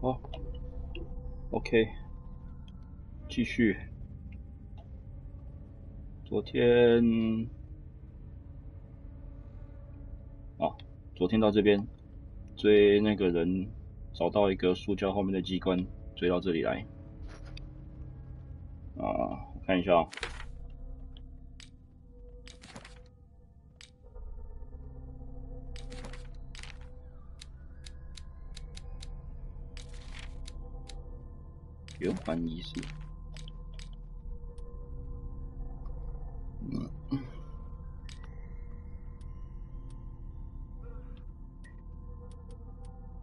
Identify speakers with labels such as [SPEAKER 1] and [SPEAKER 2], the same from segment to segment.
[SPEAKER 1] 哦，OK， 继续。昨天到这边追那个人，找到一个塑胶后面的机关，追到这里来。我看一下哦。圆环仪式。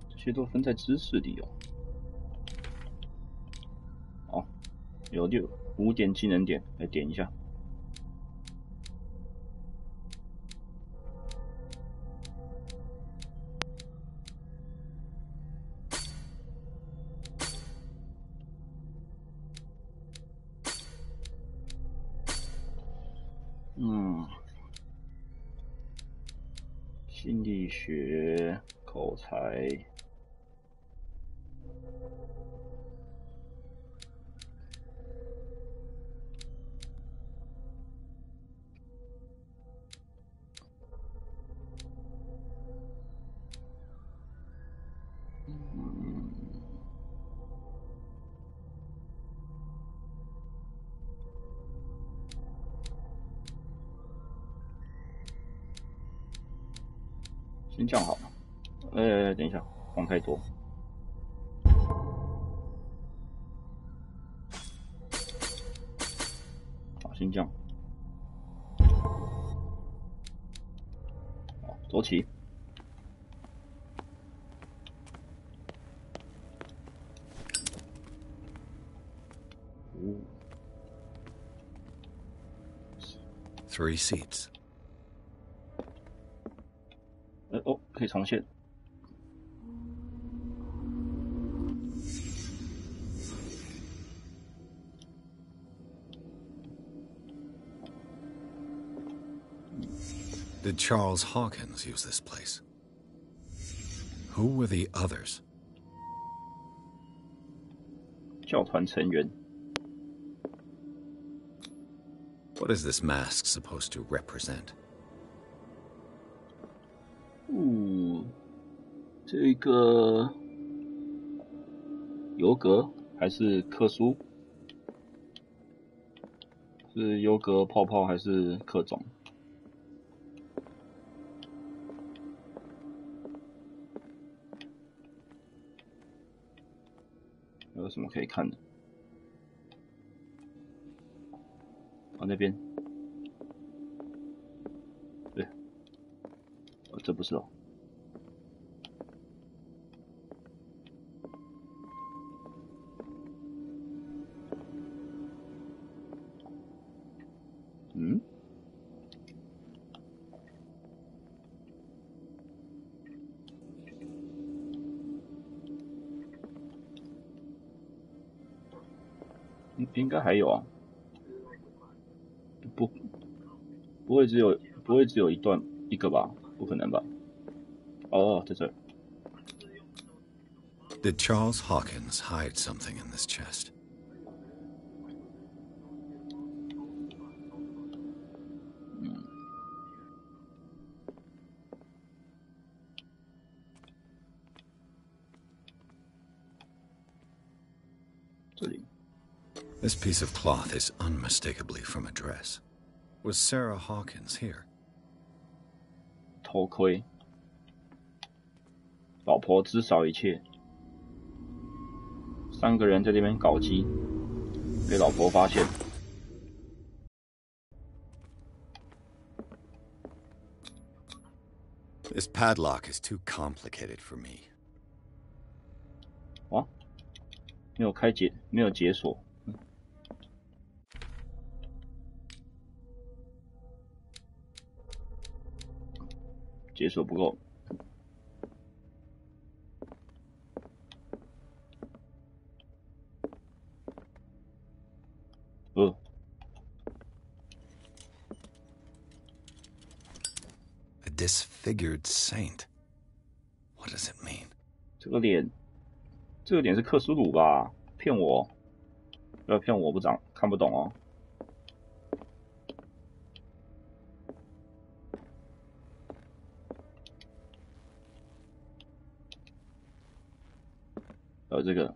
[SPEAKER 1] 这些都分在知识里哦。好，有5点技能点，来点一下。心理学、口才。先降好了。等一下，放太多。好，先降。好，走起。
[SPEAKER 2] 3 seats.
[SPEAKER 1] 可以长线。
[SPEAKER 2] Did Charles Hawkins use this place? Who were the others?
[SPEAKER 1] 教团成员。
[SPEAKER 2] What is this mask supposed to represent?
[SPEAKER 1] 这个尤格还是克苏？是尤格泡泡还是克种？有什么可以看的？那边，对，这不是哦。应该还有啊。不会只有一个吧？不可能吧？在这儿。
[SPEAKER 2] Did Charles Hawkins hide something in this chest? This piece of cloth is unmistakably from a dress. Was Sarah Hawkins here?
[SPEAKER 1] 头盔，老婆知晓一切。3个人在这边搞基，被老婆发现。
[SPEAKER 2] This padlock is too complicated for me.
[SPEAKER 1] 没有解锁。解锁不够。
[SPEAKER 2] A disfigured saint. What does it mean?
[SPEAKER 1] 这个脸这个点是克苏鲁吧？骗我！不要骗我，看不懂哦。这个。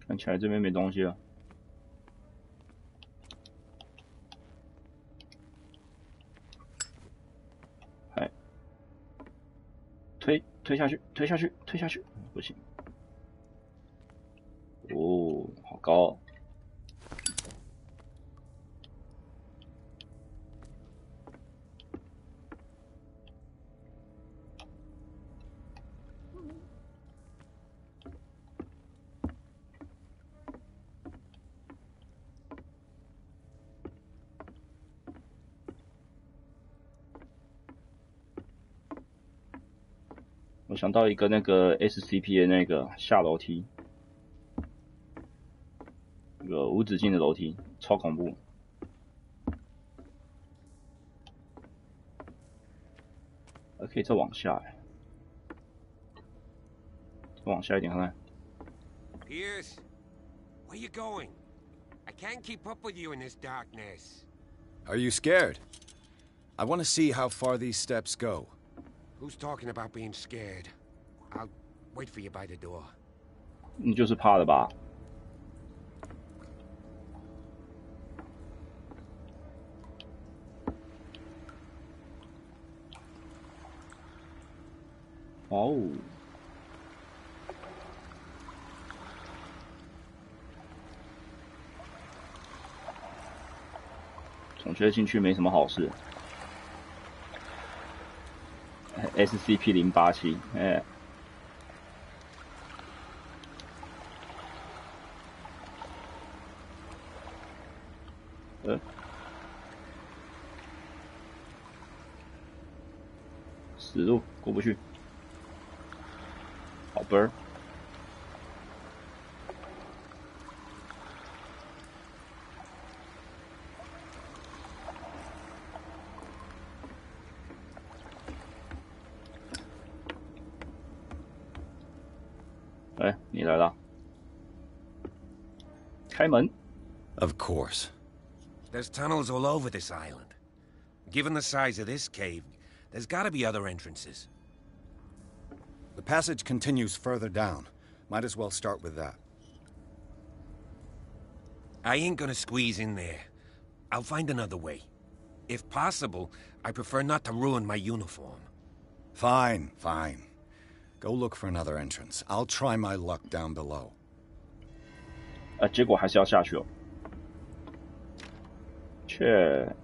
[SPEAKER 1] 看起来这边没东西了。哎，推下去，不行。哦，好高哦。我想到一个那个 SCP 的那个下楼梯，那个无止境的楼梯，超恐怖。可以再往下，再往下一点看看。
[SPEAKER 3] Pierce, where you going? I can't keep up with you in this darkness.
[SPEAKER 2] Are you scared? I want to see how far these steps go.
[SPEAKER 3] Who's talking about being scared? I'll wait for you by the door.
[SPEAKER 1] 你就是怕了吧？哦，总觉得进去没什么好事。SCP-087，哎，死路过不去。好吧。哎，你来了，开门。
[SPEAKER 2] Of course.
[SPEAKER 3] There's tunnels all over this island. Given the size of this cave, there's gotta be other entrances.
[SPEAKER 2] The passage continues further down. Might as well start with that.
[SPEAKER 3] I ain't gonna squeeze in there. I'll find another way. If possible, I prefer not to ruin my uniform.
[SPEAKER 2] Fine, fine. Go look for another entrance. I'll try my luck down below.
[SPEAKER 1] 结果还是要下去哦。切。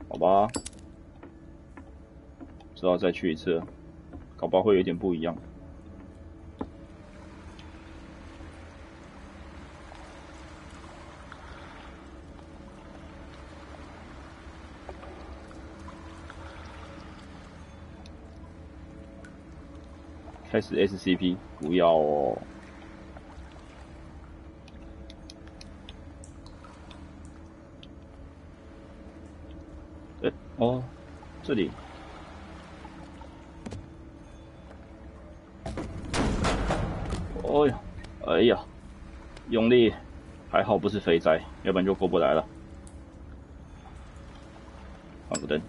[SPEAKER 1] 好吧，只好再去一次，搞不好会有点不一样。开始 SCP， 不要哦。哦，这里。哦呀，哎呀，用力，还好不是肥宅，要不然就过不来了。换个灯。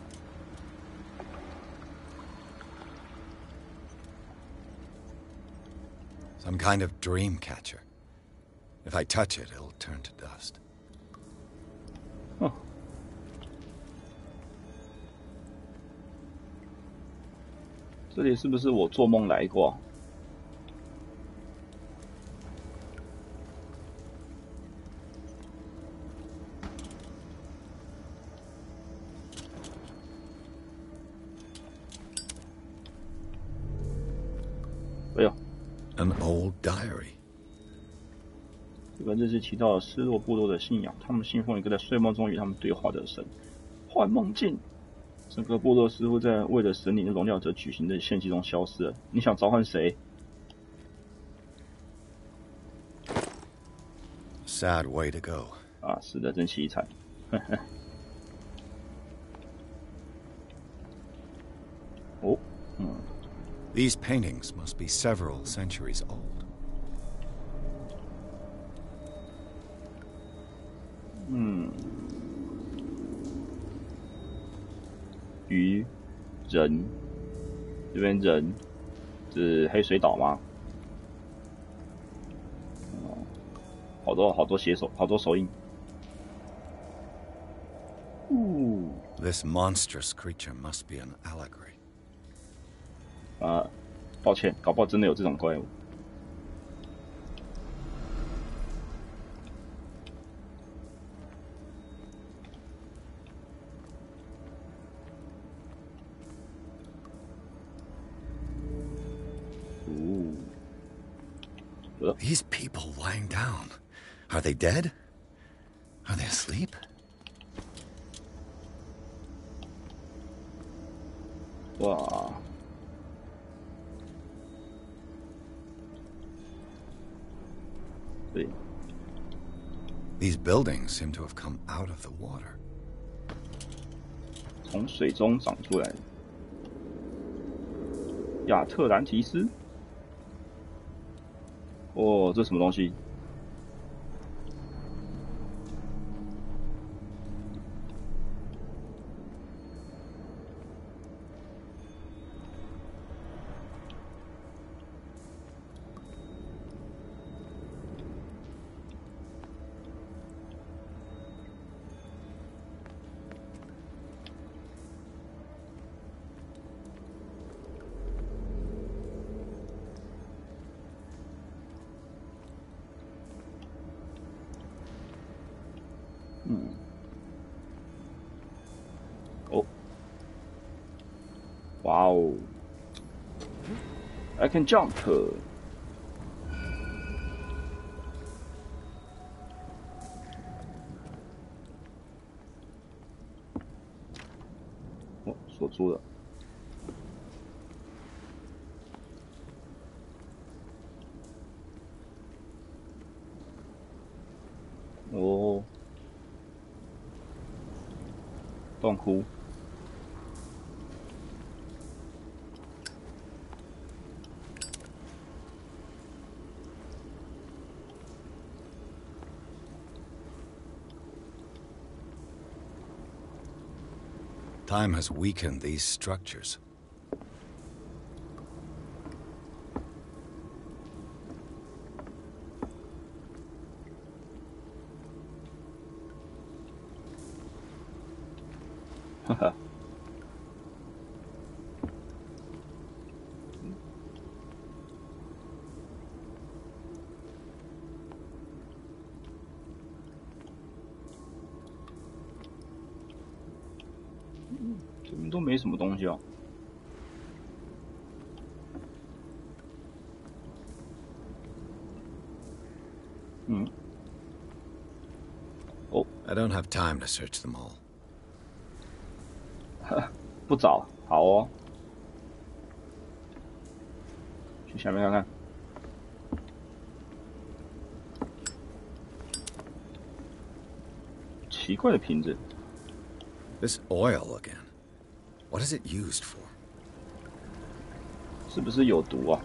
[SPEAKER 2] Some kind of dream catcher. If I touch it, it'll turn to dust.
[SPEAKER 1] 这里是不是我做梦来过？哎呦
[SPEAKER 2] An old diary.
[SPEAKER 1] 这个日记提到了失落部落的信仰，他们信奉一个在睡梦中与他们对话的神——幻梦境。整个部落似乎在为了神灵的荣耀而举行的献祭中消失了。你想召唤谁？
[SPEAKER 2] Sad way to go.
[SPEAKER 1] 啊，是的，真凄惨。哦，These
[SPEAKER 2] paintings must be several centuries old.
[SPEAKER 1] 鱼、人，这边人是黑水岛吗？好多写手，好多手印。
[SPEAKER 2] This monstrous creature must be an allegory.
[SPEAKER 1] 抱歉，搞不好真的有这种怪物。
[SPEAKER 2] These people lying down. Are they dead? Are they asleep?
[SPEAKER 1] 哇！对。
[SPEAKER 2] These buildings seem to have come out of the water.
[SPEAKER 1] 从水中长出来的亚特兰提斯。哦，这什么东西？哦，哇哦 ！I can jump。哦，锁住了。哦。 洞窟，Time
[SPEAKER 2] has weakened these structures.
[SPEAKER 1] 哈哈。这边都没什么东西啊。哦
[SPEAKER 2] I don't have time to search them all.
[SPEAKER 1] 不找，好哦。去下面看看。奇怪的瓶子。
[SPEAKER 2] This oil again. What is it used for?
[SPEAKER 1] 是不是有毒啊？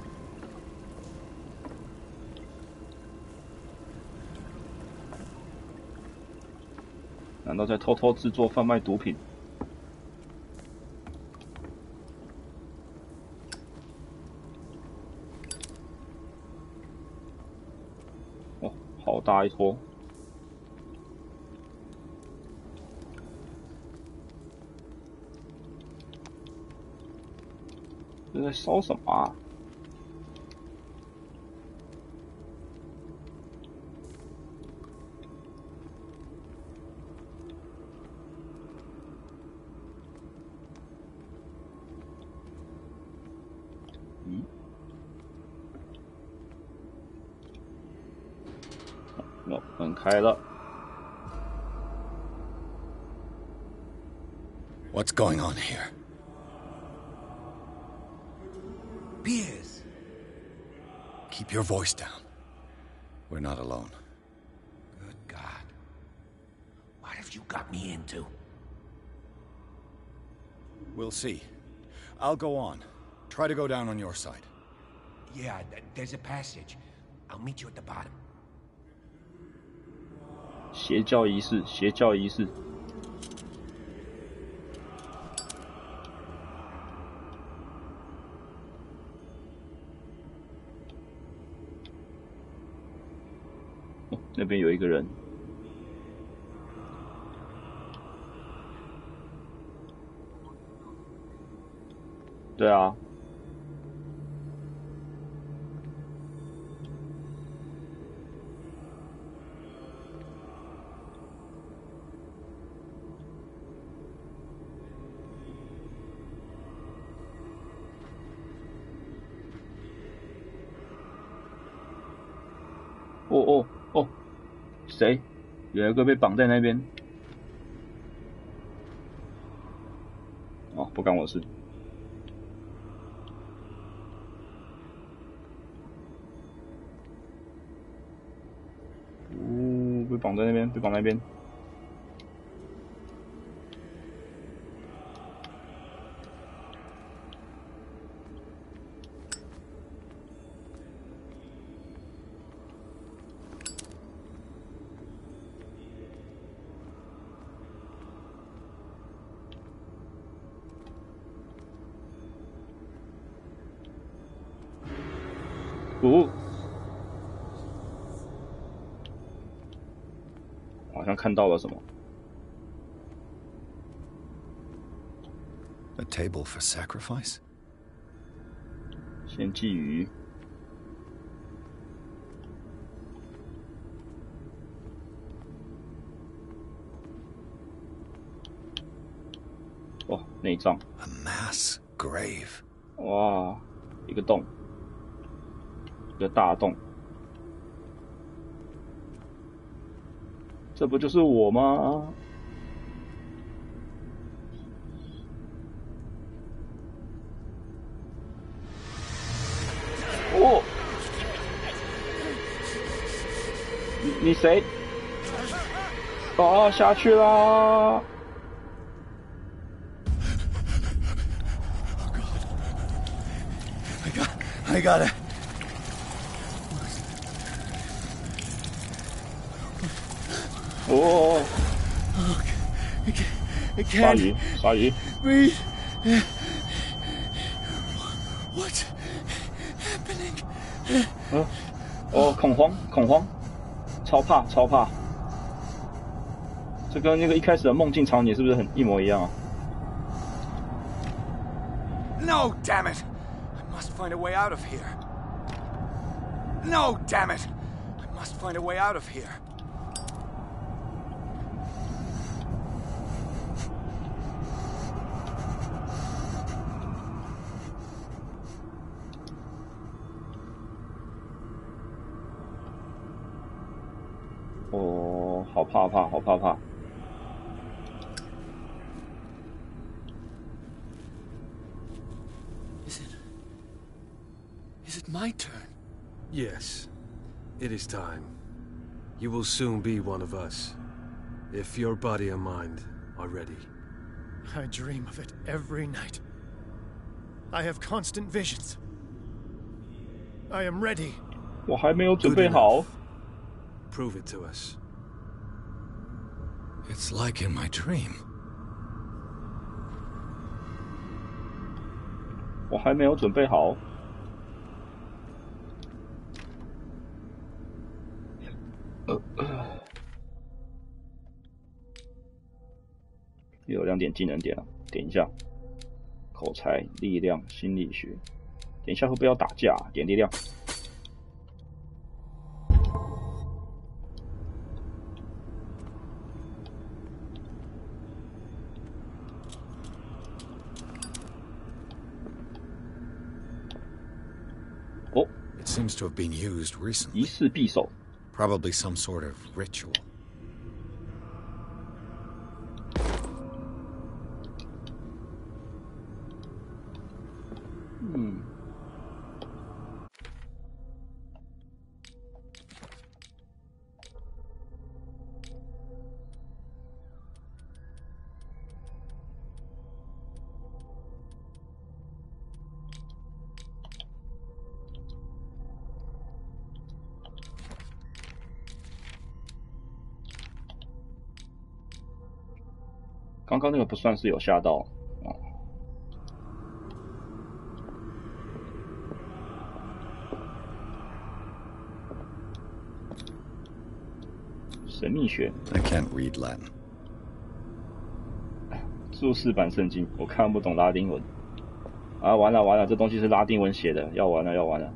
[SPEAKER 1] 难道在偷偷制作贩卖毒品？哦，好大一坨！这在烧什么啊？哦，门开了。
[SPEAKER 2] What's going on here?
[SPEAKER 3] Piers!
[SPEAKER 2] Keep your voice down. We're not alone.
[SPEAKER 3] Good God. What have you got me into?
[SPEAKER 2] We'll see. I'll go on. Try to go down on your side.
[SPEAKER 3] Yeah, there's a passage. I'll meet you at the bottom.
[SPEAKER 1] 邪教仪式，邪教仪式。哦，那边有一个人。对啊。哦，谁？有一个被绑在那边。哦，不干我事。被绑在那边，被绑在那边。哦，好像看到了什么。
[SPEAKER 2] A table for sacrifice?
[SPEAKER 1] 献祭鱼。哇，内脏。
[SPEAKER 2] A mass grave.
[SPEAKER 1] 哇，一个洞。一个大洞，这不就是我吗？哦，你谁？哦，下去啦！
[SPEAKER 2] I got it.
[SPEAKER 1] Oh.
[SPEAKER 2] I can't.
[SPEAKER 1] Sorry.
[SPEAKER 2] Breathe. What's happening?
[SPEAKER 1] 哦，恐慌，超怕。这跟那个一开始的梦境场景是不是很一模一样啊
[SPEAKER 2] No, damn it! I must find a way out of here. No, damn it! I must find a way out of here.
[SPEAKER 1] Oh, 好怕。
[SPEAKER 2] Is it my turn?
[SPEAKER 4] Yes, it is time. You will soon be one of us, if your body and mind are ready.
[SPEAKER 5] I dream of it every night. I have constant visions. I am ready.
[SPEAKER 1] 我还没有准备好。
[SPEAKER 4] Prove it to us.
[SPEAKER 2] It's like in my dream.
[SPEAKER 1] 我还没有准备好。有2点技能点了，点一下。口才、力量、心理学。点一下会不会要打架？点力量。哦，
[SPEAKER 2] It seems to have been used recently.
[SPEAKER 1] 仪式匕首。
[SPEAKER 2] Probably some sort of ritual.
[SPEAKER 1] 刚刚那个不算是有吓到啊。神秘学。
[SPEAKER 2] I can't read Latin.
[SPEAKER 1] 注释版圣经，我看不懂拉丁文。啊，完了完了，这东西是拉丁文写的，要完了要完了。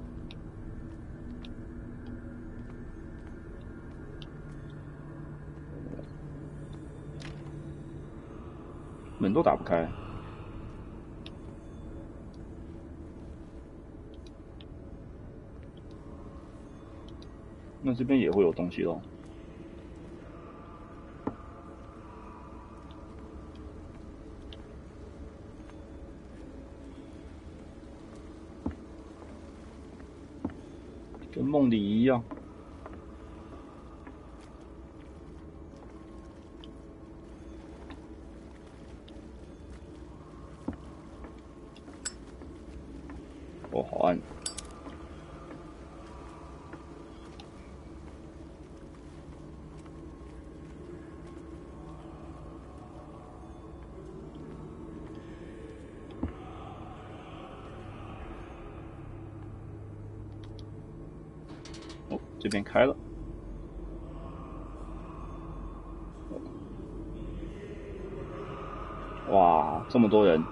[SPEAKER 1] 门都打不开。那这边也会有东西咯。跟梦里一样。哦，好暗。哦，这边开了。哇，这么多人。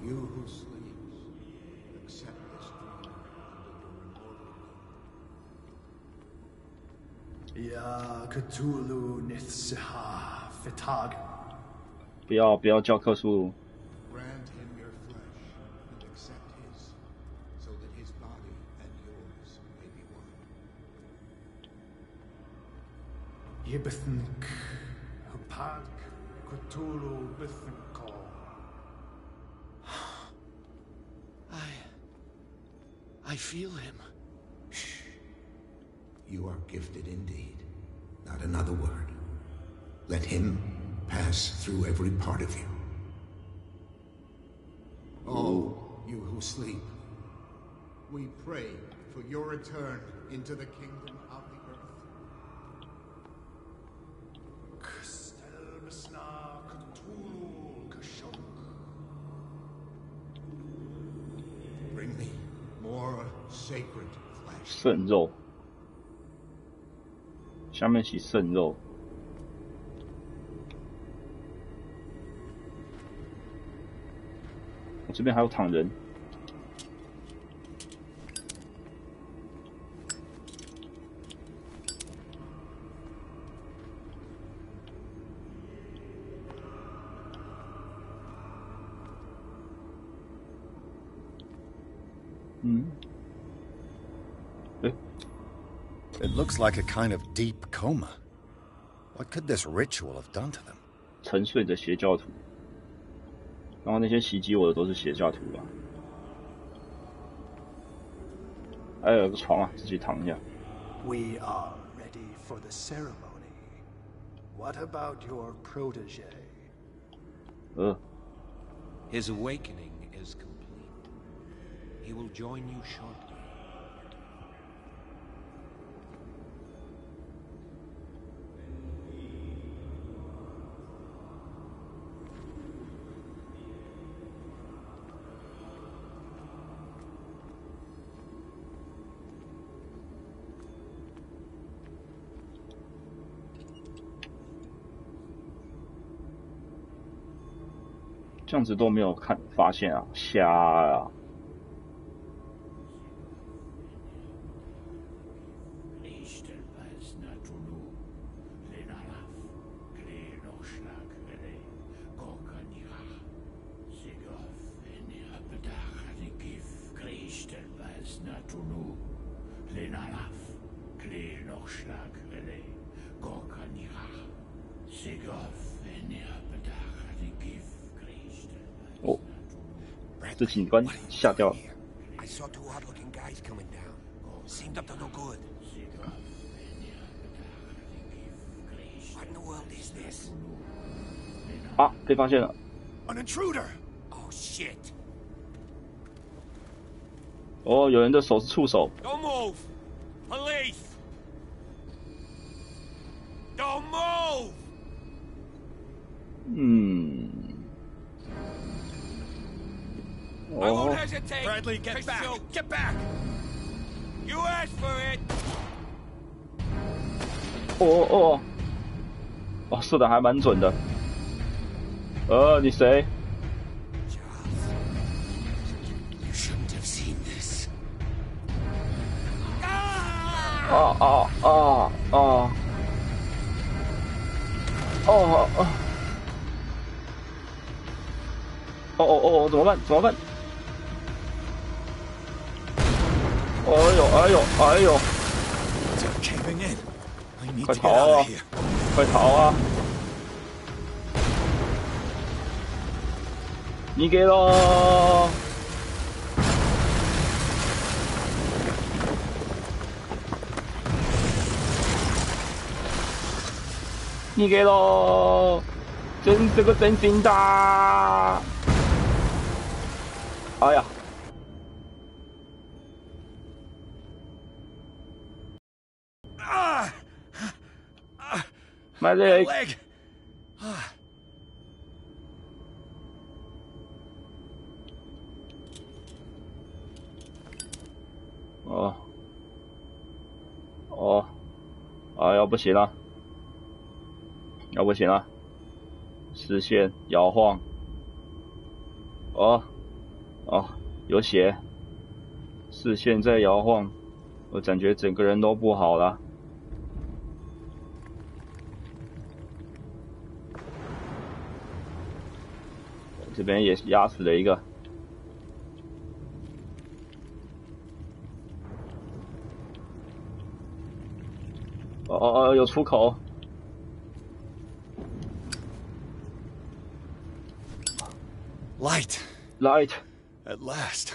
[SPEAKER 6] You who sleeps, accept this dream under your immortal
[SPEAKER 5] Ya Cthulhu Nithsiha Fitag.
[SPEAKER 1] 不要叫克苏鲁。
[SPEAKER 6] Grant him your flesh and accept his, so that his body and yours may be one.
[SPEAKER 5] Yibithnik Hupag Cthulhu Bithnko. I feel him.
[SPEAKER 6] Shh. You are gifted indeed. Not another word. Let him pass through every part of you. Oh, you who sleep, we pray for your return into the kingdom of the earth.
[SPEAKER 5] Kstelbisna Cthulhu Kashuk.
[SPEAKER 6] Bring me more sacred flesh.
[SPEAKER 1] 圣肉，下面写圣肉。我这边还有躺人。
[SPEAKER 2] It looks like a kind of deep coma. What could this ritual have done to them?
[SPEAKER 1] 沉睡的邪教徒。然后那些袭击我的都是邪教徒吧。还有个床啊，自己躺一下。
[SPEAKER 5] We are ready for the ceremony. What about your protege?
[SPEAKER 3] His awakening is complete. He will join you shortly.
[SPEAKER 1] 这样子都没有发现啊，瞎啊！哦，这警官吓掉了。
[SPEAKER 3] I saw two odd-looking guys coming down. Seemed up to no good. What in the world is this?
[SPEAKER 1] 啊，被发现了！
[SPEAKER 2] An intruder!
[SPEAKER 3] Oh shit!
[SPEAKER 1] 哦，有人的手是触手。
[SPEAKER 3] Don't move! Police! Don't move!
[SPEAKER 1] 嗯。
[SPEAKER 3] I won't
[SPEAKER 1] 哦，
[SPEAKER 3] hesitate.
[SPEAKER 2] Bradley, get
[SPEAKER 3] to
[SPEAKER 2] back!
[SPEAKER 3] shoot.
[SPEAKER 2] Get back!
[SPEAKER 3] You asked for it.
[SPEAKER 1] 哦，射的还蛮准的。你谁？
[SPEAKER 3] You shouldn't have seen this.
[SPEAKER 1] 怎么办？怎么办？哎呦！
[SPEAKER 2] They're caving in. I need
[SPEAKER 1] 快
[SPEAKER 2] to
[SPEAKER 1] 逃
[SPEAKER 2] get out
[SPEAKER 1] 啊
[SPEAKER 2] of here.！
[SPEAKER 1] 快逃啊！你给喽！你给喽！这个真心的！哎呀！ My leg.
[SPEAKER 2] Leg!
[SPEAKER 1] 要不行了，视线摇晃，有血，视线在摇晃，我感觉整个人都不好了。这边也压死了一个。有出口。
[SPEAKER 2] Light.
[SPEAKER 1] Light.
[SPEAKER 2] At last.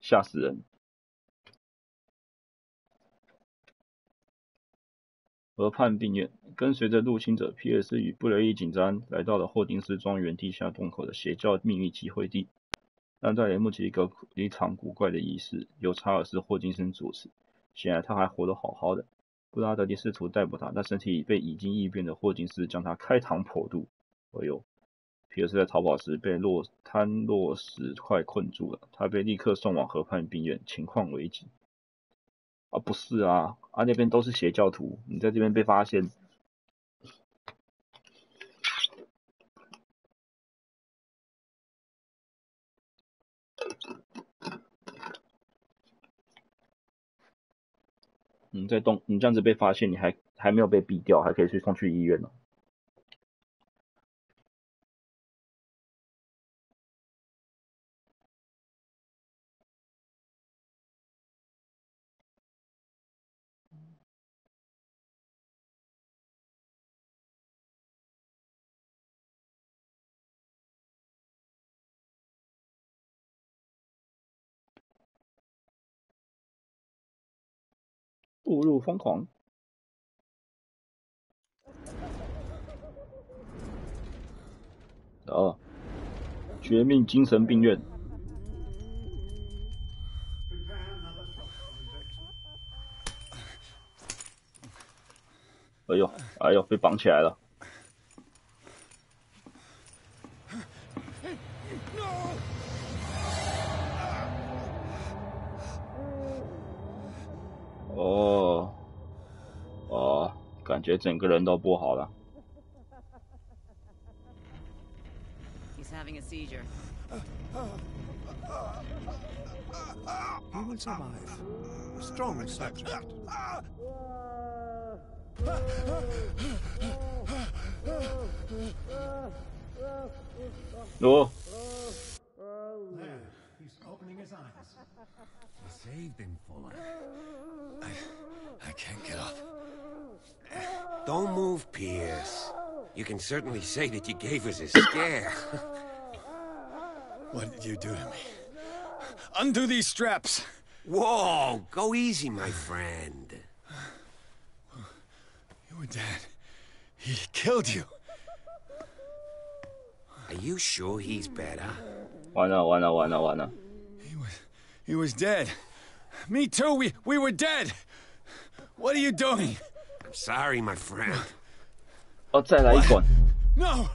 [SPEAKER 1] 吓死人！河畔病院，跟随着入侵者皮尔斯与布雷伊警察来到了霍金斯庄园地下洞口的邪教秘密集会地。但在雷目前一场古怪的仪式，由查尔斯·霍金森主持。显然他还活得好好的。布拉德利试图逮捕他，但身体被已经异变的霍金斯将他开膛破肚。皮尔斯在逃跑时被摊落石块困住了，他被立刻送往河畔病院，情况危急。不是啊，那边都是邪教徒，你在这边被发现。你这样子被发现，你还没有被毙掉，还可以送去医院呢。步入疯狂。绝命精神病院。哎呦，被绑起来了。感觉整个人都不好了。
[SPEAKER 7] He's having a seizure.
[SPEAKER 5] He will survive. Strong subject.
[SPEAKER 1] 哦，
[SPEAKER 5] There, he's opening his eyes.
[SPEAKER 3] You saved him, Fuller.
[SPEAKER 2] I can't get up.
[SPEAKER 3] Don't move, Pierce. You can certainly say that you gave us a scare.
[SPEAKER 2] What did you do to me? Undo these straps.
[SPEAKER 3] Whoa, go easy, my friend.
[SPEAKER 2] You were dead. He killed you.
[SPEAKER 3] Are you sure he's better?
[SPEAKER 1] 完了！
[SPEAKER 2] He was dead. Me too. We were dead. What are you doing?
[SPEAKER 3] I'm sorry, my friend.
[SPEAKER 1] 哦，再来一管。
[SPEAKER 2] No.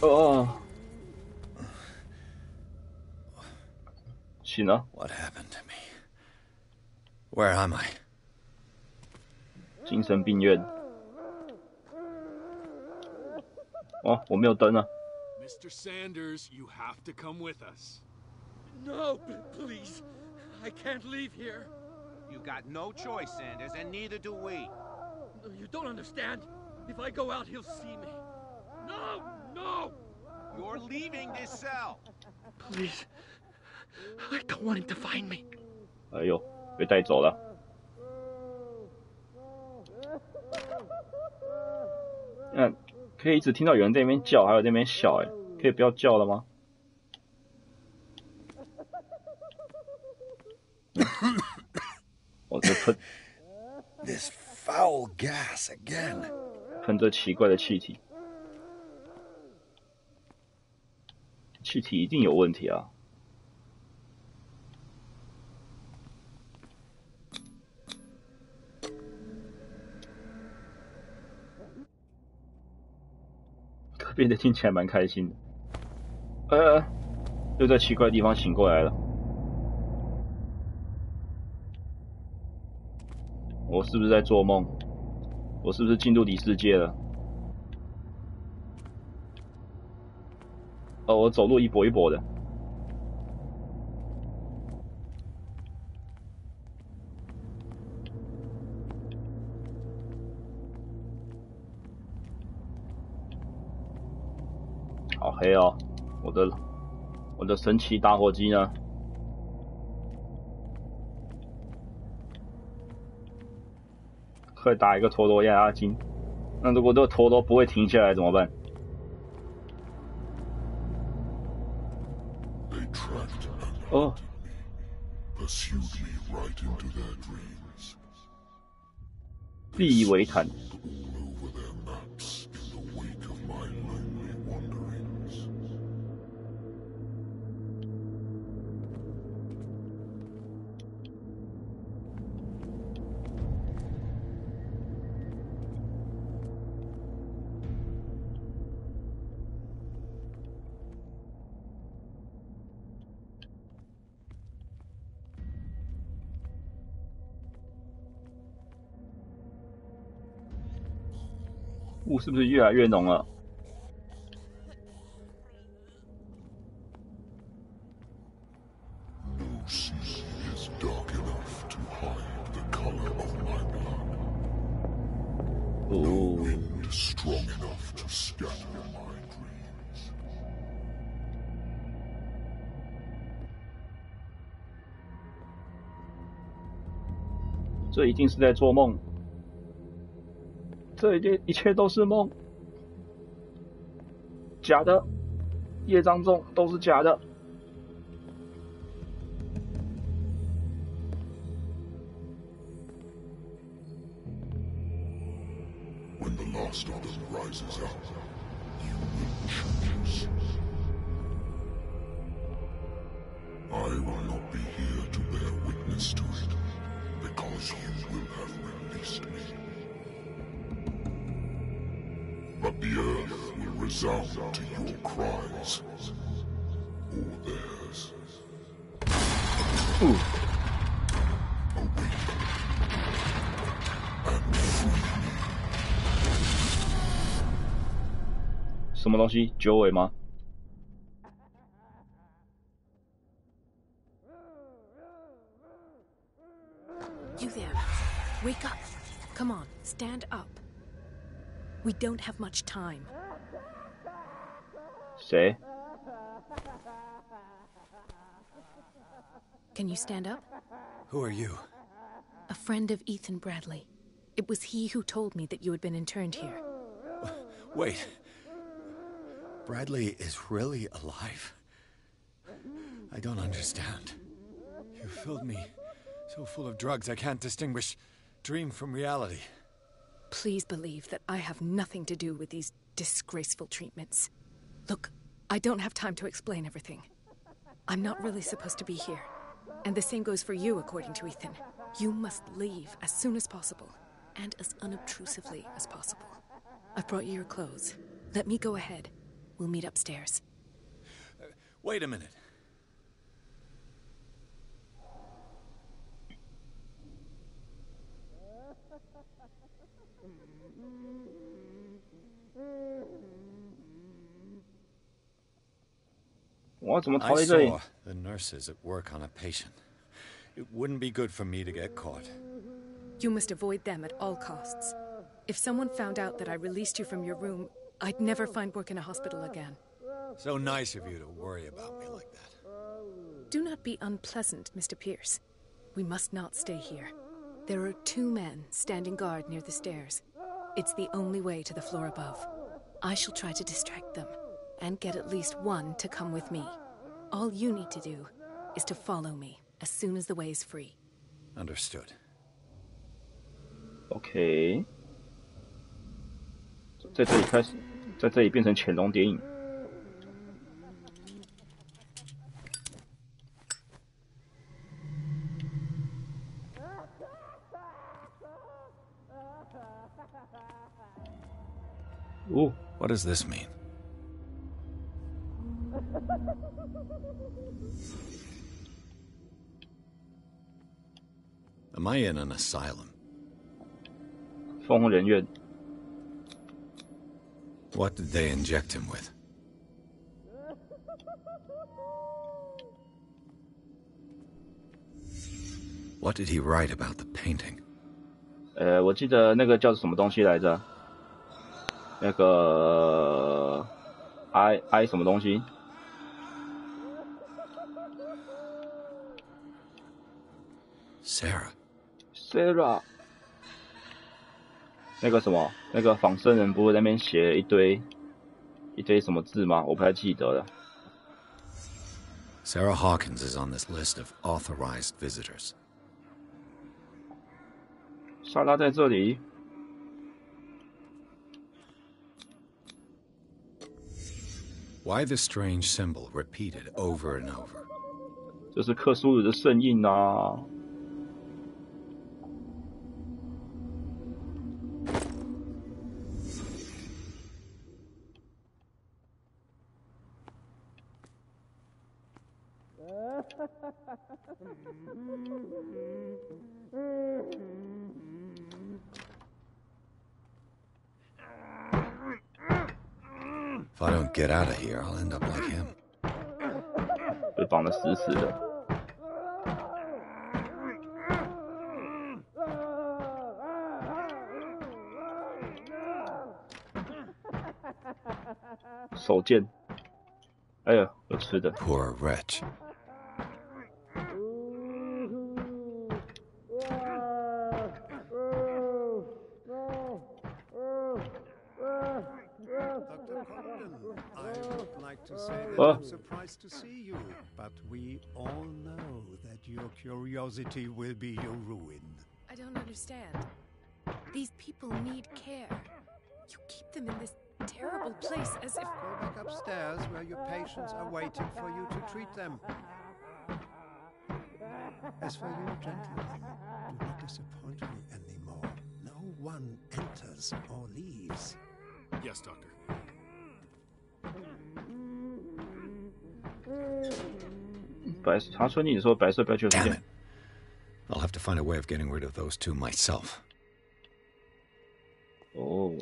[SPEAKER 1] Oh. 醒了。
[SPEAKER 2] What happened to me? Where am I?
[SPEAKER 1] 精神病院。哦，我没有灯啊。
[SPEAKER 8] Mr. Sanders, you have to come with us.
[SPEAKER 9] No, please. I can't leave here.
[SPEAKER 10] You got no choice, Sanders, and neither do we.
[SPEAKER 9] You don't understand. If I go out, he'll see me. No!
[SPEAKER 10] You're leaving this cell.
[SPEAKER 9] Please. I don't want him to find me.
[SPEAKER 1] 哎呦，被带走了。可以一直听到有人在那边叫，还有在那边笑，可以不要叫了吗？我在喷
[SPEAKER 2] This foul gas again.
[SPEAKER 1] 喷着奇怪的气体，气体一定有问题啊！隔壁的听起来蛮开心的，又在奇怪的地方醒过来了。我是不是在做梦？我是不是进入异世界了？哦，我走路一跛一跛的。好黑哦！我的神奇打火机呢？快打一个陀螺压压惊。那如果这个陀螺不会停下来怎么办？ 哦，
[SPEAKER 11] pursued me right into their dreams.
[SPEAKER 1] 必以为谈。
[SPEAKER 11] Over their maps in the wake of my lonely wanderings.
[SPEAKER 1] 雾是不是越来越浓了？
[SPEAKER 11] No sea is dark enough to hide the color of my blood. No wind strong enough to scatter my dreams.
[SPEAKER 1] 这一定是在做梦。 这一切都是梦，假的，业障重都是假的。
[SPEAKER 11] When the last of them rises up, you will choose. I will not be here to bear witness to it, because you will have released me. But the earth will resound to your cries, or theirs. Awaken and free me.
[SPEAKER 1] 什么东西？九尾吗？
[SPEAKER 12] Come on, stand up. We don't have much time.
[SPEAKER 1] 谁？
[SPEAKER 12] Can you stand up?
[SPEAKER 2] Who are you?
[SPEAKER 12] A friend of Ethan Bradley. It was he who told me that you had been interned here.
[SPEAKER 2] Wait. Bradley is really alive? I don't understand. You filled me so full of drugs I can't distinguish dream from reality.
[SPEAKER 12] Please believe that I have nothing to do with these disgraceful treatments. Look, I don't have time to explain everything. I'm not really supposed to be here. And the same goes for you, according to Ethan. You must leave as soon as possible, and as unobtrusively as possible. I've brought you your clothes. Let me go ahead. We'll meet upstairs.
[SPEAKER 2] Wait a minute. I saw the nurses at work on a patient. It wouldn't be good for me to get caught.
[SPEAKER 12] You must avoid them at all costs. If someone found out that I released you from your room, I'd never find work in a hospital again.
[SPEAKER 2] So nice of you to worry about me like that.
[SPEAKER 12] Do not be unpleasant, Mr. Pierce. We must not stay here. There are 2 men standing guard near the stairs. It's the only way to the floor above. I shall try to distract them, and get at least one to come with me. All you need to do is to follow me as soon as the way is free.
[SPEAKER 2] Understood.
[SPEAKER 1] OK， 在这里开始，在这里变成潜龙谍影。哦
[SPEAKER 2] What does this mean? Am I in an asylum?
[SPEAKER 1] 疯人院。
[SPEAKER 2] What did they inject him with? What did he write about the painting?
[SPEAKER 1] 我记得那个叫什么东西来着？那个 I 什么东西 ？Sarah。那个什么，那个仿生人不是在那边写了一堆什么字吗？我不太记得了。
[SPEAKER 2] Sarah Hawkins is on this list of authorized visitors.
[SPEAKER 1] 莎拉在这里。
[SPEAKER 2] Why the strange symbol repeated over and over?
[SPEAKER 1] 这是克苏鲁的圣印啊。
[SPEAKER 2] If I don't get out of here, I'll end up like him.
[SPEAKER 1] 被绑得死死的。手剑。哎呀，有吃的。
[SPEAKER 2] Poor wretch.
[SPEAKER 13] I'm surprised to see you, but we all know that your curiosity will be your ruin.
[SPEAKER 12] I don't understand. These people need care. You keep them in this terrible place as if...
[SPEAKER 13] Go back upstairs where your patients are waiting for you to treat them. As for you, gentlemen, do not disappoint me anymore. No one enters or leaves.
[SPEAKER 8] Yes, Doctor.
[SPEAKER 2] Damn it. I'll have to find a way of getting rid of those 2 myself.
[SPEAKER 1] Oh.
[SPEAKER 8] I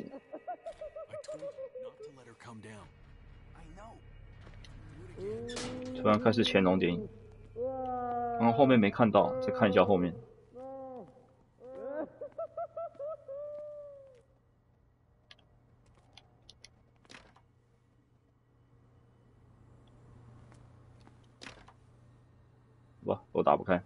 [SPEAKER 8] told you not to let her come down. I know.
[SPEAKER 1] 突然开始潜龙谍影，然后后面没看到，再看一下后面。我打不开。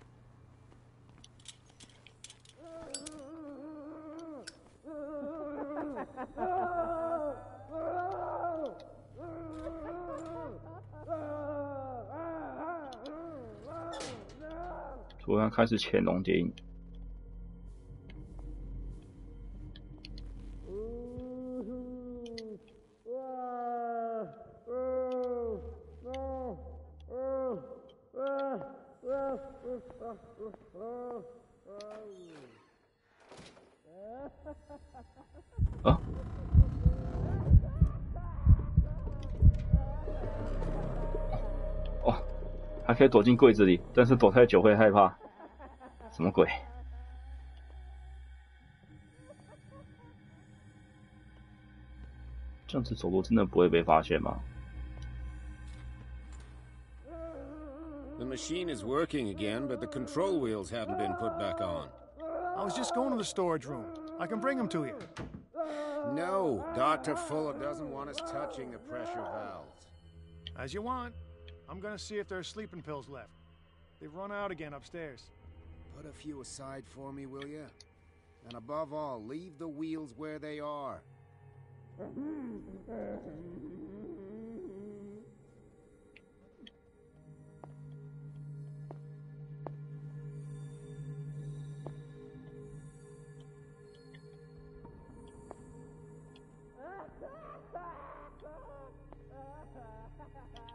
[SPEAKER 1] 突然开始潜龙谍影。啊！哦，还可以躲进柜子里，但是躲太久会害怕。什么鬼？这样子走路真的不会被发现吗？
[SPEAKER 3] The machine is working again, but the control wheels haven't been put back on.
[SPEAKER 5] I was just going to the storage room. I can bring them to you.
[SPEAKER 3] No, Dr. Fuller doesn't want us touching the pressure valves.
[SPEAKER 5] As you want. I'm gonna see if there are sleeping pills left. They've run out again upstairs.
[SPEAKER 3] Put a few aside for me, will you? And above all, leave the wheels where they are.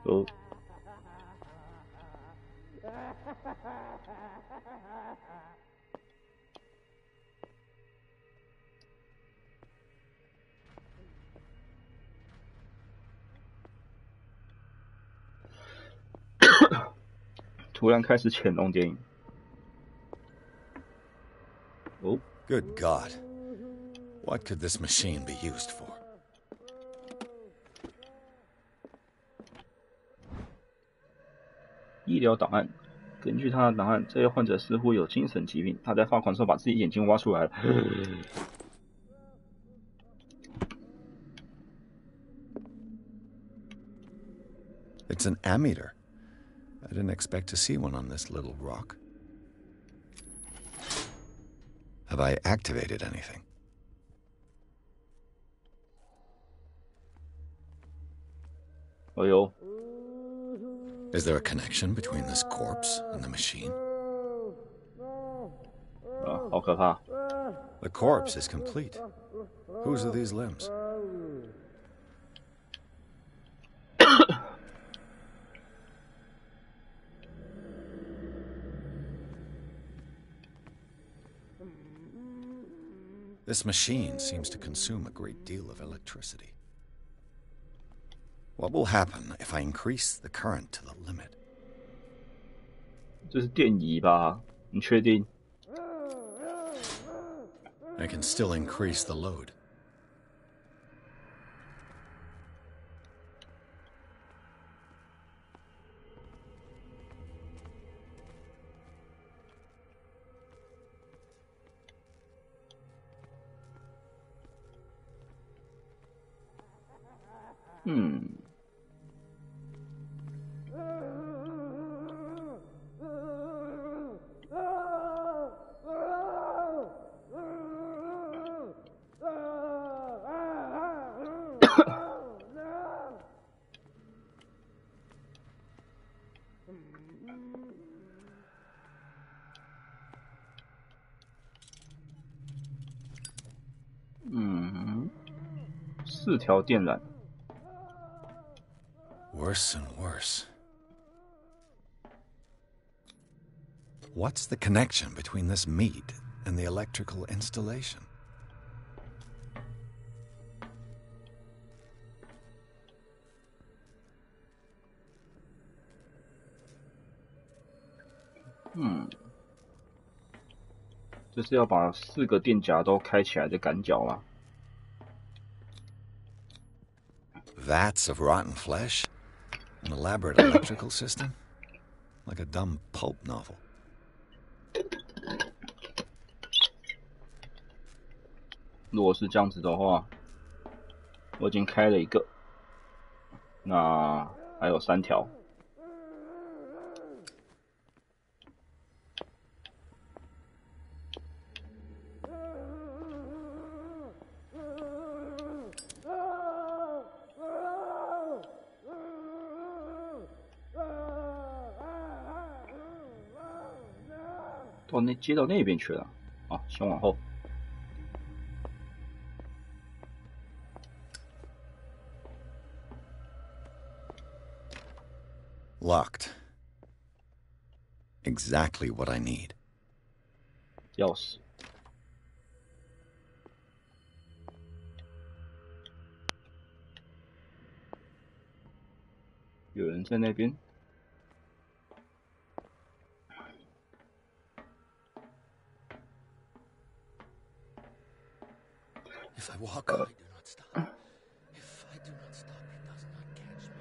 [SPEAKER 1] Oh. 突然开始潜龙谍影。哦
[SPEAKER 2] Good God. What could this machine be used for?
[SPEAKER 1] 医疗档案，根据他的档案，这位患者似乎有精神疾病。他在罚款时候把自己眼睛挖出来了。
[SPEAKER 2] It's an ammeter. I didn't expect to see one on this little rock. Have I activated anything?
[SPEAKER 1] Oh, yo.
[SPEAKER 2] Is there a connection between this corpse and the machine?
[SPEAKER 1] 啊，好可怕！
[SPEAKER 2] The corpse is complete. Whose are these limbs? This machine seems to consume a great deal of electricity. What will happen if I increase the current to the limit?
[SPEAKER 1] 这是电椅吧？你确定？
[SPEAKER 2] I can still increase the load.4条电缆。 Worse and worse. What's the connection between this meat and the electrical installation?
[SPEAKER 1] Hmm. 这是要把4个电夹都开起来的赶脚吗？
[SPEAKER 2] Vats of rotten flesh? An elaborate electrical system? Like a dumb pulp novel.
[SPEAKER 1] 如果是这样子的话，我已经开了1个，那还有3条。接到那边去了。啊，先往后。
[SPEAKER 2] Locked. Exactly what I need.
[SPEAKER 1] 钥匙。有人在那边。
[SPEAKER 2] If I walk, I do not stop. If I do not stop, he does not catch me.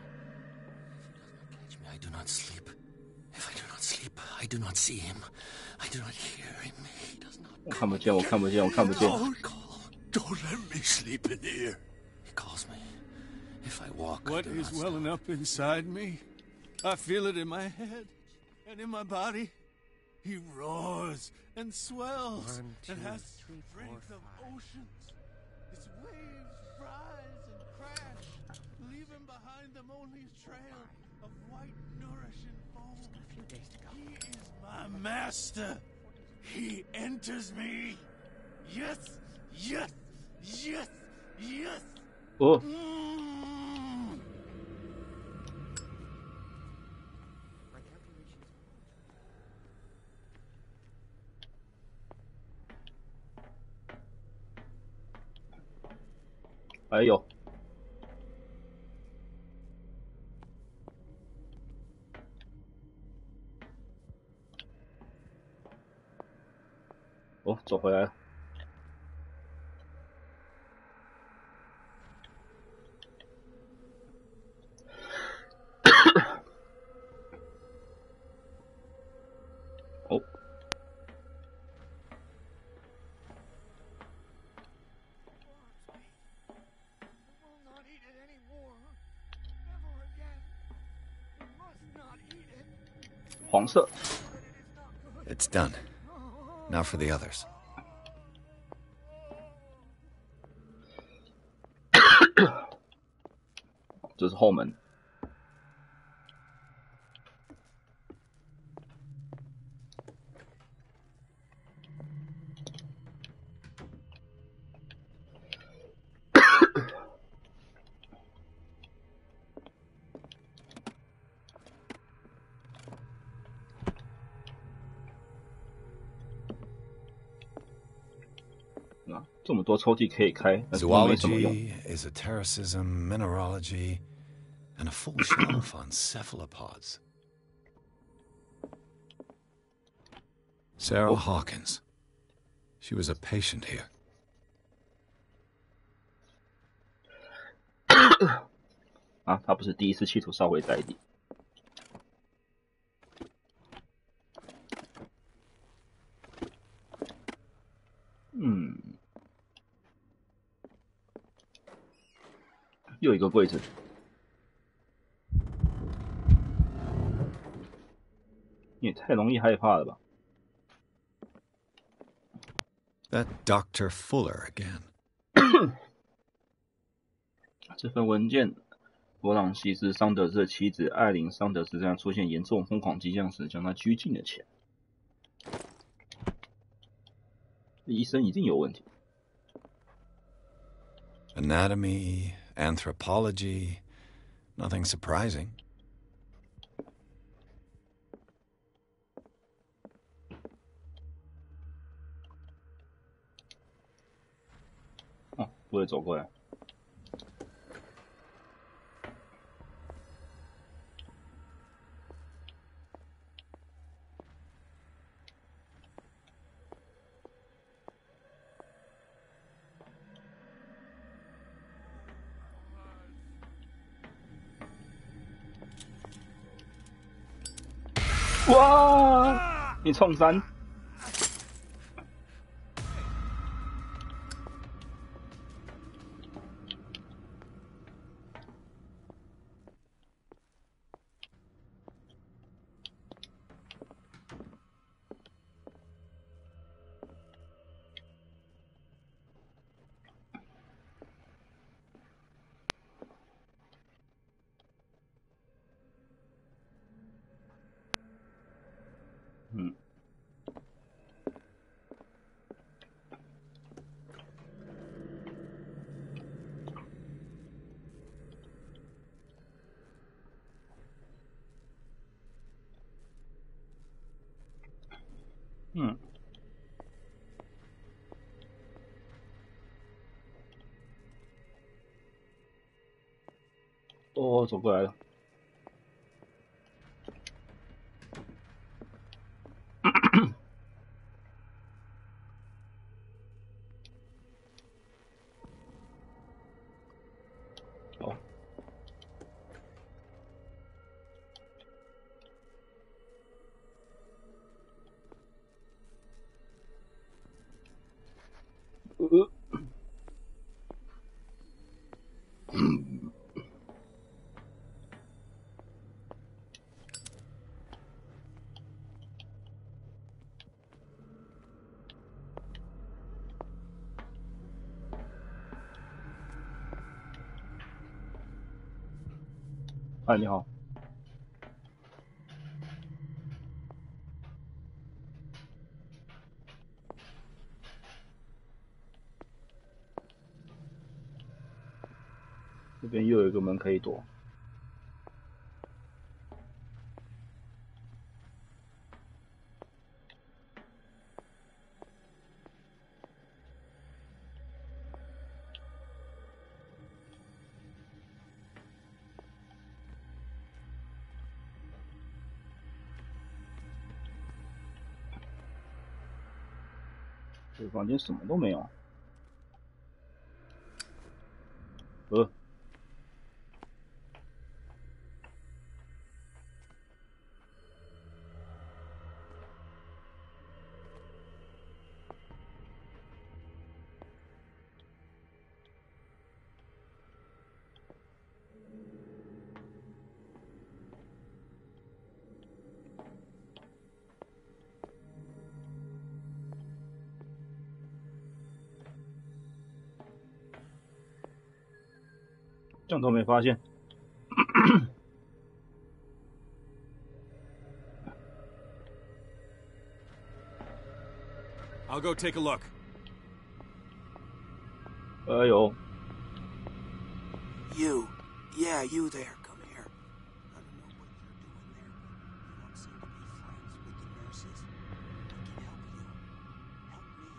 [SPEAKER 2] If he does not catch me, I do not sleep. If I do not sleep, I do not see him. I do not hear him. He does not.
[SPEAKER 1] 我看不见，我看不见，我看不见。
[SPEAKER 2] Don't let me sleep in here. He calls me. If I walk,
[SPEAKER 4] What is welling up inside me? I feel it in my head and in my body. He roars and swells and has strength of oceans. His waves rise and crash, leaving behind them only a trail of white, nourishing foam. He is my master. He enters me. Yes, yes, yes, yes.
[SPEAKER 1] Oh.哎呦！哦，走回来了。哦。黄色。
[SPEAKER 2] It's done. Now for the others.
[SPEAKER 1] 这是后门。这么多抽屉可以开，但是都没什么用。
[SPEAKER 2] Zoology, esotericism, mineralogy, and a full shelf on cephalopods. Sarah Hawkins. She was a patient here.
[SPEAKER 1] 啊，他不是第一次企图烧毁宅邸。又一个柜子。你也太容易害怕了吧
[SPEAKER 2] That Dr. Fuller again.
[SPEAKER 1] 这份文件，弗朗西斯·桑德斯的妻子艾琳·桑德斯在出现严重疯狂迹象时，将他拘禁了起来。医生一定有问题。
[SPEAKER 2] Anatomy, anthropology, nothing surprising.
[SPEAKER 1] 哦，不会走过来。哇！你冲三！嗯。哦，走过来了。哦。嗨，你好。这边又有一个门可以躲。这个房间什么都没有。这样都没发现。
[SPEAKER 3] I'll go take a look.
[SPEAKER 1] 哎呦。
[SPEAKER 6] You. Yeah, you there. Come here. I don't know what you're doing there, but you don't seem to be friends with the nurses. I can help you. Help me.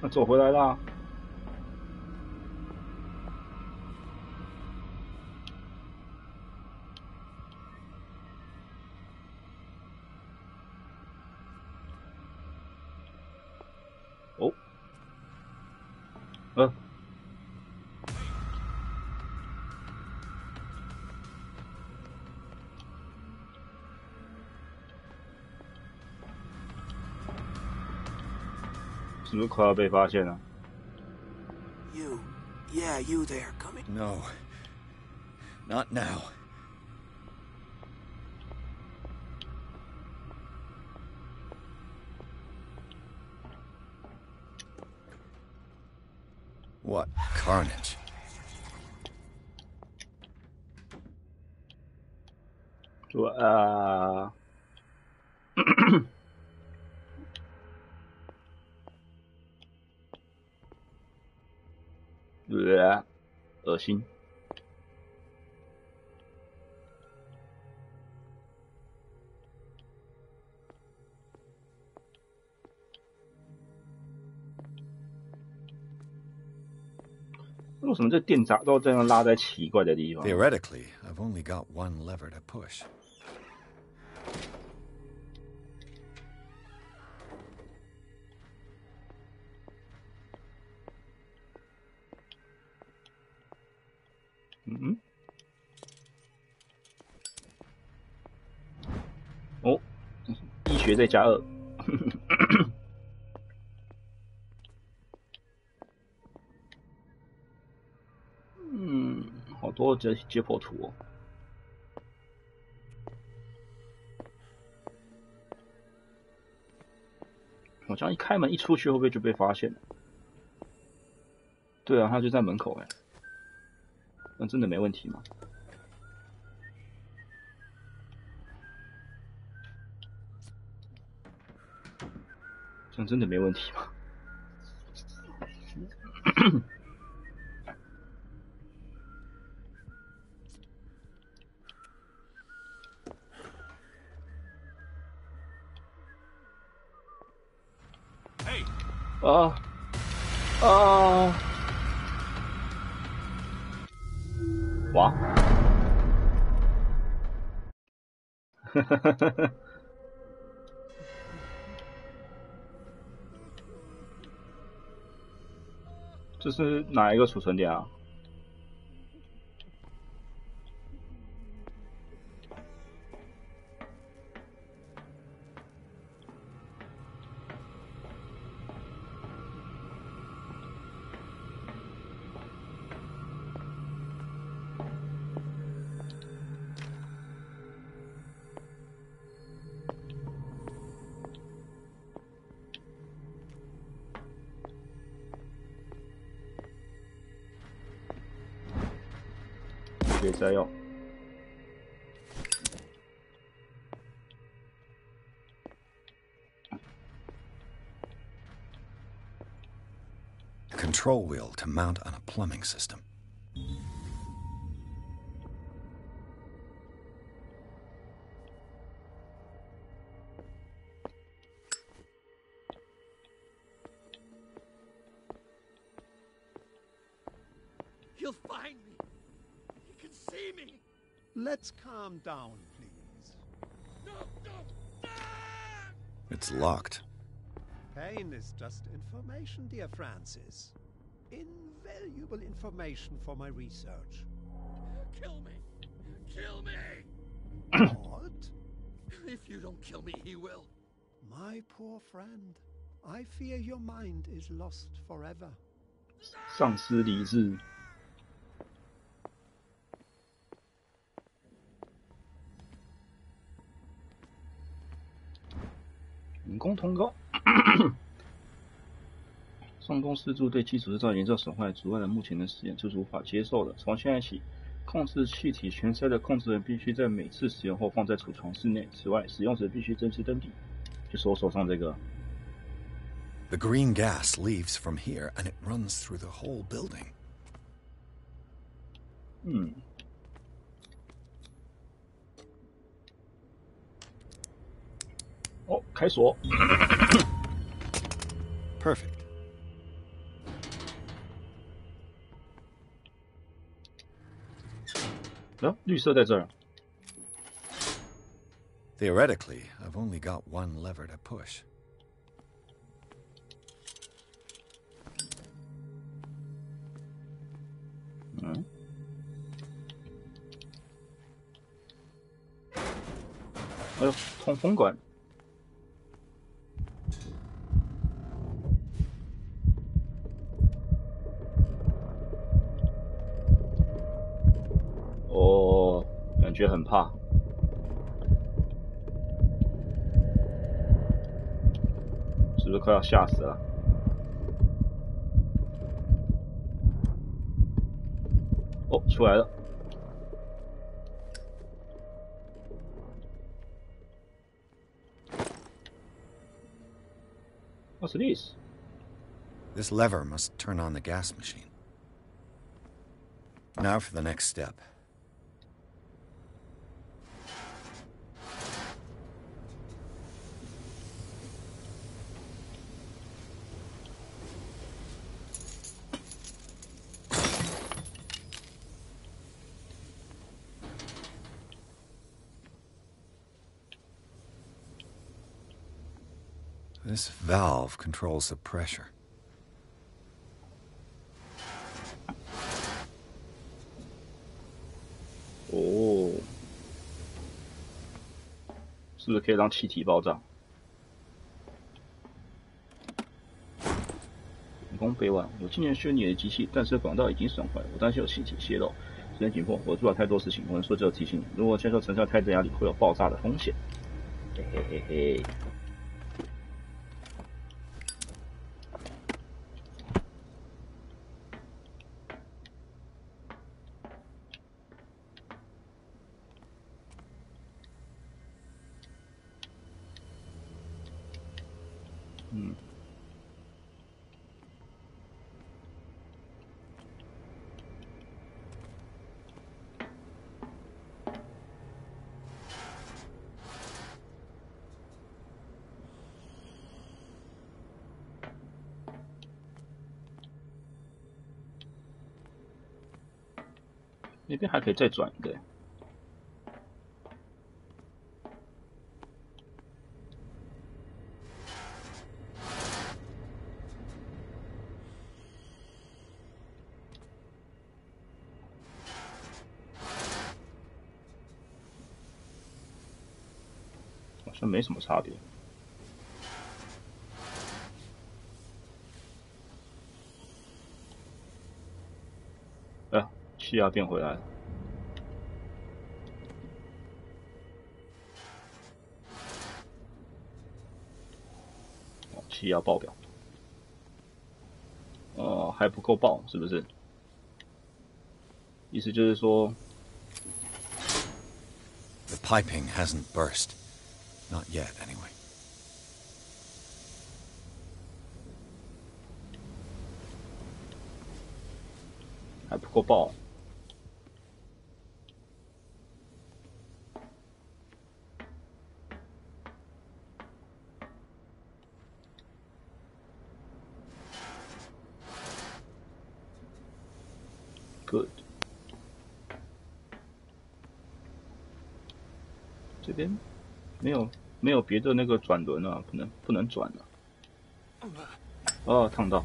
[SPEAKER 6] Or
[SPEAKER 1] 走回来啦。哦。是不是快要被发现了？
[SPEAKER 6] You. Yeah, you there. Come in.
[SPEAKER 2] No. Not now. What carnage?
[SPEAKER 1] 恶心。为什么这电闸都这样拉在奇怪的地方
[SPEAKER 2] Theoretically, I've only got one lever to push.
[SPEAKER 1] -哦，医学再加2。好多解剖图哦。我这样一开门一出去，会不会就被发现了？对啊，他就在门口哎，那真的没问题吗？这样真的没问题吗？啊啊！哇！哈哈哈哈哈！这是哪一个储存点啊？别再用。
[SPEAKER 14] Control wheel to mount on a plumbing system.
[SPEAKER 9] He'll find me. He can see me.
[SPEAKER 13] Let's calm down, please.
[SPEAKER 9] No, no.
[SPEAKER 14] It's locked.
[SPEAKER 13] Pain is just information, dear Francis. Invaluable information for my research.
[SPEAKER 9] Kill me. Kill me.
[SPEAKER 13] What?
[SPEAKER 9] If you don't kill me, he will.
[SPEAKER 13] My poor friend, I fear your mind is lost forever.
[SPEAKER 1] 丧失理智。人工通告。上公司助对基础制造严重损坏，阻碍了目前的实验，这是无法接受的。从现在起，控制气体全塞的控制人必须在每次使用后放在储藏室内。此外，使用时必须真实登笔。就是我手上这个。
[SPEAKER 14] The green gas leaves from here and it runs through the whole building.
[SPEAKER 1] 哦，开锁。
[SPEAKER 14] Perfect.
[SPEAKER 1] 绿色在这儿。
[SPEAKER 14] Theoretically, I've only got one lever to push.
[SPEAKER 1] 哎呦，通风管。哦，感觉很怕。是不是快要吓死了？哦，出来了。What's this?
[SPEAKER 14] This lever must turn on the gas machine. Now for the next step. This valve controls the pressure.
[SPEAKER 1] Oh. 是不是可以让气体爆炸？人工备忘：有今年修你的机器，但是管道已经损坏，我担心有气体泄漏。时间紧迫，我做了太多事情，我能说只有提醒你，如果接受承受太大压力，会有爆炸的风险。嘿嘿嘿嘿。嗯。那边还可以再转一个。好像没什么差别。气压变回来了。气压爆表。还不够爆，是不是？意思就是说
[SPEAKER 14] The piping hasn't burst. Not yet, anyway.
[SPEAKER 1] 还不够爆。Good。这边没有别的那个转轮啊，不能转了。哦，烫到。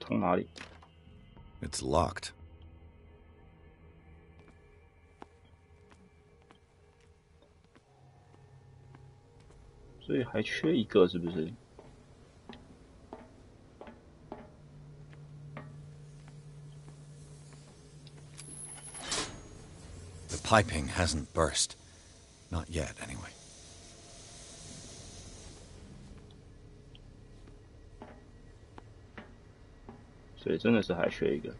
[SPEAKER 1] 通哪里
[SPEAKER 14] ？It's locked.
[SPEAKER 1] 所以还缺一个，是不是？
[SPEAKER 14] The piping hasn't burst. Not yet, anyway.
[SPEAKER 1] 所以真的是还缺一个。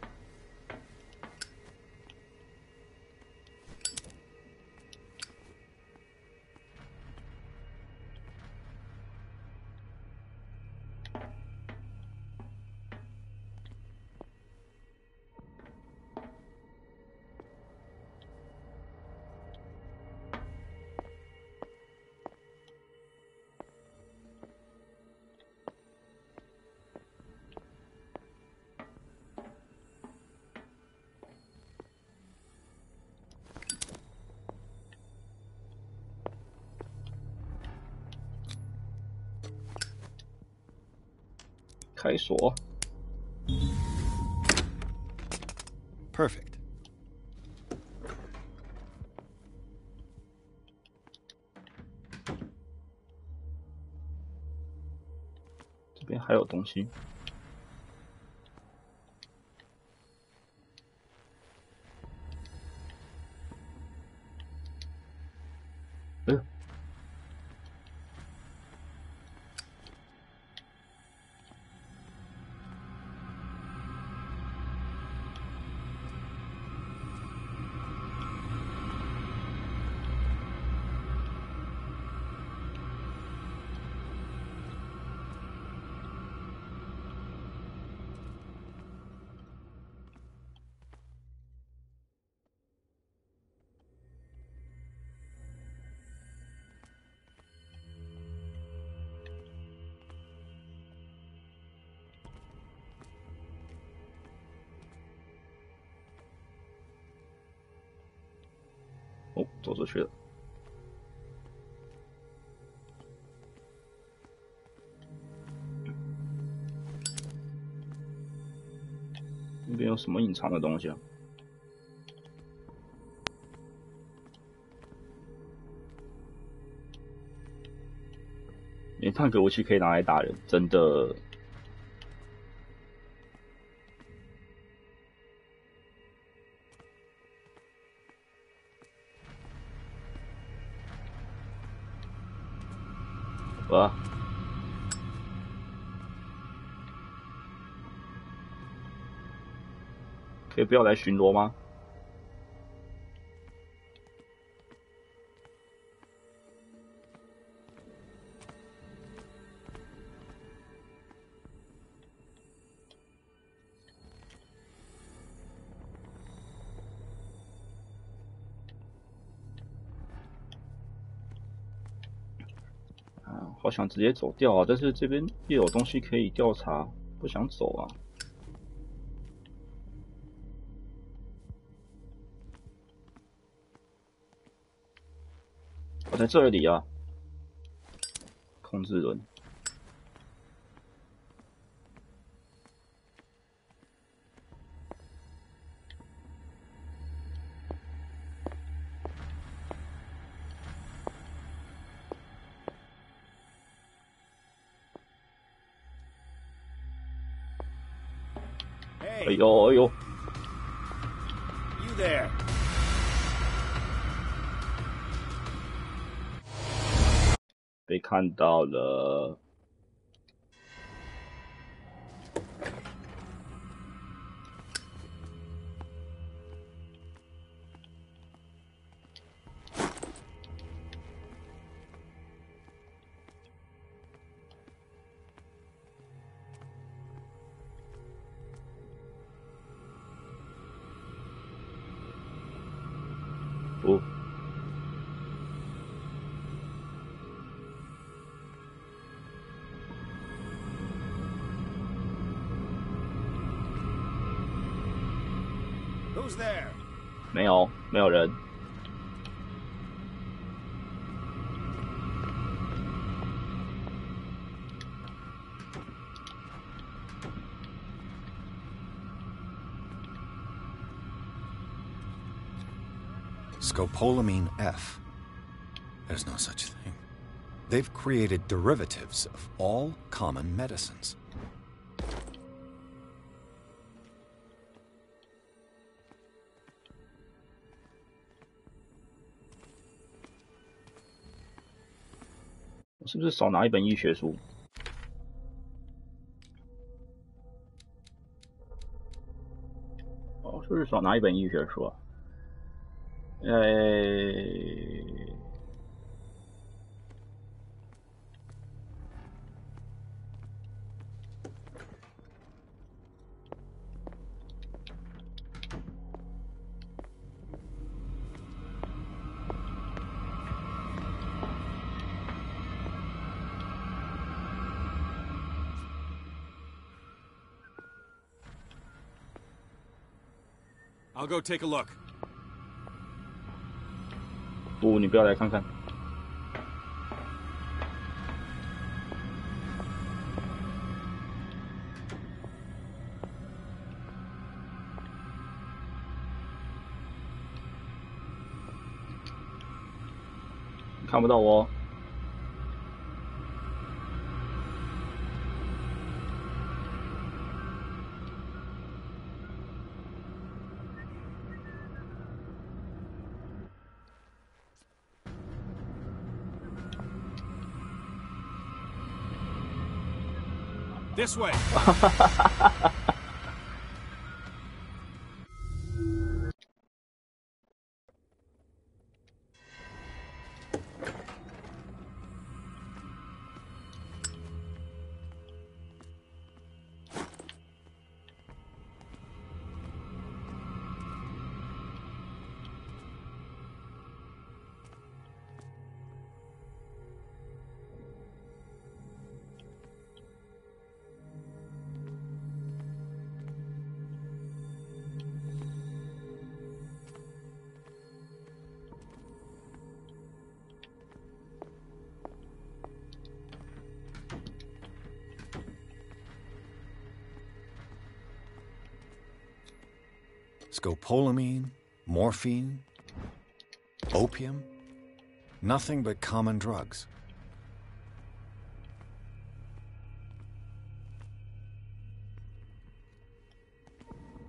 [SPEAKER 1] 开锁。
[SPEAKER 14] Perfect.
[SPEAKER 1] 这边还有东西。哦，走出去了。那边有什么隐藏的东西啊？连探戈武器可以拿来打人，真的。啊！可以不要来巡逻吗？好想直接走掉啊！但是这边又有东西可以调查，不想走啊。我在这里啊，控制轮。哎呦哎呦
[SPEAKER 10] You there?
[SPEAKER 1] 被看到了。不。
[SPEAKER 10] Who's there?
[SPEAKER 1] 没有，没有人。
[SPEAKER 14] Scopolamine F. There's no such thing. They've created derivatives of all common medicines.
[SPEAKER 1] 我是不是少拿一本医学书？哦，是不是少拿一本医学书啊？I'll
[SPEAKER 8] go take a look.
[SPEAKER 1] 不，你不要来看看。你看不到我。
[SPEAKER 8] This way.
[SPEAKER 14] Scopolamine, morphine, opium, nothing but common drugs.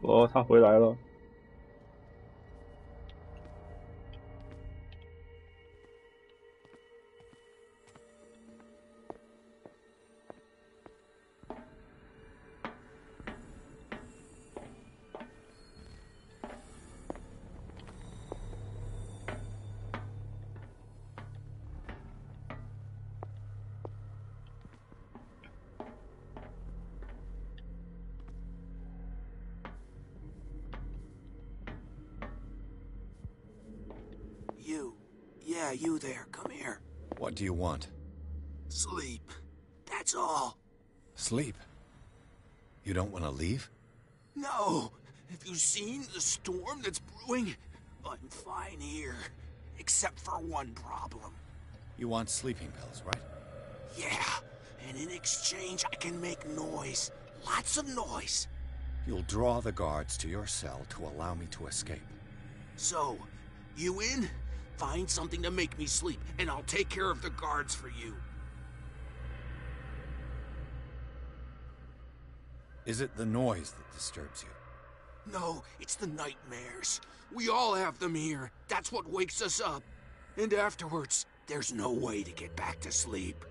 [SPEAKER 1] 哦，他回来了。
[SPEAKER 6] Yeah, you there, come here.
[SPEAKER 14] What do you want?
[SPEAKER 6] Sleep. That's all.
[SPEAKER 14] Sleep? You don't want to leave?
[SPEAKER 6] No. Have you seen the storm that's brewing? I'm fine here. Except for one problem.
[SPEAKER 14] You want sleeping pills, right?
[SPEAKER 6] Yeah. And in exchange, I can make noise. Lots of noise.
[SPEAKER 14] You'll draw the guards to your cell to allow me to escape.
[SPEAKER 6] So, you in? Find something to make me sleep, and I'll take care of the guards for you.
[SPEAKER 14] Is it the noise that disturbs you?
[SPEAKER 6] No, it's the nightmares. We all have them here. That's what wakes us up. And afterwards, there's no way to get back to sleep.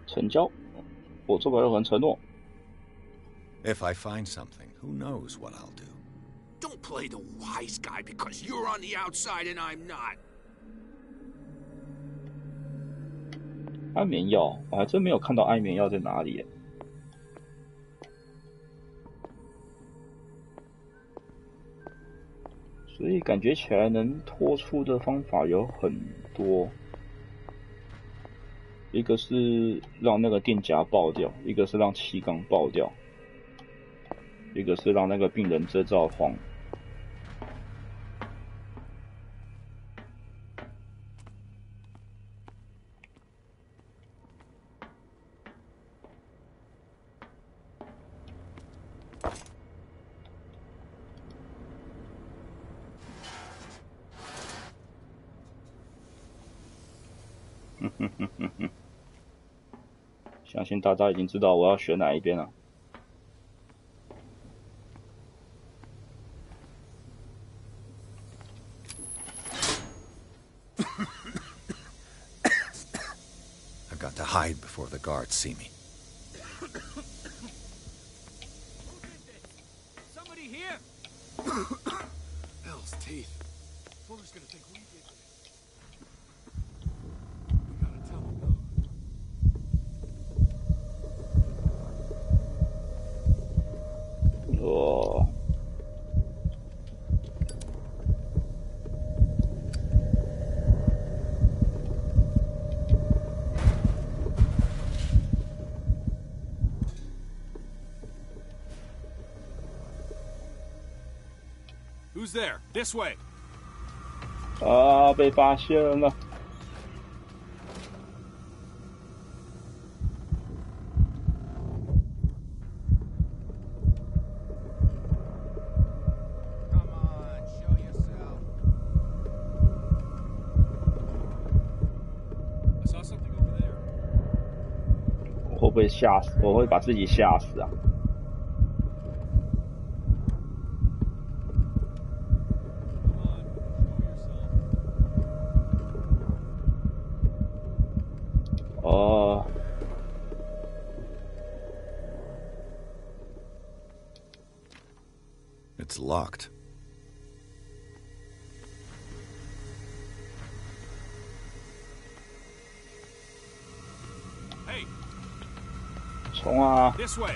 [SPEAKER 1] 成交，我做个任何承诺。
[SPEAKER 14] If I find something, who knows what I'll do?
[SPEAKER 6] Don't play the wise guy because you're on the outside and I'm not.
[SPEAKER 1] 安眠药，我还真没有看到安眠药在哪里耶。所以感觉起来能脱出的方法有很多。一个是让那个电夹爆掉，一个是让气缸爆掉，一个是让那个病人遮罩慌。相信大家已经知道我要选哪一边了。
[SPEAKER 14] I've got to hide before the guards see me.
[SPEAKER 9] Somebody here!
[SPEAKER 4] Hell's teeth. Fuller's gonna think we did this. We gotta tell him though.
[SPEAKER 1] 哦。
[SPEAKER 8] Who's there? This way.
[SPEAKER 1] 啊！被发现了。我会不会吓死？我会把自己吓死啊！哦。
[SPEAKER 14] It's locked.
[SPEAKER 8] Hey.
[SPEAKER 1] 冲啊！
[SPEAKER 8] This way.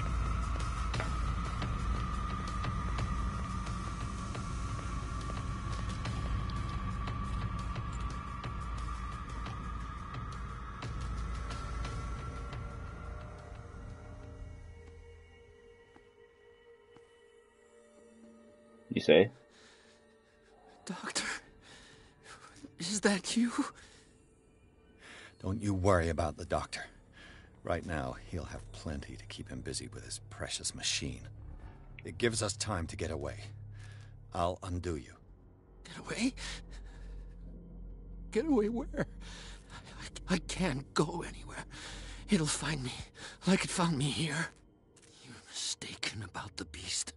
[SPEAKER 1] You say?
[SPEAKER 6] Doctor, is that you?
[SPEAKER 14] Don't you worry about the doctor. Right now, he'll have plenty to keep him busy with his precious machine. It gives us time to get away. I'll undo you.
[SPEAKER 6] Get away? Get away where? I can't go anywhere. It'll find me, like it found me here. You're mistaken about the beast.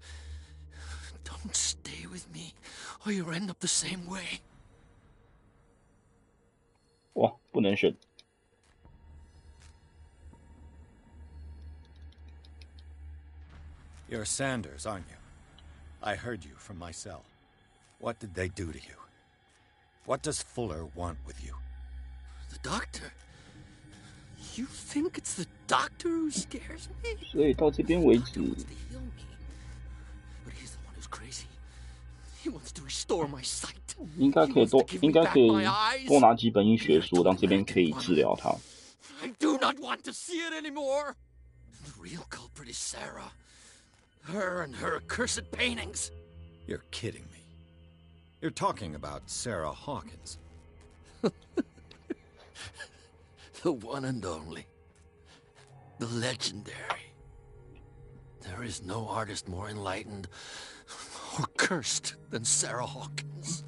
[SPEAKER 6] Don't stay with me, or you'll end up the same way.
[SPEAKER 1] 哇，不能选。
[SPEAKER 14] You're Sanders, aren't you? I heard you from my cell. What did they do to you? What does Fuller want with you?
[SPEAKER 6] The doctor? You think it's the doctor who scares me?
[SPEAKER 1] 所以到这边为止。
[SPEAKER 6] But he's the one who's crazy.
[SPEAKER 9] He wants to restore my sight.
[SPEAKER 1] 应该可以多拿几本医学书，让这边可以治疗他。
[SPEAKER 9] I do not want to see it anymore. The real culprit is Sarah. Her and her accursed paintings.
[SPEAKER 14] You're kidding me. You're talking about Sarah Hawkins.
[SPEAKER 9] The one and only. The legendary. There is no artist more enlightened or cursed than Sarah Hawkins.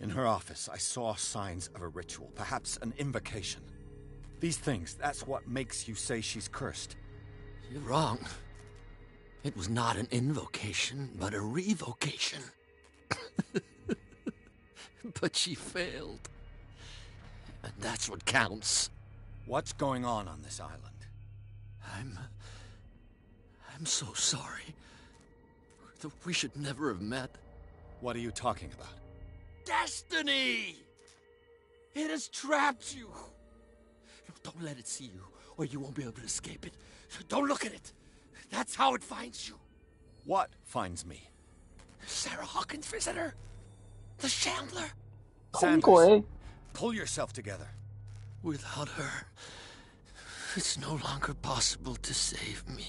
[SPEAKER 14] In her office, I saw signs of a ritual, perhaps an invocation. These things, that's what makes you say she's cursed.
[SPEAKER 9] You're wrong. It was not an invocation, but a revocation. But she failed. And that's what counts.
[SPEAKER 14] What's going on this island?
[SPEAKER 9] I'm so sorry. We should never have met.
[SPEAKER 14] What are you talking about?
[SPEAKER 9] Destiny! It has trapped you. Don't let it see you, or you won't be able to escape it. Don't look at it. That's how it finds you.
[SPEAKER 14] What finds me?
[SPEAKER 9] Sarah Hawkins' visitor. The Chandler.
[SPEAKER 14] Sanders, pull yourself together.
[SPEAKER 9] Without her, it's no longer possible to save me.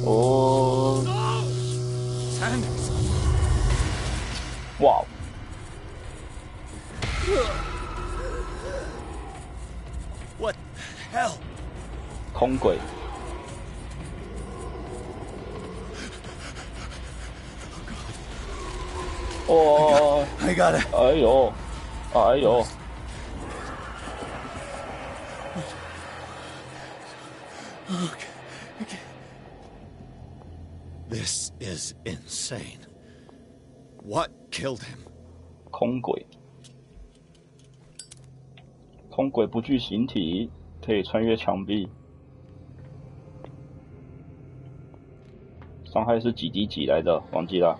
[SPEAKER 1] Oh.
[SPEAKER 9] No!
[SPEAKER 14] Sanders.
[SPEAKER 1] Wow.
[SPEAKER 14] What the hell?
[SPEAKER 1] 空鬼。哦
[SPEAKER 14] I got it.
[SPEAKER 1] 哎呦，哎呦。
[SPEAKER 14] Okay. This is insane. What killed him?
[SPEAKER 1] 空鬼。空鬼不具形体，可以穿越墙壁。伤害是几滴几来的？忘记了。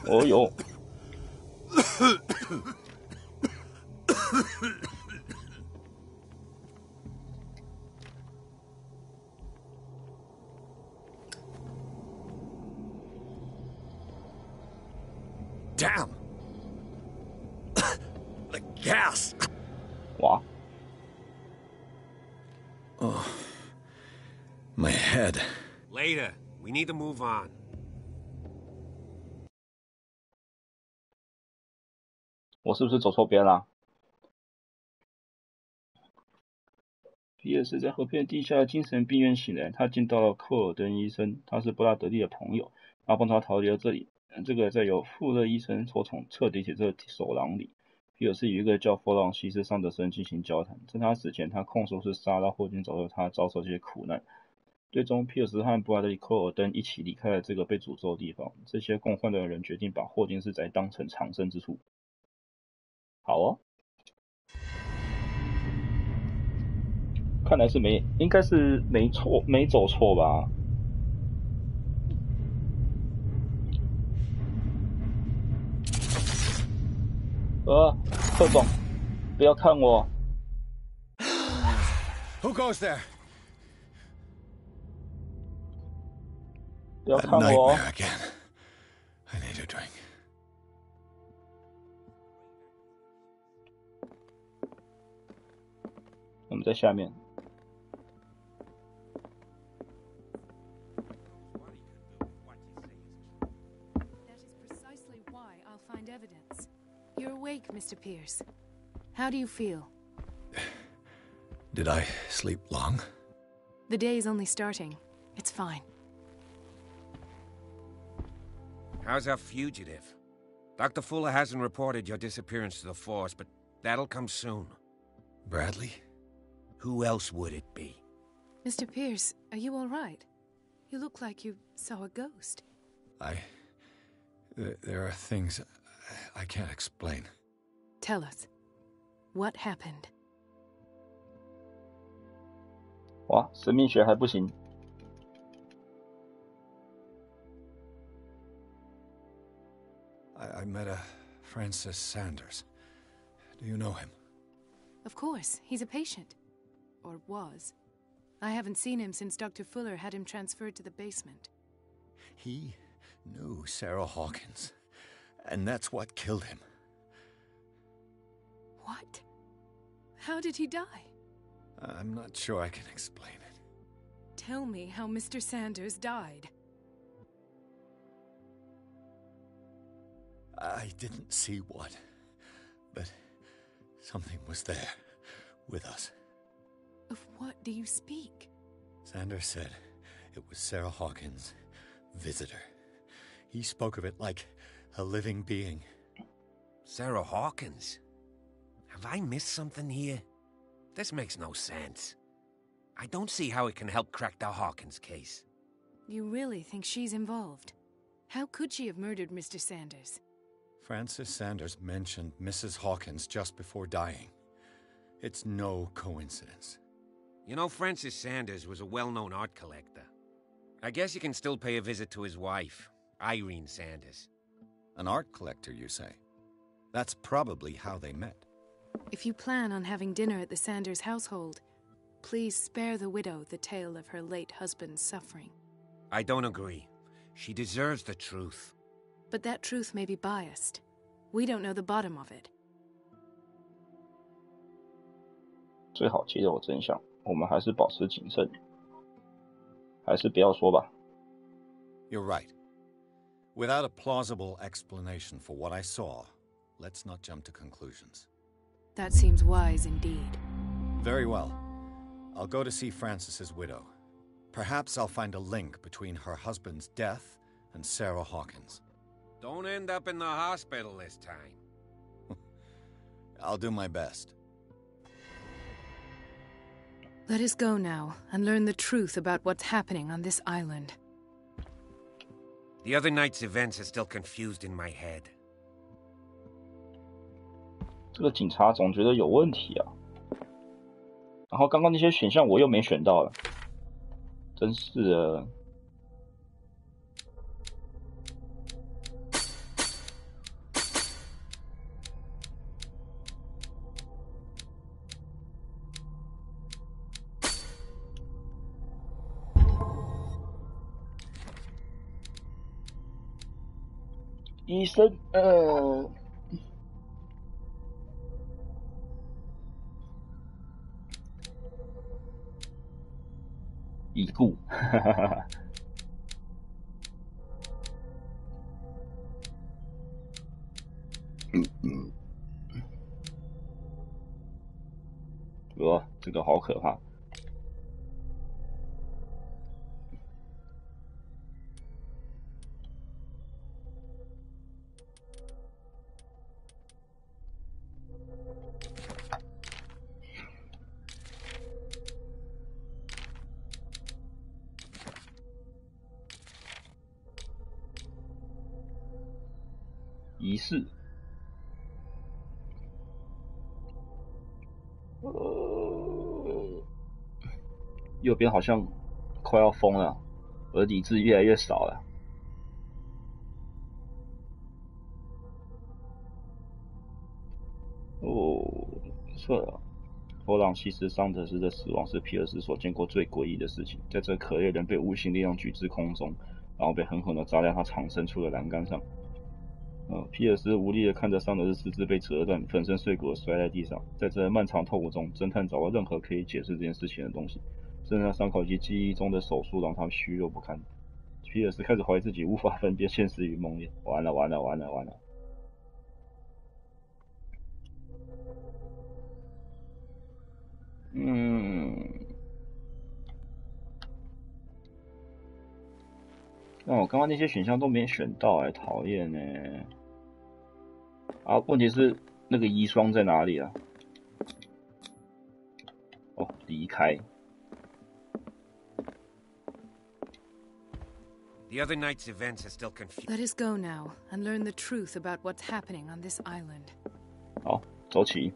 [SPEAKER 1] 哦呦！
[SPEAKER 14] Damn! The gas!
[SPEAKER 1] Wow.
[SPEAKER 14] Oh. My head.
[SPEAKER 3] Later. We need to move on.
[SPEAKER 1] 我是不是走错边了？皮尔斯在河边地下精神病院醒来，他见到了克尔登医生，他是布拉德利的朋友，他帮他逃离了这里。这个在由富勒医生所彻底写这走廊里，皮尔斯与一个叫弗朗西斯·桑德森进行交谈。在他死前，他控诉是莎拉·霍金造成他遭受这些苦难。最终，皮尔斯和布拉德利·克尔登一起离开了这个被诅咒的地方。这些共患的人决定把霍金斯宅当成藏身之处。好哦，看来是应该是没走错吧？特种，不要看我。
[SPEAKER 14] Who goes there?
[SPEAKER 1] 不要看我。
[SPEAKER 14] I need a drink.
[SPEAKER 1] 我们在下面。
[SPEAKER 12] That is precisely why I'll find evidence. You're awake, Mr. Pierce. How do you feel?
[SPEAKER 14] Did I sleep long?
[SPEAKER 12] The day is only starting. It's fine.
[SPEAKER 3] How's our fugitive? Dr. Fuller hasn't reported your disappearance to the force, but that'll come soon.
[SPEAKER 14] Bradley?
[SPEAKER 3] Who else would it be?
[SPEAKER 12] Mr. Pierce, are you all right? You look like you saw a ghost.
[SPEAKER 14] There are things I can't explain.
[SPEAKER 12] Tell us. What happened?
[SPEAKER 1] 哇，神秘学还不行。
[SPEAKER 14] I met a Francis Sanders. Do you know him?
[SPEAKER 12] Of course. He's a patient. Or was. I haven't seen him since Dr. Fuller had him transferred to the basement.
[SPEAKER 14] He knew Sarah Hawkins, and that's what killed him.
[SPEAKER 12] What? How did he die?
[SPEAKER 14] I'm not sure I can explain it.
[SPEAKER 12] Tell me how Mr. Sanders died.
[SPEAKER 14] I didn't see what, but something was there with us.
[SPEAKER 12] Of what do you speak?
[SPEAKER 14] Sanders said it was Sarah Hawkins' visitor. He spoke of it like a living being.
[SPEAKER 3] Sarah Hawkins? Have I missed something here? This makes no sense. I don't see how it can help crack the Hawkins case.
[SPEAKER 12] You really think she's involved? How could she have murdered Mr. Sanders?
[SPEAKER 14] Francis Sanders mentioned Mrs. Hawkins just before dying. It's no coincidence.
[SPEAKER 3] You know, Francis Sanders was a well-known art collector. I guess you can still pay a visit to his wife, Irene Sanders.
[SPEAKER 14] An art collector, you say? That's probably how they met.
[SPEAKER 12] If you plan on having dinner at the Sanders household, please spare the widow the tale of her late husband's suffering.
[SPEAKER 3] I don't agree. She deserves the truth.
[SPEAKER 12] But that truth may be biased. We don't know the bottom of it.
[SPEAKER 1] 最好揭露真相，我们还是保持谨慎，还是不要说吧。
[SPEAKER 14] You're right. Without a plausible explanation for what I saw, let's not jump to conclusions.
[SPEAKER 12] That seems wise indeed.
[SPEAKER 14] Very well. I'll go to see Francis's widow. Perhaps I'll find a link between her husband's death and Sarah Hawkins.
[SPEAKER 3] Don't end up in the hospital this time.
[SPEAKER 14] I'll do my best.
[SPEAKER 12] Let us go now and learn the truth about what's happening on this island.
[SPEAKER 3] The other night's events are still confused in my head.
[SPEAKER 1] 这个警察总觉得有问题啊。然后刚刚那些选项我又没选到了，真是的。医生，已故，这个好可怕。仪式，右边好像快要疯了，我的理智越来越少了。错了，弗朗西斯·桑德斯的死亡是皮尔斯所见过最诡异的事情。在这可怜人被无形力量举至空中，然后被狠狠地砸在他藏身处的栏杆上。皮尔斯无力地看着桑德斯四肢被折断、粉身碎骨地摔在地上。在这漫长痛苦中，侦探找到任何可以解释这件事情的东西，甚至那伤口及记忆中的手术让他虚弱不堪。皮尔斯开始怀疑自己无法分辨现实与梦魇。完了！那我刚刚那些选项都没选到，讨厌呢。啊，问题是那个遗孀在哪里啊？哦，离开。
[SPEAKER 3] The other night's events are still confused.
[SPEAKER 12] Let us go now and learn the truth about what's happening on this island.
[SPEAKER 1] 好，走起。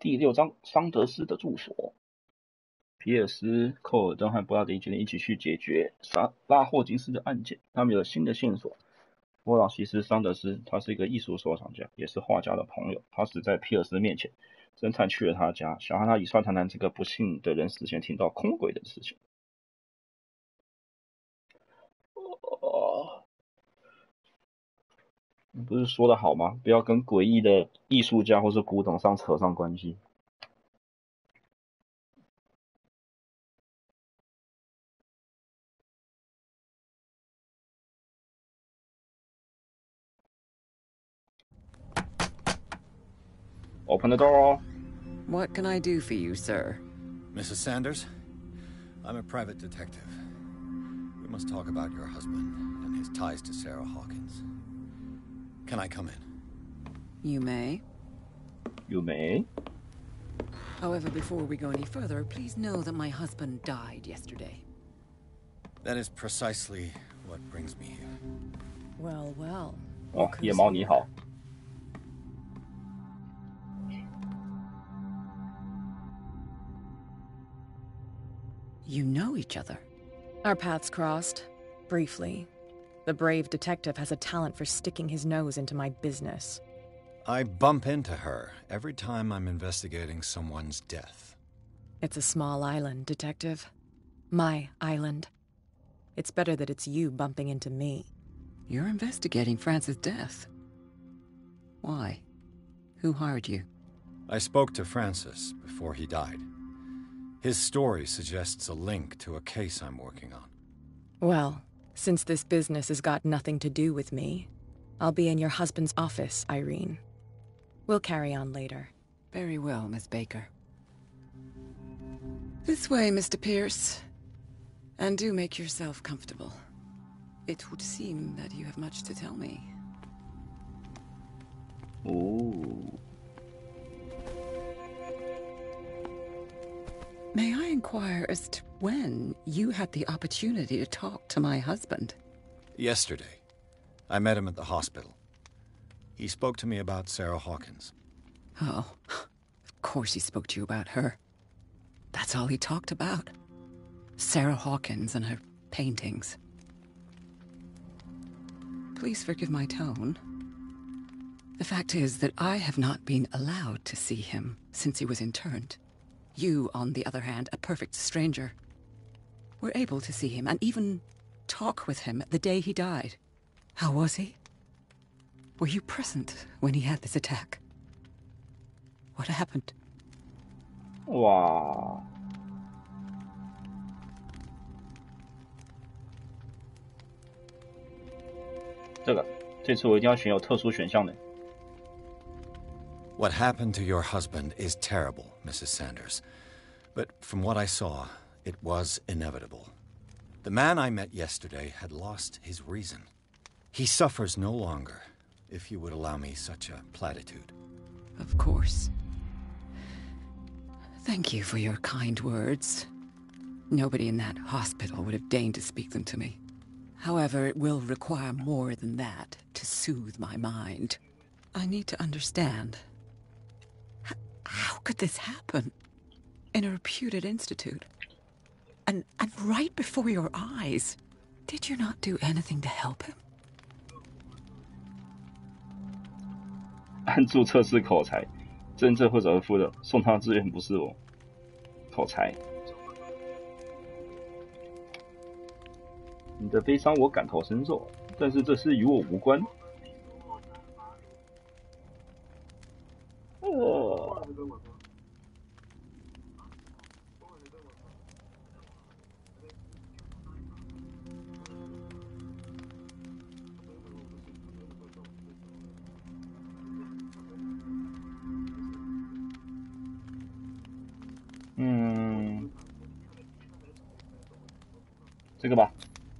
[SPEAKER 1] 第6章，桑德斯的住所。皮尔斯、寇尔登和布拉迪决定一起去解决拉霍金斯的案件。他们有了新的线索。弗朗西斯·桑德斯，他是一个艺术收藏家，也是画家的朋友。他死在皮尔斯面前。侦探去了他家，想和他一块谈谈这个不幸的人死前听到空鬼的事情。你不是说的好吗？不要跟诡异的艺术家或是古董商扯上关系。Open the door.
[SPEAKER 7] What can I do for you, sir?
[SPEAKER 14] Mrs. Sanders, I'm a private detective. We must talk about your husband and his ties to Sarah Hawkins. Can I come in?
[SPEAKER 7] You may.
[SPEAKER 1] You may.
[SPEAKER 7] However, before we go any further, please know that my husband died yesterday.
[SPEAKER 14] That is precisely what brings me here.
[SPEAKER 7] Well, well.
[SPEAKER 1] 哦，夜猫你好。
[SPEAKER 7] You know each other?
[SPEAKER 12] Our paths crossed, briefly. The brave detective has a talent for sticking his nose into my business.
[SPEAKER 14] I bump into her every time I'm investigating someone's death.
[SPEAKER 12] It's a small island, Detective. My island. It's better that it's you bumping into me.
[SPEAKER 7] You're investigating Francis' death. Why? Who hired you?
[SPEAKER 14] I spoke to Francis before he died. His story suggests a link to a case I'm working on.
[SPEAKER 12] Well, since this business has got nothing to do with me, I'll be in your husband's office, Irene. We'll carry on later.
[SPEAKER 7] Very well, Miss Baker. This way, Mr. Pierce. And do make yourself comfortable. It would seem that you have much to tell me.
[SPEAKER 1] Ooh.
[SPEAKER 7] May I inquire as to when you had the opportunity to talk to my husband?
[SPEAKER 14] Yesterday. I met him at the hospital. He spoke to me about Sarah Hawkins.
[SPEAKER 7] Oh, of course he spoke to you about her. That's all he talked about. Sarah Hawkins and her paintings. Please forgive my tone. The fact is that I have not been allowed to see him since he was interned. You, on the other hand, a perfect stranger, were able to see him and even talk with him the day he died. How was he? Were you present when he had this attack? What happened?
[SPEAKER 1] Wow. 这次我一定要选有特殊选项的。
[SPEAKER 14] What happened to your husband is terrible, Mrs. Sanders. But from what I saw, it was inevitable. The man I met yesterday had lost his reason. He suffers no longer, if you would allow me such a platitude.
[SPEAKER 7] Of course. Thank you for your kind words. Nobody in that hospital would have deigned to speak them to me. However, it will require more than that to soothe my mind. I need to understand. How could this happen? In a reputed institute? And right before your eyes? Did you not do anything to help him?
[SPEAKER 1] 按注测试口才，真正会找夫的，送他资源不是我。口才。你的悲伤我感同身受，但是这事与我无关。这个吧。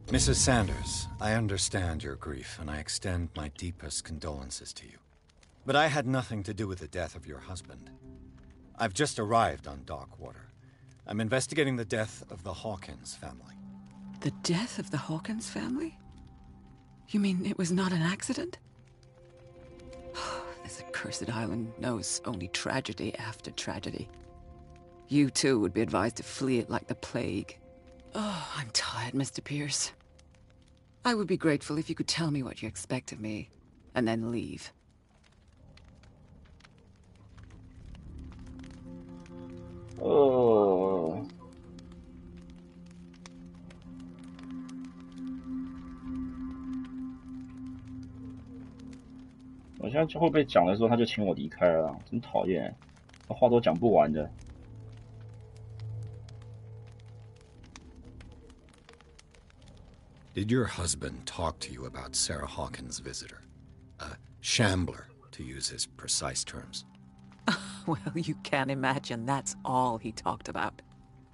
[SPEAKER 14] Mrs. Sanders, I understand your grief, and I extend my deepest condolences to you. But I had nothing to do with the death of your husband. I've just arrived on Darkwater. I'm investigating the death of the Hawkins family.
[SPEAKER 7] The death of the Hawkins family? You mean it was not an accident? This accursed island knows only tragedy after tragedy. You too would be advised to flee it like the plague. Oh, I'm tired, Mr. Pierce. I would be grateful if you could tell me what you expect of me, and then leave.
[SPEAKER 1] 哦，我现在就会被讲的时候，他就请我离开了啦，真讨厌，他话都讲不完的。
[SPEAKER 14] Did your husband talk to you about Sarah Hawkins' visitor? A shambler, to use his precise terms.
[SPEAKER 7] Well, you can't imagine that's all he talked about.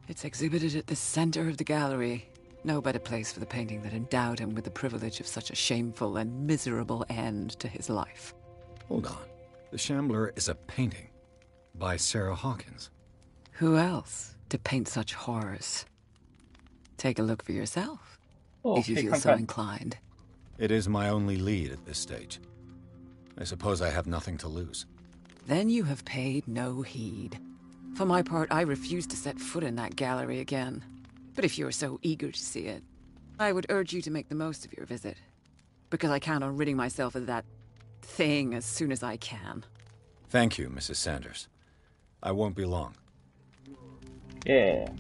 [SPEAKER 7] It's exhibited at the center of the gallery. No better place for the painting that endowed him with the privilege of such a shameful and miserable end to his life.
[SPEAKER 14] Hold on. The Shambler is a painting by Sarah Hawkins.
[SPEAKER 7] Who else to paint such horrors? Take a look for yourself, if you feel so inclined.
[SPEAKER 14] It is my only lead at this stage. I suppose I have nothing to lose.
[SPEAKER 7] Then you have paid no heed. For my part, I refuse to set foot in that gallery again. But if you're so eager to see it, I would urge you to make the most of your visit. Because I count on ridding myself of that thing as soon as I can.
[SPEAKER 14] Thank you, Mrs. Sanders. I won't be long.
[SPEAKER 1] Yeah.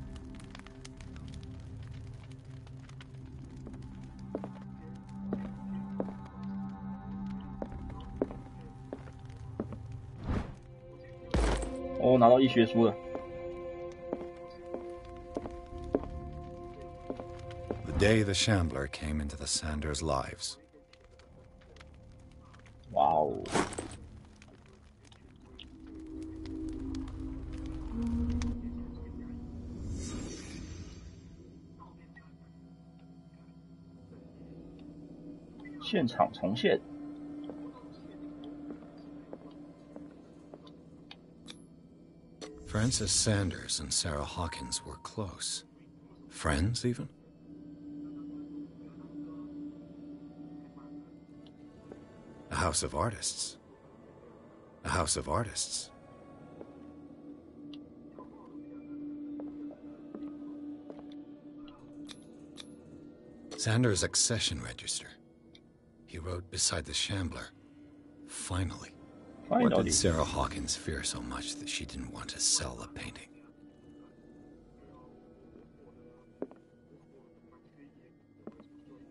[SPEAKER 1] Oh, 拿到医学书了。
[SPEAKER 14] The day the Shambler came into the Sanders' lives.
[SPEAKER 1] Wow. 现场重现。
[SPEAKER 14] Frances Sanders and Sarah Hawkins were close. Friends, even? A house of artists. A house of artists. Sanders' accession register. He wrote beside the Shambler, "Finally." What did Sarah Hawkins fear so much that she didn't want to sell the painting?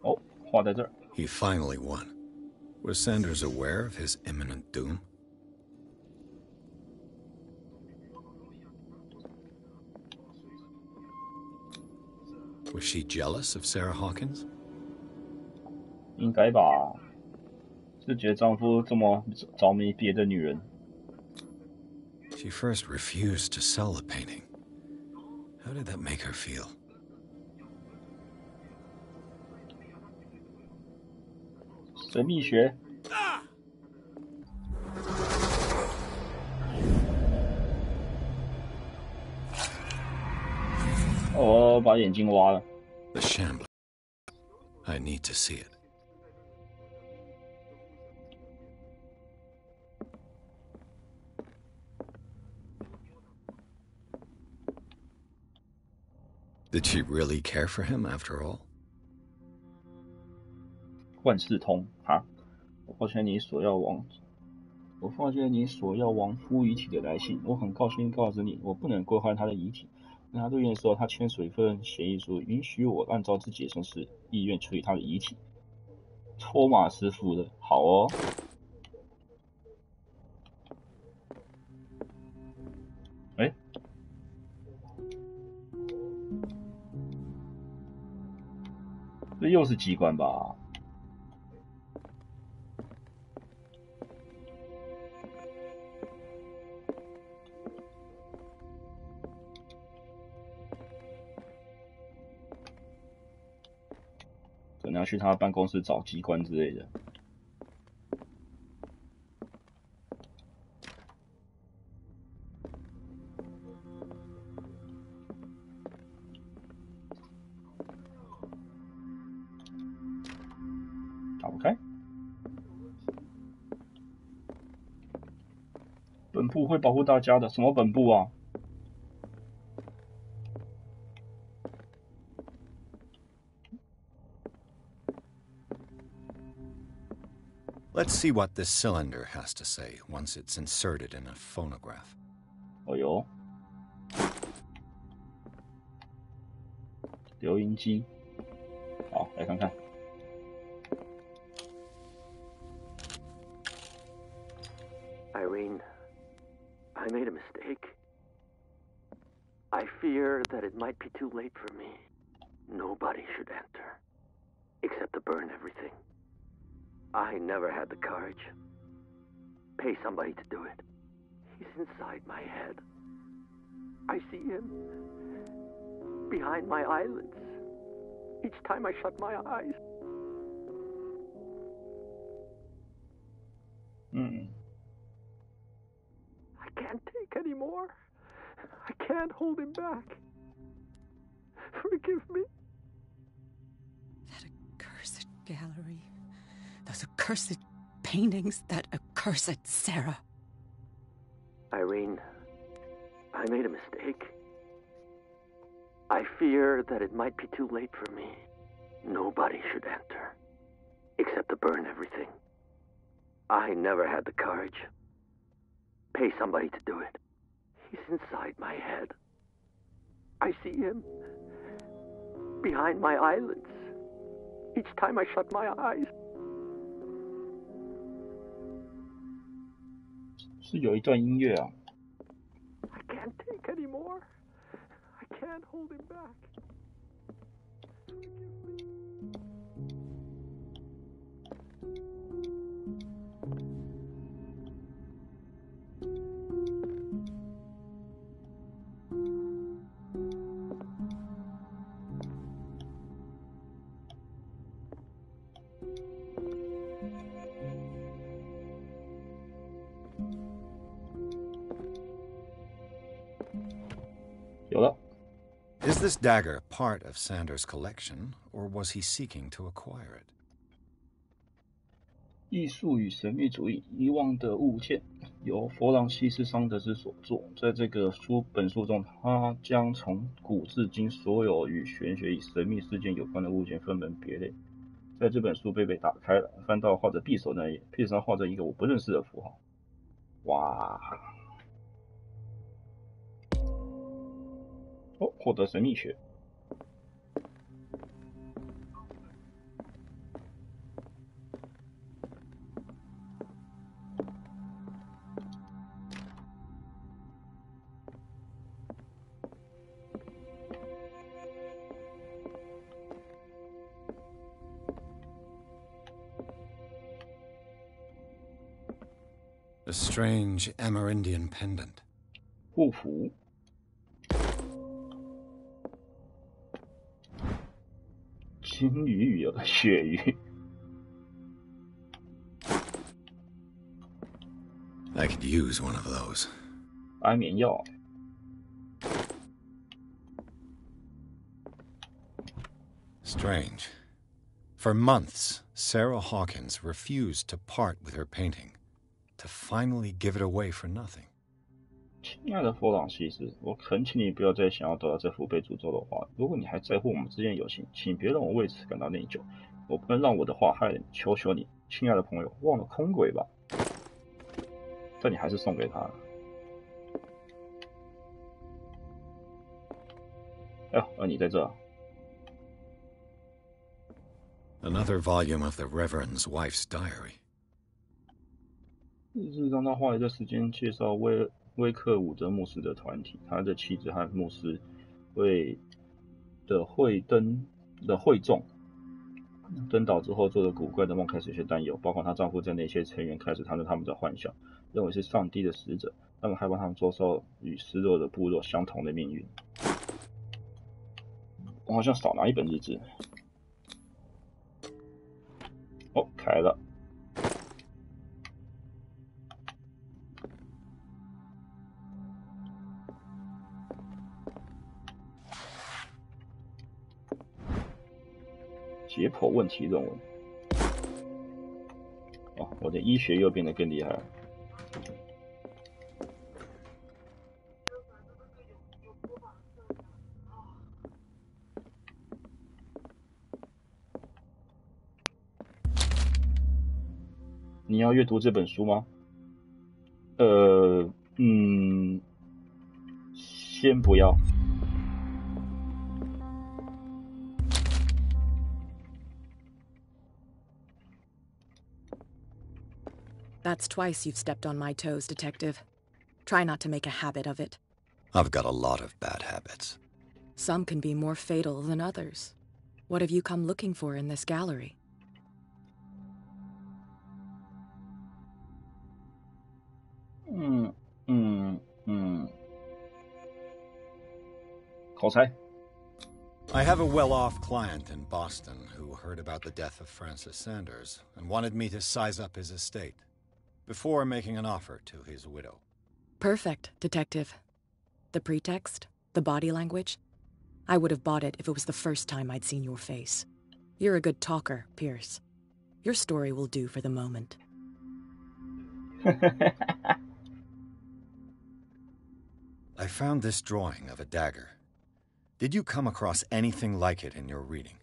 [SPEAKER 1] Oh, 画在这儿。
[SPEAKER 14] He finally won. Was Sanders aware of his imminent doom? Was she jealous of Sarah Hawkins?
[SPEAKER 1] 应该吧。是觉得丈夫这么着迷别的女人。
[SPEAKER 14] She first refused to sell the painting. How did that make her feel?
[SPEAKER 1] 神秘学。我把眼睛挖了。
[SPEAKER 14] The Shambler. I need to see it. Did she really care for him after all?
[SPEAKER 1] 万事通啊！我发现你所要亡夫遗体的来信，我很高兴告知你，我不能归还他的遗体。跟他对验的时候，他签署一份协议书，允许我按照自己的身世意愿处理他的遗体。托马斯夫的，好哦。哎。 这又是机关吧？可能要去他办公室找机关之类的。打不开。本部会保护大家的。什么本部啊？
[SPEAKER 14] Let's see what this cylinder has to say once it's inserted in a phonograph.
[SPEAKER 1] 哦哟，留音机，好，来看看。
[SPEAKER 9] Irene, I made a mistake. I fear that it might be too late for me. Nobody should enter, except to burn everything. I never had the courage. Pay somebody to do it. He's inside my head. I see him behind my eyelids each time I shut my eyes. I can't take any more. I can't hold him back. Forgive me.
[SPEAKER 7] That accursed gallery. Those accursed paintings, that accursed Sarah.
[SPEAKER 9] Irene, I made a mistake. I fear that it might be too late for me. Nobody should enter, except to burn everything. I never had the courage. Pay somebody to do it. He's inside my head. I see him behind my eyelids each time I shut my eyes.
[SPEAKER 1] 是有一段音乐啊。
[SPEAKER 9] I can't take any more. I can't hold him back.
[SPEAKER 1] 有了。
[SPEAKER 14] Is this dagger part of Sanders' collection, or was he seeking to acquire it?
[SPEAKER 1] 艺术与神秘主义遗忘的物件，由弗朗西斯·桑德斯所作。在这个本书中，他将从古至今所有与玄学与神秘事件有关的物件分门别类。在这本书被打开了，翻到画着匕首那页，匕首上画着一个我不认识的符号。哇！哦，获得神秘学。
[SPEAKER 14] A strange Amerindian pendant.
[SPEAKER 1] 护符。金鱼有鳕鱼。
[SPEAKER 14] I could use one of those.
[SPEAKER 1] 安眠药。
[SPEAKER 14] Strange. For months, Sarah Hawkins refused to part with her painting, to finally give it away for nothing.
[SPEAKER 1] 亲爱的弗朗西斯，我恳请你不要再想要得到这幅被诅咒的画。如果你还在乎我们之间友情，请别让我为此感到内疚。我不能让我的画害人，求求你，亲爱的朋友，忘了空鬼吧。但你还是送给他了。哎呦，你在这。
[SPEAKER 14] Another volume of the Reverend's wife's diary.
[SPEAKER 1] 日志上他花了一段时间介绍威克伍德牧师的团体，他的妻子和牧师会众登岛之后做的古怪的梦开始有些担忧，包括她丈夫在内一些成员开始谈论他们的幻想，认为是上帝的使者，他们害怕他们遭受与失落的部落相同的命运。我好像少拿一本日志。哦，开了。 解剖问题论文。哦，我的医学又变得更厉害了。你要阅读这本书吗？先不要。
[SPEAKER 12] That's twice you've stepped on my toes, Detective. Try not to make a habit of it.
[SPEAKER 14] I've got a lot of bad habits.
[SPEAKER 12] Some can be more fatal than others. What have you come looking for in this gallery?
[SPEAKER 1] 口才。
[SPEAKER 14] I have a well-off client in Boston who heard about the death of Francis Sanders and wanted me to size up his estate before making an offer to his widow.
[SPEAKER 12] Perfect, Detective. The pretext, the body language, I would have bought it if it was the first time I'd seen your face. You're a good talker, Pierce. Your story will do for the moment.
[SPEAKER 14] I found this drawing of a dagger. Did you come across anything like it in your reading?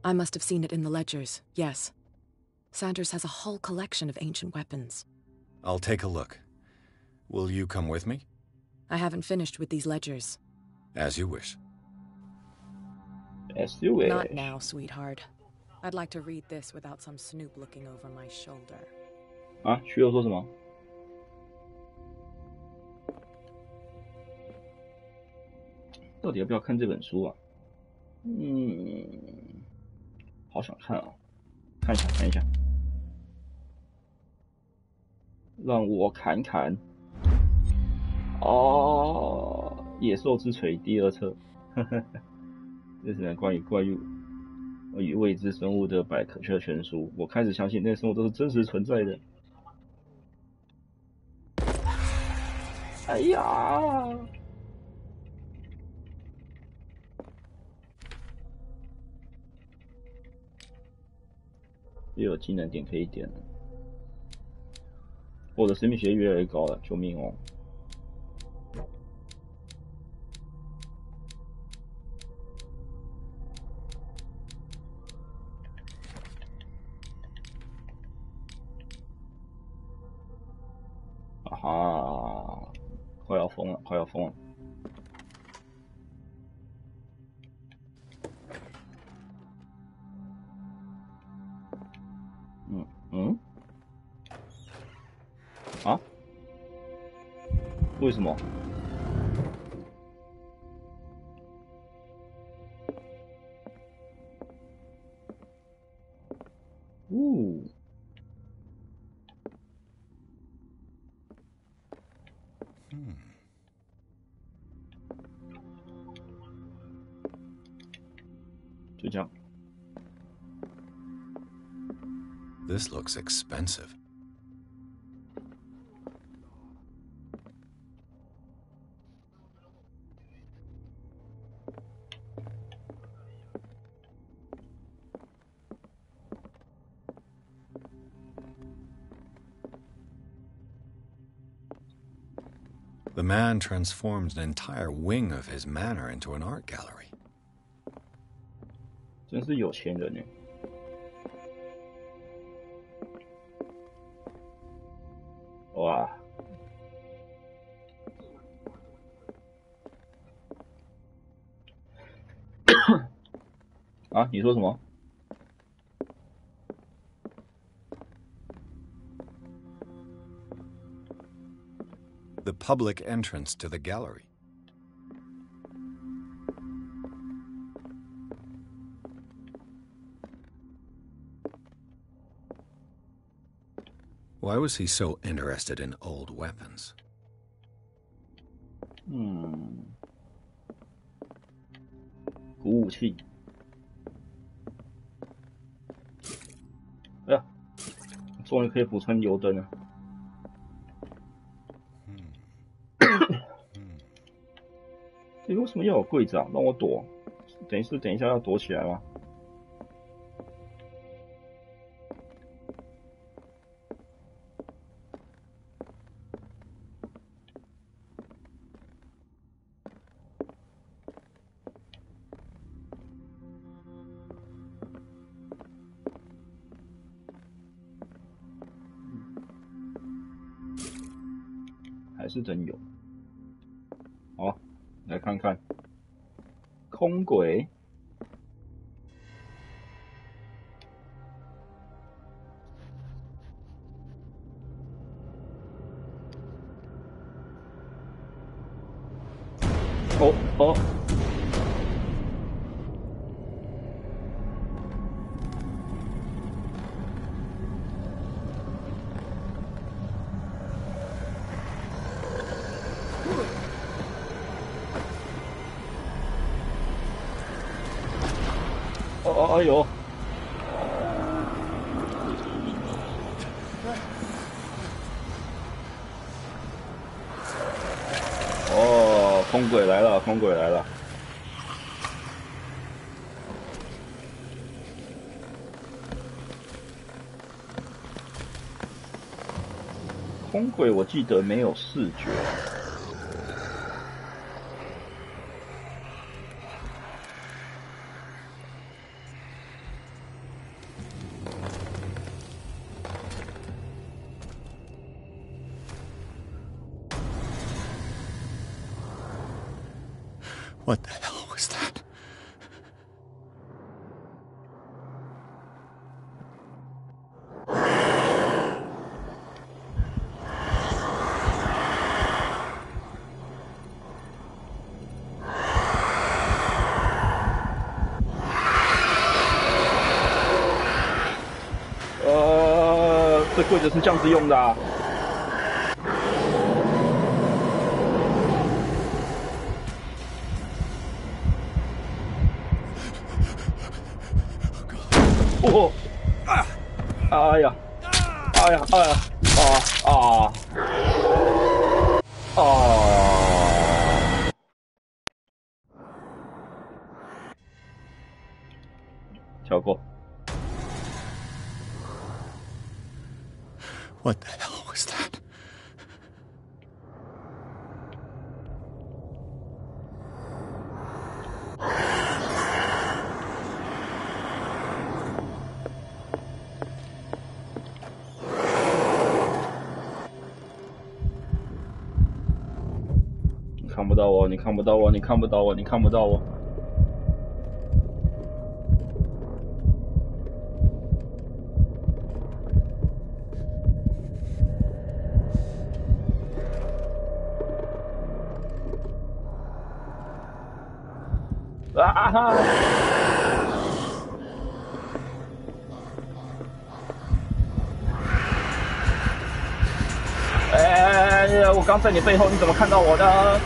[SPEAKER 12] I must have seen it in the ledgers, yes. Sanders has a whole collection of ancient weapons.
[SPEAKER 14] I'll take a look. Will you come with me?
[SPEAKER 12] I haven't finished with these ledgers.
[SPEAKER 14] As you wish.
[SPEAKER 1] As you wish.
[SPEAKER 12] Not now, sweetheart. I'd like to read this without some snoop looking over my shoulder.
[SPEAKER 1] 啊，徐友说什么？到底要不要看这本书啊？好想看啊！看一下，看一下。让我看看。哦，野兽之锤第2册，这是关于怪物与未知生物的百科全书。我开始相信那些生物都是真实存在的。哎呀！又有技能点可以点了。我的生命学越来越高了，救命哦！啊哈，快要疯了，快要疯了！啊？为什么？就这样。
[SPEAKER 14] This looks expensive. The man transformed an entire wing of his manor into an art gallery.
[SPEAKER 1] 真是有钱人呢。哇！啊，你说什么？
[SPEAKER 14] The public entrance to the gallery. Why was he so interested in old weapons?
[SPEAKER 1] 古武器。哎呀，终于可以补充油灯了。你为什么要有柜子啊？让我躲，等一下要躲起来吗？还是真有。好，来看看空轨。哦哦。哎呦！哦，空轨来了，空轨来了。空轨我记得没有视觉。
[SPEAKER 14] What the hell was that?
[SPEAKER 1] 这柜子是这样子用的啊。哦，哎呀，哎呀，哎呀，跳过。
[SPEAKER 14] What the hell was that?
[SPEAKER 1] 你看不到我，你看不到我，你看不到我，你看不到我。啊哈！哎，我刚在你背后，你怎么看到我的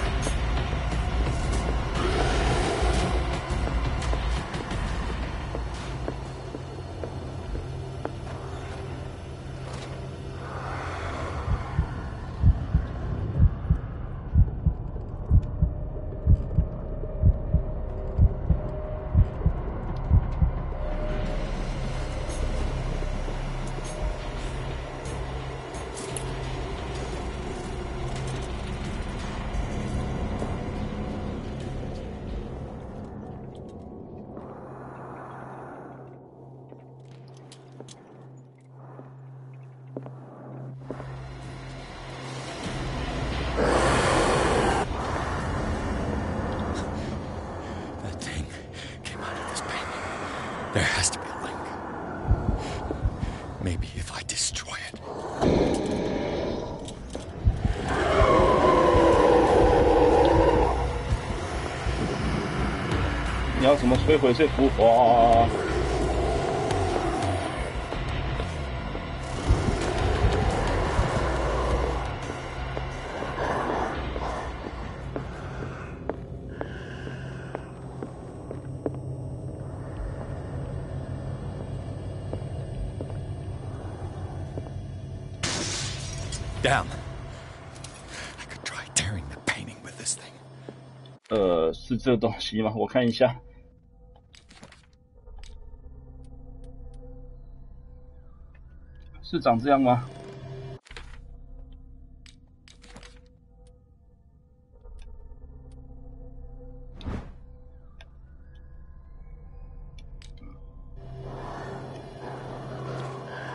[SPEAKER 1] ？There
[SPEAKER 14] has to be a link. Maybe if I destroy it.
[SPEAKER 1] 你要怎么摧毁这幅画？Damn.
[SPEAKER 14] I could try tearing the painting with this thing.
[SPEAKER 1] 是这东西吗？我看一下。是长这样吗？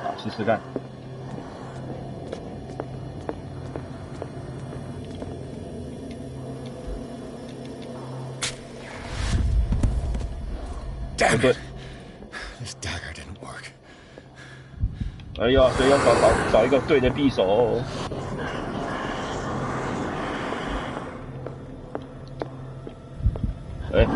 [SPEAKER 1] 好，试试看。哎呀，所以要找一个对的匕首。哎。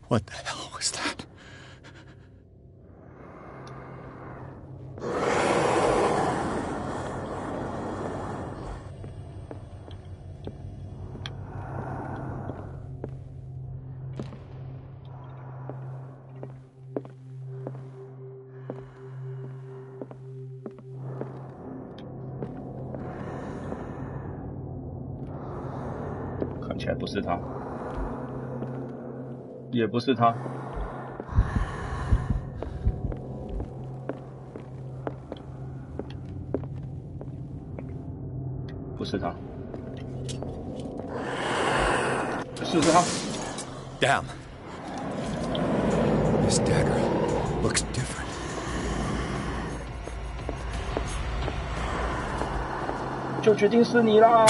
[SPEAKER 14] What the hell was that?
[SPEAKER 1] 看起来不是他。也不是他，不是他，是他。
[SPEAKER 14] Damn! This dagger looks different.
[SPEAKER 1] 就决定是你啦！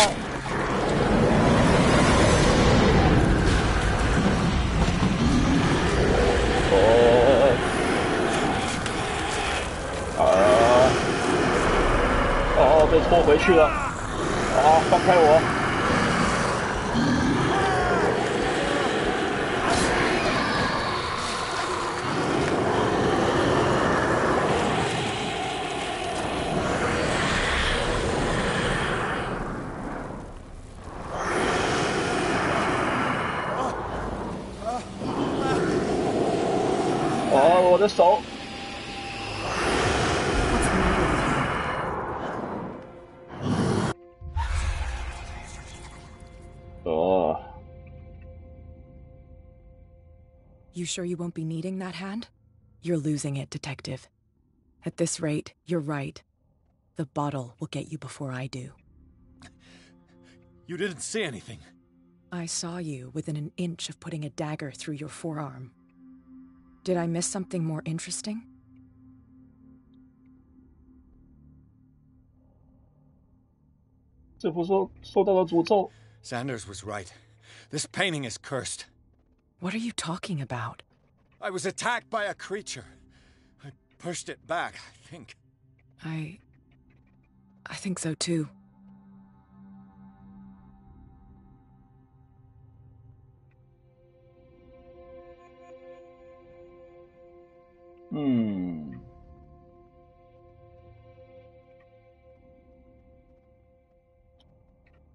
[SPEAKER 1] 被拖回去了！啊，放开我！哦，我的手！
[SPEAKER 12] You sure you won't be needing that hand? You're losing it, Detective. At this rate, you're right. The bottle will get you before I do.
[SPEAKER 14] You didn't see anything.
[SPEAKER 12] I saw you within an inch of putting a dagger through your forearm. Did I miss something more interesting?
[SPEAKER 14] Sanders was right. This painting is cursed.
[SPEAKER 12] What are you talking about?
[SPEAKER 14] I was attacked by a creature. I pushed it back, I think.
[SPEAKER 12] I think so too.
[SPEAKER 1] Hmm.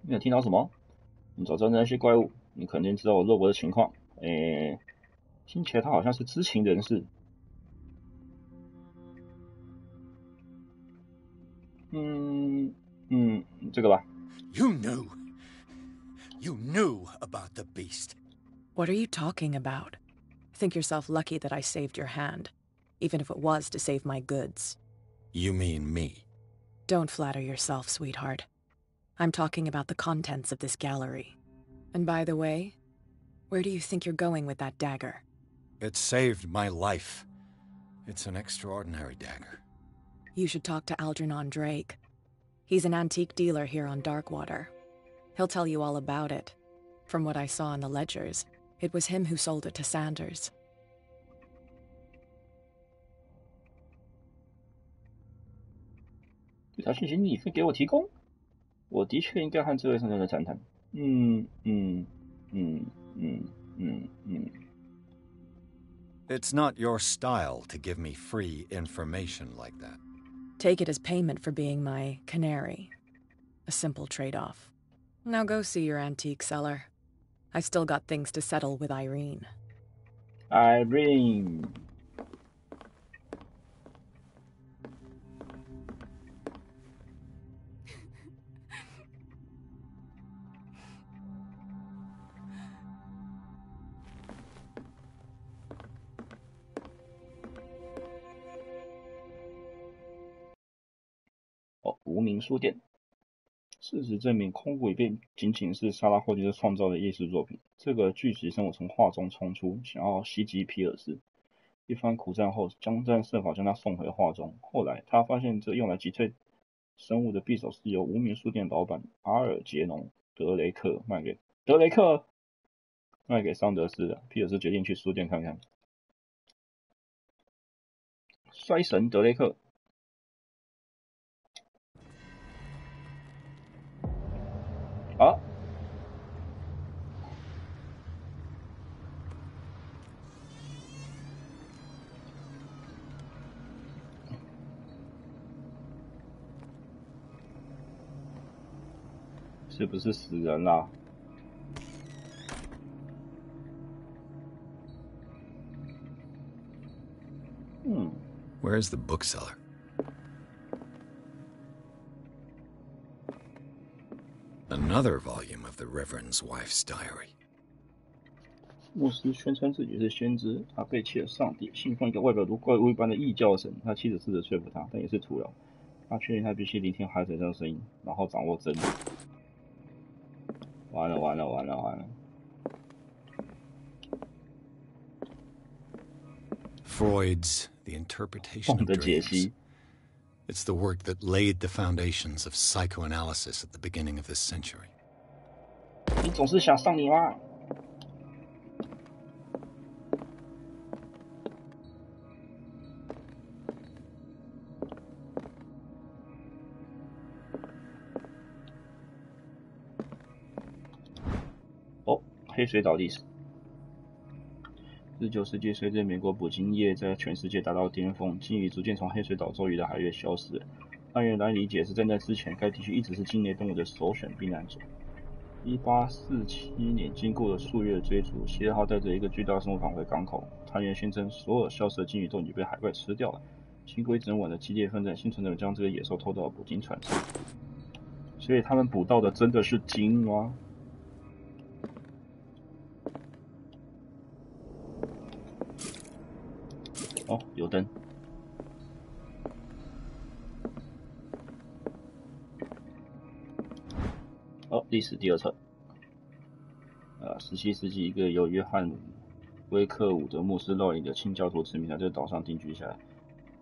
[SPEAKER 1] 你有听到什么？你找到那些怪物，你肯定知道我肉搏的情况。听起来他好像是知情人士。这个吧。
[SPEAKER 14] You knew about the beast.
[SPEAKER 12] What are you talking about? Think yourself lucky that I saved your hand, even if it was to save my goods.
[SPEAKER 14] You mean me?
[SPEAKER 12] Don't flatter yourself, sweetheart. I'm talking about the contents of this gallery. And by the way, where do you think you're going with that dagger?
[SPEAKER 14] It saved my life. It's an extraordinary dagger.
[SPEAKER 12] You should talk to Algernon Drake. He's an antique dealer here on Darkwater. He'll tell you all about it. From what I saw in the ledgers, it was him who sold it to Sanders.
[SPEAKER 1] 有条信息你非给我提供？我的确应该和这位商人谈谈。
[SPEAKER 14] It's not your style to give me free information like that.
[SPEAKER 12] Take it as payment for being my canary. A simple trade-off. Now go see your antique seller. I've still got things to settle with Irene.
[SPEAKER 1] Irene.《无名书店》。事实证明，空谷一变仅仅是莎拉霍金斯创造的艺术作品。这个巨石生物从画中冲出，想要袭击皮尔斯。一番苦战后，江战设法将他送回画中。后来，他发现这用来击退生物的匕首是由无名书店老板阿尔杰农·德雷克卖给桑德斯的。皮尔斯决定去书店看看。衰神德雷克。啊！是不是死人啦
[SPEAKER 14] ？Where's the bookseller? Another volume of the Reverend's wife's diary.
[SPEAKER 1] 牧师宣称自己是先知，他背弃了上帝，信奉一个外表如怪物一般的异教神。他妻子试着说服他，但也是徒劳。他确定他必须聆听海水的声音，然后掌握真理。完了！
[SPEAKER 14] Freud's The Interpretation of Dreams. It's the work that laid the foundations of psychoanalysis at the beginning of this century.
[SPEAKER 1] 你总是想上你吗？黑水岛历史。19世纪，随着美国捕鲸业在全世界达到巅峰，鲸鱼逐渐从黑水岛周围的海域消失了。按原来理解是在那之前，该地区一直是鲸类动物的首选避难所。1847年，经过了数月的追逐，希特号带着一个巨大生物返回港口。探员宣称，所有消失的鲸鱼都已经被海怪吃掉了。经过一整晚的激烈奋战，幸存者将这个野兽偷到了捕鲸船上。所以他们捕到的真的是鲸吗？哦，油灯。历史第二册。17世纪，一个由约翰·威克伍德牧师率领的清教徒殖民在这个岛上定居下来。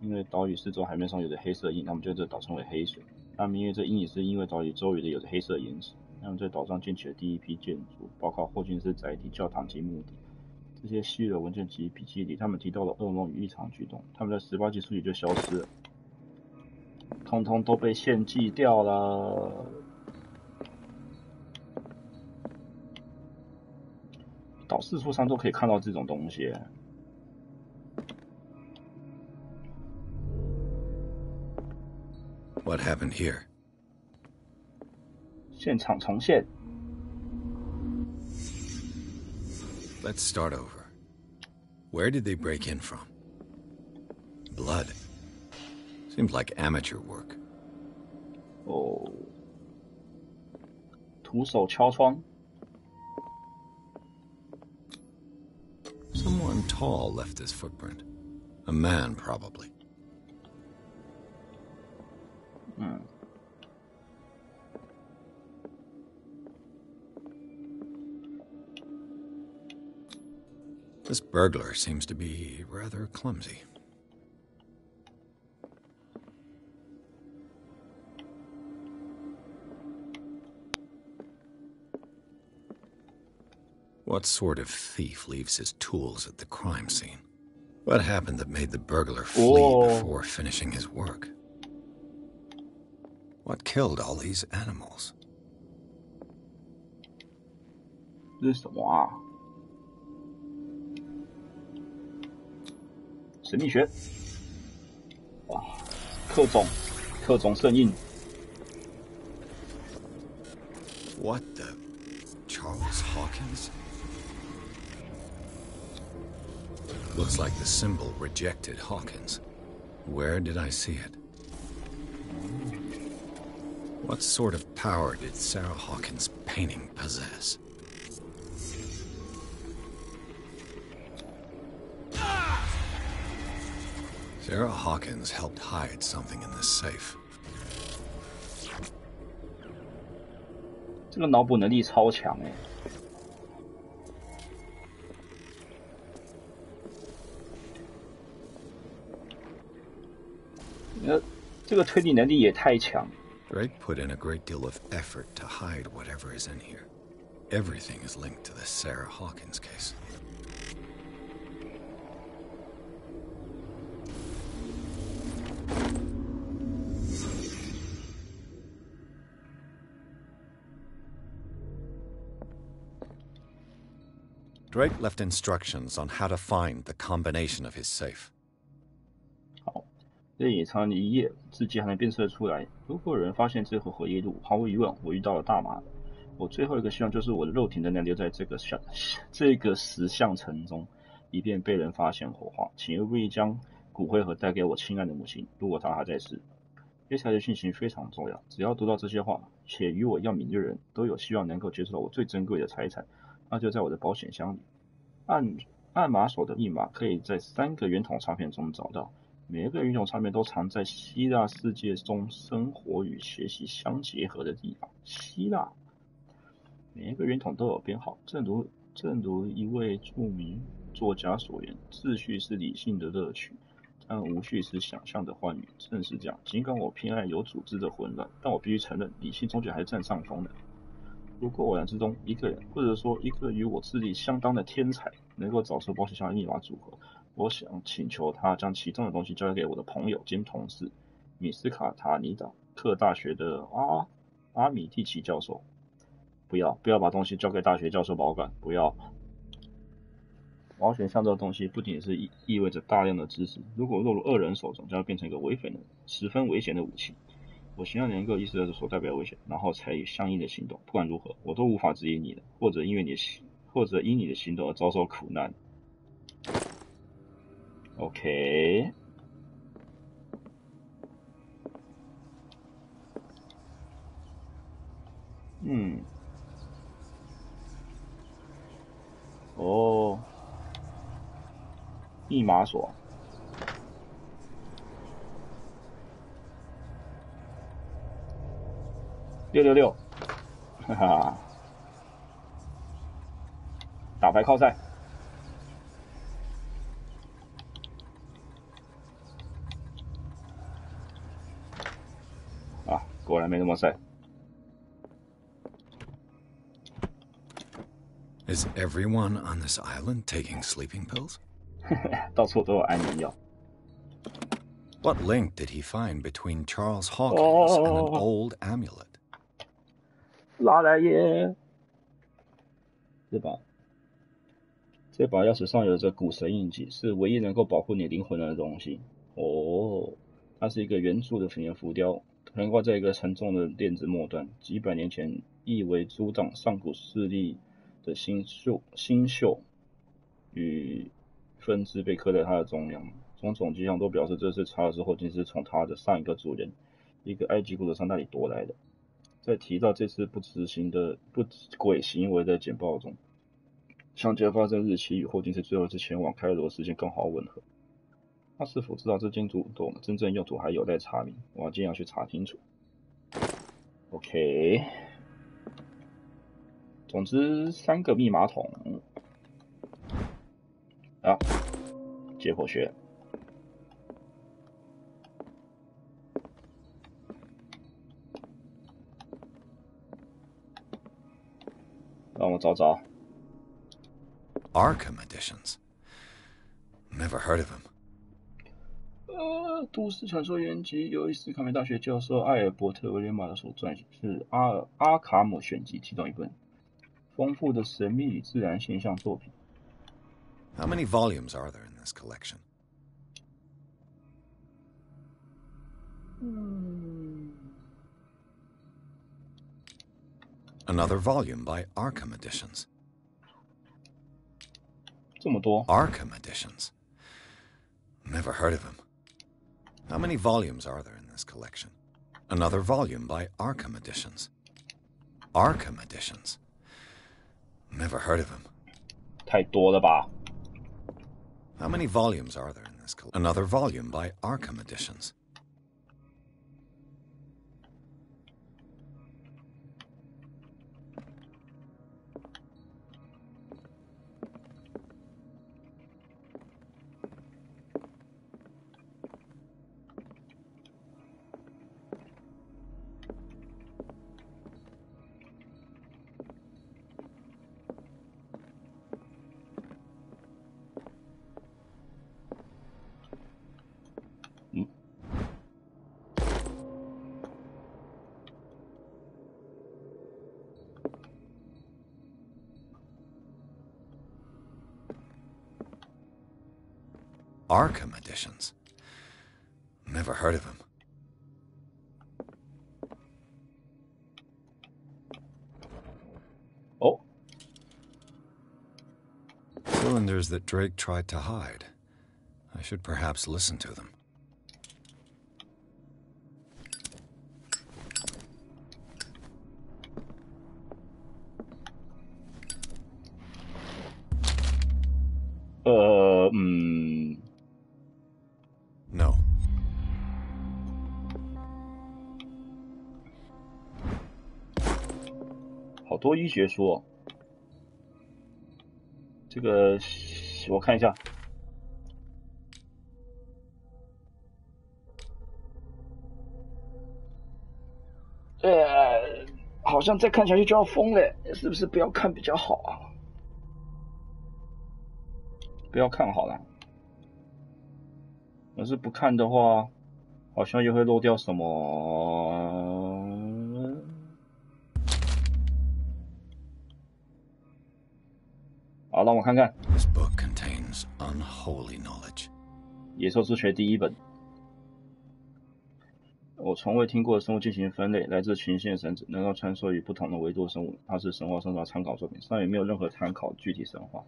[SPEAKER 1] 因为岛屿四周海面上有着黑色印，他们将这个岛称为黑水。那么因为这阴影是因为岛屿周围的有着黑色岩石。他们在岛上建起了第一批建筑，包括霍金斯载体、教堂及墓地。这些稀有的文件及笔记里，他们提到了噩梦与异常举动。他们在18集书里就消失了，通通都被献祭掉了。岛四处上都可以看到这种东西。
[SPEAKER 14] What happened here?
[SPEAKER 1] 现场重现。
[SPEAKER 14] Let's start over. Where did they break in from? Blood. Seems like amateur work.
[SPEAKER 1] 徒手敲窗。
[SPEAKER 14] Someone tall left this footprint. A man, probably. This burglar seems to be rather clumsy. What sort of thief leaves his tools at the crime scene? What happened that made the burglar flee before finishing his work? What killed all these animals?
[SPEAKER 1] 这是什么啊？神秘学。哇，克种圣印。
[SPEAKER 14] What the? Charles Hawkins? Looks like the symbol rejected Hawkins. Where did I see it? What sort of power did Sarah Hawkins' painting possess? Sarah Hawkins helped hide something in this safe.
[SPEAKER 1] 这个脑补能力超强哎！这个推理能力也太强。
[SPEAKER 14] Drake put in a great deal of effort to hide whatever is in here. Everything is linked to the Sarah Hawkins case. Drake left instructions on how to find the combination of his safe.
[SPEAKER 1] 好，这隐藏一页，字迹还能辨识出来。如果有人发现这盒回忆录，毫无疑问，我遇到了大麻。我最后一个希望就是我的肉体能留在这个石像城中，以便被人发现火化。请务必将骨灰盒带给我亲爱的母亲，如果她还在世。接下来的讯息非常重要，只要读到这些话，且与我一样敏锐的人，都有希望能够接触到我最珍贵的财产。那就在我的保险箱里。按码手的密码可以在3个圆筒插片中找到，每一个圆筒插片都藏在希腊世界中生活与学习相结合的地方。希腊，每一个圆筒都有编号，正如一位著名作家所言，秩序是理性的乐趣，但无序是想象的欢愉。正是这样，尽管我偏爱有组织的混乱，但我必须承认，理性终究还是占上风的。如果偶然之中一个人，或者说一个与我智力相当的天才，能够找出保险箱的密码组合，我想请求他将其中的东西交给我的朋友兼同事米斯卡塔尼达克大学的阿米蒂奇教授。不要把东西交给大学教授保管，不要。保险箱这个东西不仅是意味着大量的知识，如果落入恶人手中，将会变成一个十分危险的武器。我希望能够意识到这所代表的危险，然后采取相应的行动。不管如何，我都无法指引你的，或者因你的行动而遭受苦难。OK。哦，密码锁。666，哈哈，打牌靠赛。啊，果然没那么赛。
[SPEAKER 14] Is everyone on this island taking sleeping pills?
[SPEAKER 1] 到处都有安眠药。
[SPEAKER 14] What link did he find between Charles Hawkins and an old amulet?
[SPEAKER 1] 拉来耶！这把钥匙上有着古神印记，是唯一能够保护你灵魂的东西。哦，它是一个圆柱的fina浮雕，横挂在一个沉重的链子末端。几百年前，意为阻挡上古势力的星宿与分支被刻在它的中央。种种迹象都表示，这是查尔斯·霍金斯从他的上一个主人，一个埃及古德商那里夺来的。在提到这次不轨行为的简报中，相继发生日期与霍金斯最后一次前往开罗时间刚好吻合。他是否知道这间古董的真正用途还有待查明，我要尽量去查清楚。OK， 总之3个密码筒啊，解剖学。让我找找。
[SPEAKER 14] Arkham editions. Never heard of him.
[SPEAKER 1] 都市传说原籍由斯卡梅大学教授艾尔伯特·威廉马的所撰写，是阿卡姆选集其中一本丰富的神秘与自然现象作品。
[SPEAKER 14] How many volumes are there in this collection? Another volume by Arkham Editions.
[SPEAKER 1] 这么多
[SPEAKER 14] Arkham Editions. Never heard of him. How many volumes are there in this collection? Another volume by Arkham Editions. Arkham Editions. Never heard of him.
[SPEAKER 1] 太多了吧
[SPEAKER 14] How many volumes are there in this collection? Another volume by Arkham Editions. Arkham Editions. Never heard of him.
[SPEAKER 1] Oh.
[SPEAKER 14] Cylinders that Drake tried to hide. I should perhaps listen to them. No.
[SPEAKER 1] 好多医学书哦。这个我看一下。好像再看下去就要疯了，是不是不要看比较好啊？不要看好了。要是不看的话，好像又会漏掉什么。好，让我看看。
[SPEAKER 14] This book contains unholy knowledge.
[SPEAKER 1] 野兽之学第一本。我从未听过的生物进行分类，来自群星的神子，能够穿梭于不同的维度的生物，它是神话神话参考作品，上面没有任何参考具体神话。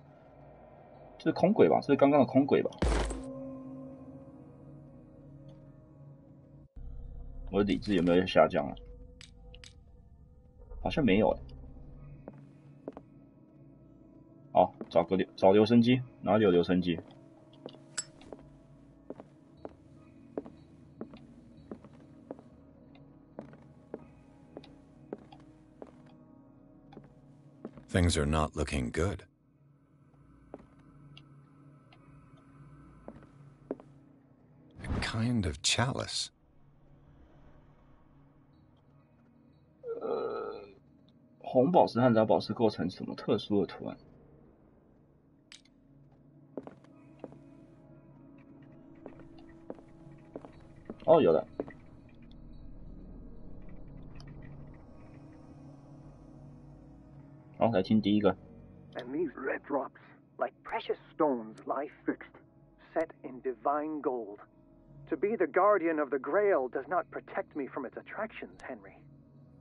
[SPEAKER 1] 这是空轨吧？这是刚刚的空轨吧？我的理智有没有下降啊？好像没有哎。好，找留声机，哪里有留声机？
[SPEAKER 14] Things are not looking good. A kind of chalice.
[SPEAKER 1] 红宝石和蓝宝石构成什么特殊的图案？哦，有了。 好，来听第一个。
[SPEAKER 5] And these red drops, like precious stones, lie fixed, set in divine gold. To be the guardian of the Grail does not protect me from its attractions, Henry.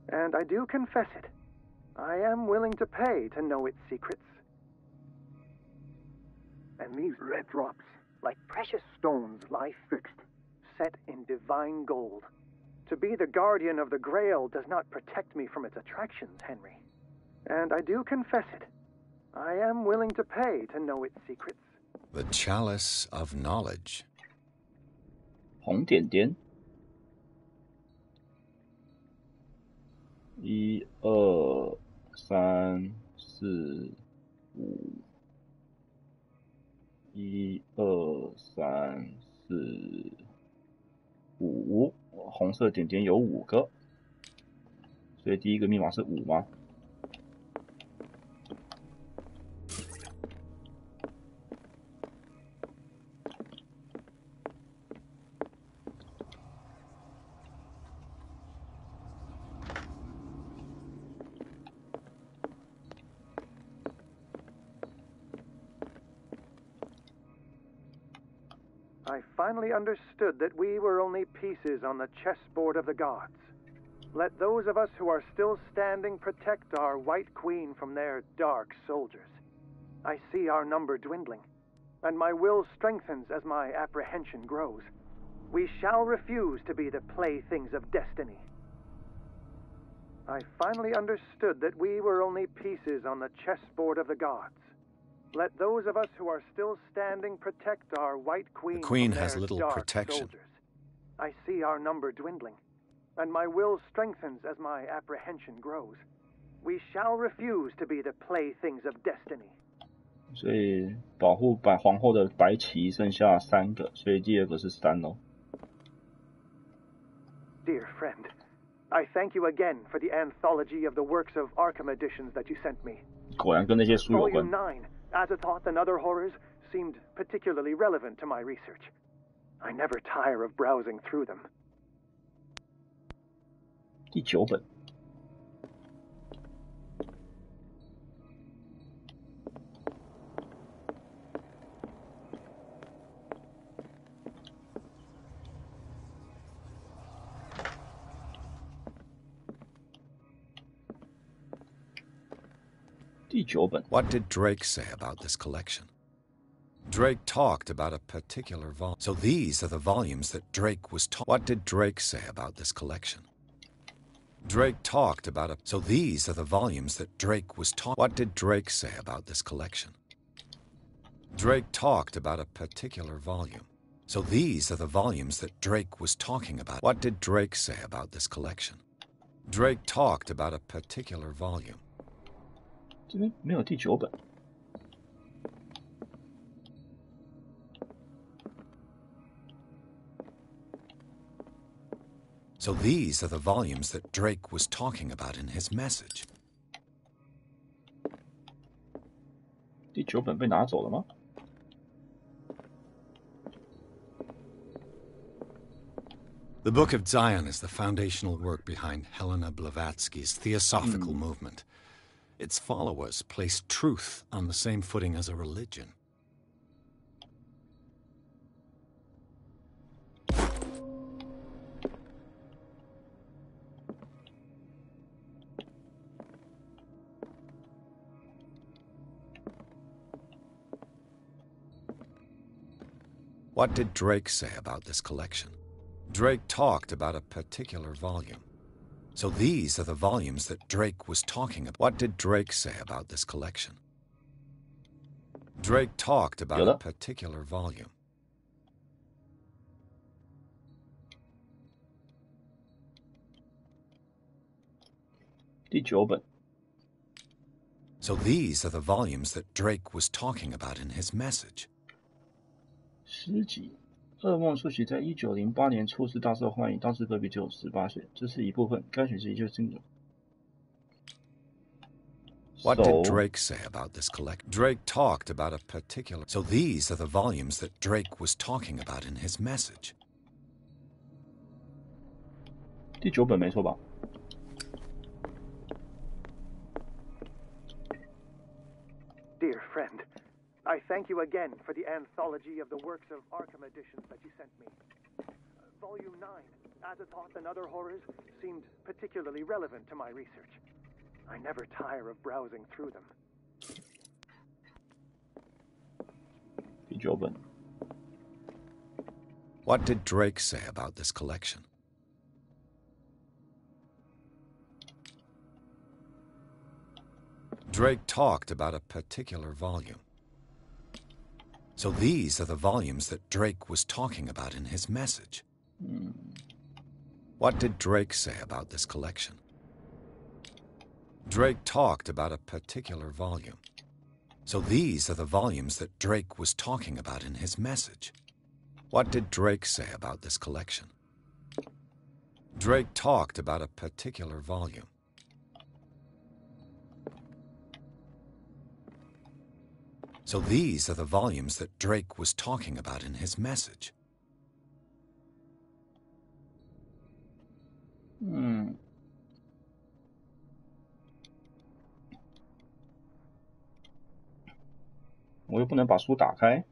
[SPEAKER 5] And I do confess it. I am willing to pay to know its secrets. And these red drops, like precious stones, lie fixed, set in divine gold. To be the guardian of the Grail does not protect me from its attractions, Henry. And I do confess it. I am willing to pay to know its secrets.
[SPEAKER 14] The chalice of knowledge.
[SPEAKER 1] 红点点。1、2、3、4、5。1、2、3、4、5。红色点点有5个，所以第一个密码是5吗？
[SPEAKER 5] I finally understood that we were only pieces on the chessboard of the gods. Let those of us who are still standing protect our White Queen from their dark soldiers. I see our number dwindling, and my will strengthens as my apprehension grows. We shall refuse to be the playthings of destiny. I finally understood that we were only pieces on the chessboard of the gods. Let those of us who are still standing protect our White Queen.
[SPEAKER 14] The Queen
[SPEAKER 5] from
[SPEAKER 14] has
[SPEAKER 5] their
[SPEAKER 14] little
[SPEAKER 5] dark
[SPEAKER 14] protection.
[SPEAKER 5] Soldiers. I see our number dwindling, and my will strengthens as my apprehension grows. We shall refuse to be the playthings of destiny.
[SPEAKER 1] 所以保护皇后的白旗剩下3个，所以第2个是3咯。
[SPEAKER 5] Dear friend, I thank you again for the anthology of the works of Arkham editions that you sent me.
[SPEAKER 1] 果然跟那些书有关。
[SPEAKER 5] Volume 9, Azathoth and Other Horrors, seemed particularly relevant to my research. I never tire of browsing through them.
[SPEAKER 1] 第9本。第9本。
[SPEAKER 14] What did Drake say about this collection? Drake talked about a particular volume. So these are the volumes that Drake was taught. What did Drake say about this collection? Drake talked about a. So these are the volumes that Drake was taught. What did Drake say about this collection? Drake talked about a particular volume. So these are the volumes that Drake was talking about. What did Drake say about this collection? Drake talked about a particular volume.
[SPEAKER 1] 这边没有第9本。
[SPEAKER 14] So these are the volumes that Drake was talking about in his message.
[SPEAKER 1] 第9本被拿走了吗？
[SPEAKER 14] The Book of Zion is the foundational work behind Helena Blavatsky's Theosophical movement. Its followers place truth on the same footing as a religion. What did Drake say about this collection? Drake talked about a particular volume. So these are the volumes that Drake was talking about. What did Drake say about this collection? Drake talked about a particular volume. So these are the volumes that Drake was talking about in his message.
[SPEAKER 1] 诗集，噩梦书写在1908年初次大受欢迎，当时隔壁只有18岁，这是一部分。该选集就是
[SPEAKER 14] What did Drake say about this collection? Drake talked about a particular. So these are the volumes that Drake was talking about in his message.
[SPEAKER 1] 第9本没错吧？
[SPEAKER 5] Dear friend, I thank you again for the anthology of the works of Arkham editions that you sent me. Volume 9, Azathoth and Other Horrors, seemed particularly relevant to my research. I never tire of browsing through them.
[SPEAKER 1] 第9本。
[SPEAKER 14] What did Drake say about this collection? Drake talked about a particular volume. So these are the volumes that Drake was talking about in his message. What did Drake say about this collection? Drake talked about a particular volume. So these are the volumes that Drake was talking about in his message. What did Drake say about this collection? Drake talked about a particular volume. So these are the volumes that Drake was talking about in his message.
[SPEAKER 1] 我又不能把书打开。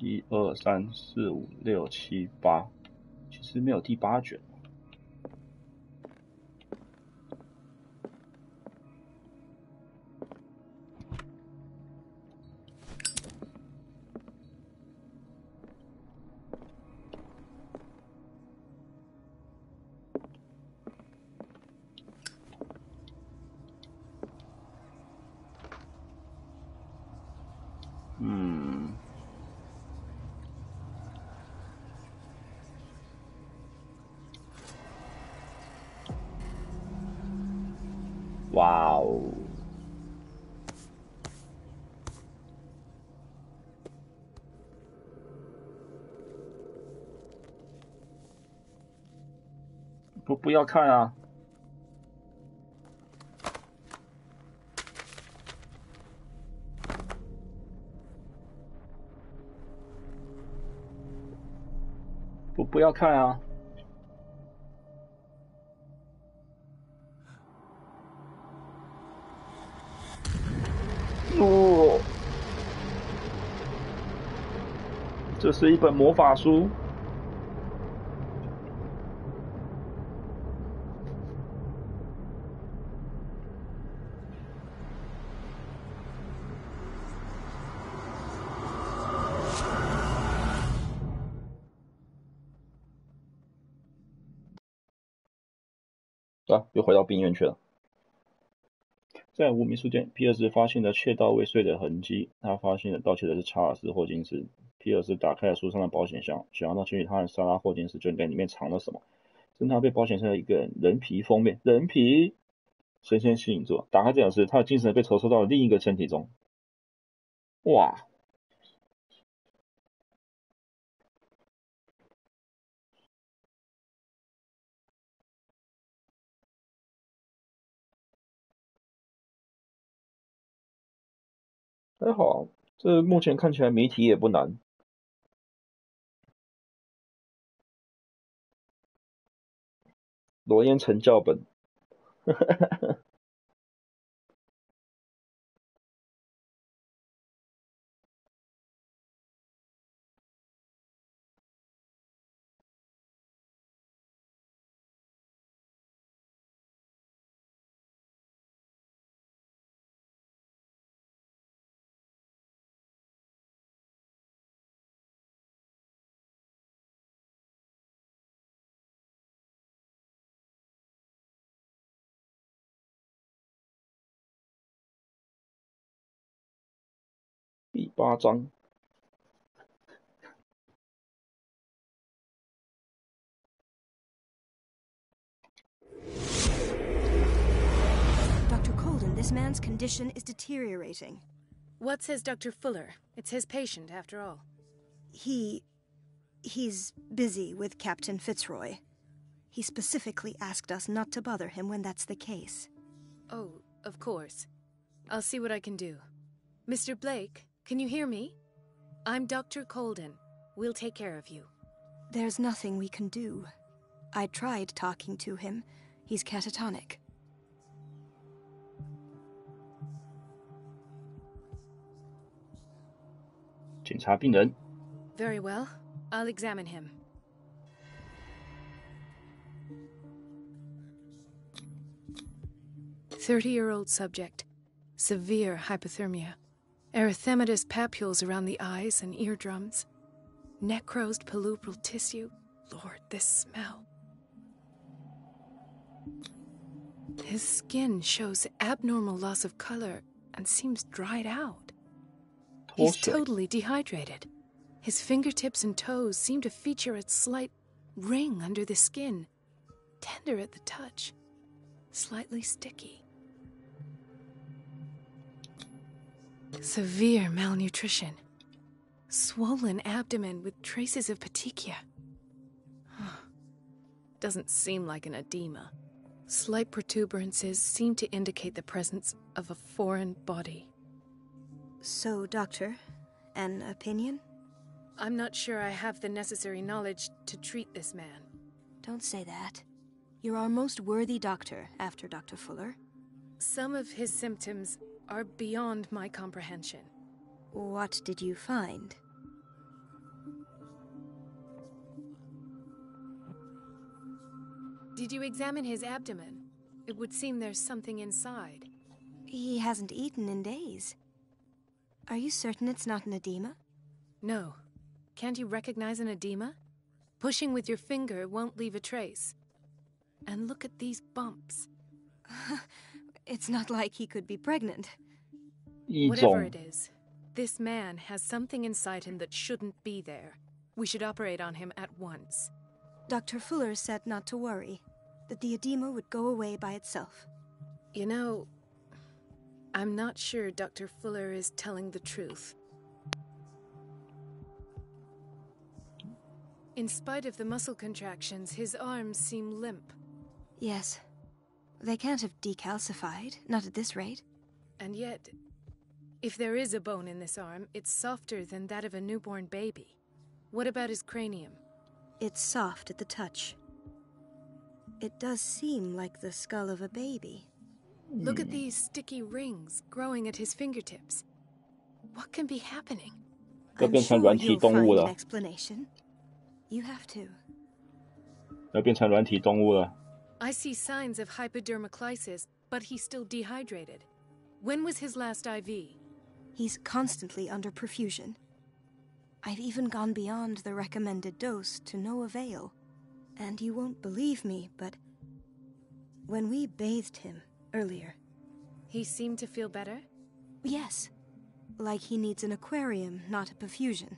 [SPEAKER 1] 1、2、3、4、5、6、7、8，其实没有第8卷。哇哦！不要看啊！不要看啊！哦，这是一本魔法书。啊，又回到病院去了。在无名书店，皮尔斯发现了窃盗未遂的痕迹。他发现了盗窃的是查尔斯·霍金斯。皮尔斯打开了书上的保险箱，想要到进去他和莎拉·霍金斯究竟在里面藏了什么。侦探被保险箱的一个人皮封面，人皮深深吸引住。打开这件事，他的精神被投射到了另一个身体中。哇！还好，这目前看起来谜题也不难。罗烟成教本。第8章。
[SPEAKER 15] Dr. Colden, this man's condition is deteriorating.
[SPEAKER 12] What says Dr. Fuller? It's his patient, after all.
[SPEAKER 15] He's busy with Captain Fitzroy. He specifically asked us not to bother him when that's the case.
[SPEAKER 12] Oh, of course. I'll see what I can do. Mr. Blake, can you hear me? I'm Dr. Colden. We'll take care of you.
[SPEAKER 15] There's nothing we can do. I tried talking to him. He's catatonic.
[SPEAKER 12] Very well. I'll examine him. "30-year-old subject. Severe hypothermia. Erythematous papules around the eyes and eardrums. Necrosed palpebral tissue. Lord, this smell. His skin shows abnormal loss of color and seems dried out. He's totally dehydrated. His fingertips and toes seem to feature a slight ring under the skin. Tender at the touch. Slightly sticky. Severe malnutrition. Swollen abdomen with traces of petechia. Doesn't seem like an edema. Slight protuberances seem to indicate the presence of a foreign body.
[SPEAKER 15] So, Doctor, an opinion?
[SPEAKER 12] I'm not sure I have the necessary knowledge to treat this man.
[SPEAKER 15] Don't say that. You're our most worthy doctor after Dr. Fuller.
[SPEAKER 12] Some of his symptoms are beyond my comprehension.
[SPEAKER 15] What did you find?
[SPEAKER 12] Did you examine his abdomen? It would seem there's something inside.
[SPEAKER 15] He hasn't eaten in days. Are you certain it's not an edema?
[SPEAKER 12] No. Can't you recognize an edema? Pushing with your finger won't leave a trace. And look at these bumps.
[SPEAKER 15] It's not like he could be pregnant.
[SPEAKER 12] Whatever it is, this man has something inside him that shouldn't be there. We should operate on him at once.
[SPEAKER 15] Dr. Fuller said not to worry, that the edema would go away by itself.
[SPEAKER 12] You know, I'm not sure Dr. Fuller is telling the truth. In spite of the muscle contractions, his arms seem limp.
[SPEAKER 15] Yes. They can't have decalcified, not at this rate.
[SPEAKER 12] And yet, if there is a bone in this arm, it's softer than that of a newborn baby. What about his cranium?
[SPEAKER 15] It's soft at the touch. It does seem like the skull of a baby.
[SPEAKER 12] Look at these sticky rings growing at his fingertips. What can be happening?
[SPEAKER 1] I'm sure
[SPEAKER 15] you'll find an explanation. You have to.
[SPEAKER 1] 要变成软体动物了。
[SPEAKER 12] I see signs of hypodermoclysis, but he's still dehydrated. When was his last IV?
[SPEAKER 15] He's constantly under perfusion. I've even gone beyond the recommended dose to no avail. And you won't believe me, but when we bathed him earlier...
[SPEAKER 12] He seemed to feel better?
[SPEAKER 15] Yes. Like he needs an aquarium, not a perfusion.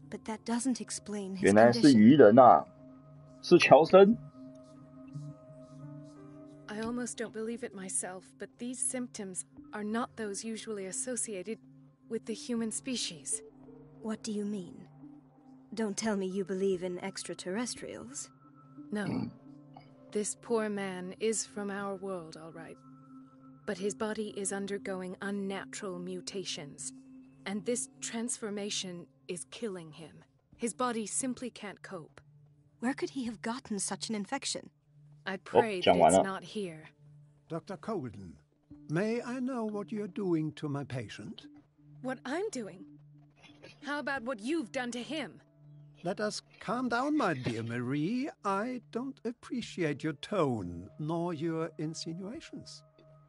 [SPEAKER 15] But that doesn't explain his
[SPEAKER 1] 原来是
[SPEAKER 15] condition.
[SPEAKER 1] 鱼人啊，是乔森。
[SPEAKER 12] I almost don't believe it myself, but these symptoms are not those usually associated with the human species.
[SPEAKER 15] What do you mean? Don't tell me you believe in extraterrestrials.
[SPEAKER 12] No. This poor man is from our world, all right. But his body is undergoing unnatural mutations. And this transformation is killing him. His body simply can't cope.
[SPEAKER 15] Where could he have gotten such an infection?
[SPEAKER 12] I pray that it's not here.
[SPEAKER 13] Dr. Colden, may I know what you're doing to my patient?
[SPEAKER 12] What I'm doing? How about what you've done to him?
[SPEAKER 13] Let us calm down, my dear Marie. I don't appreciate your tone, nor your insinuations.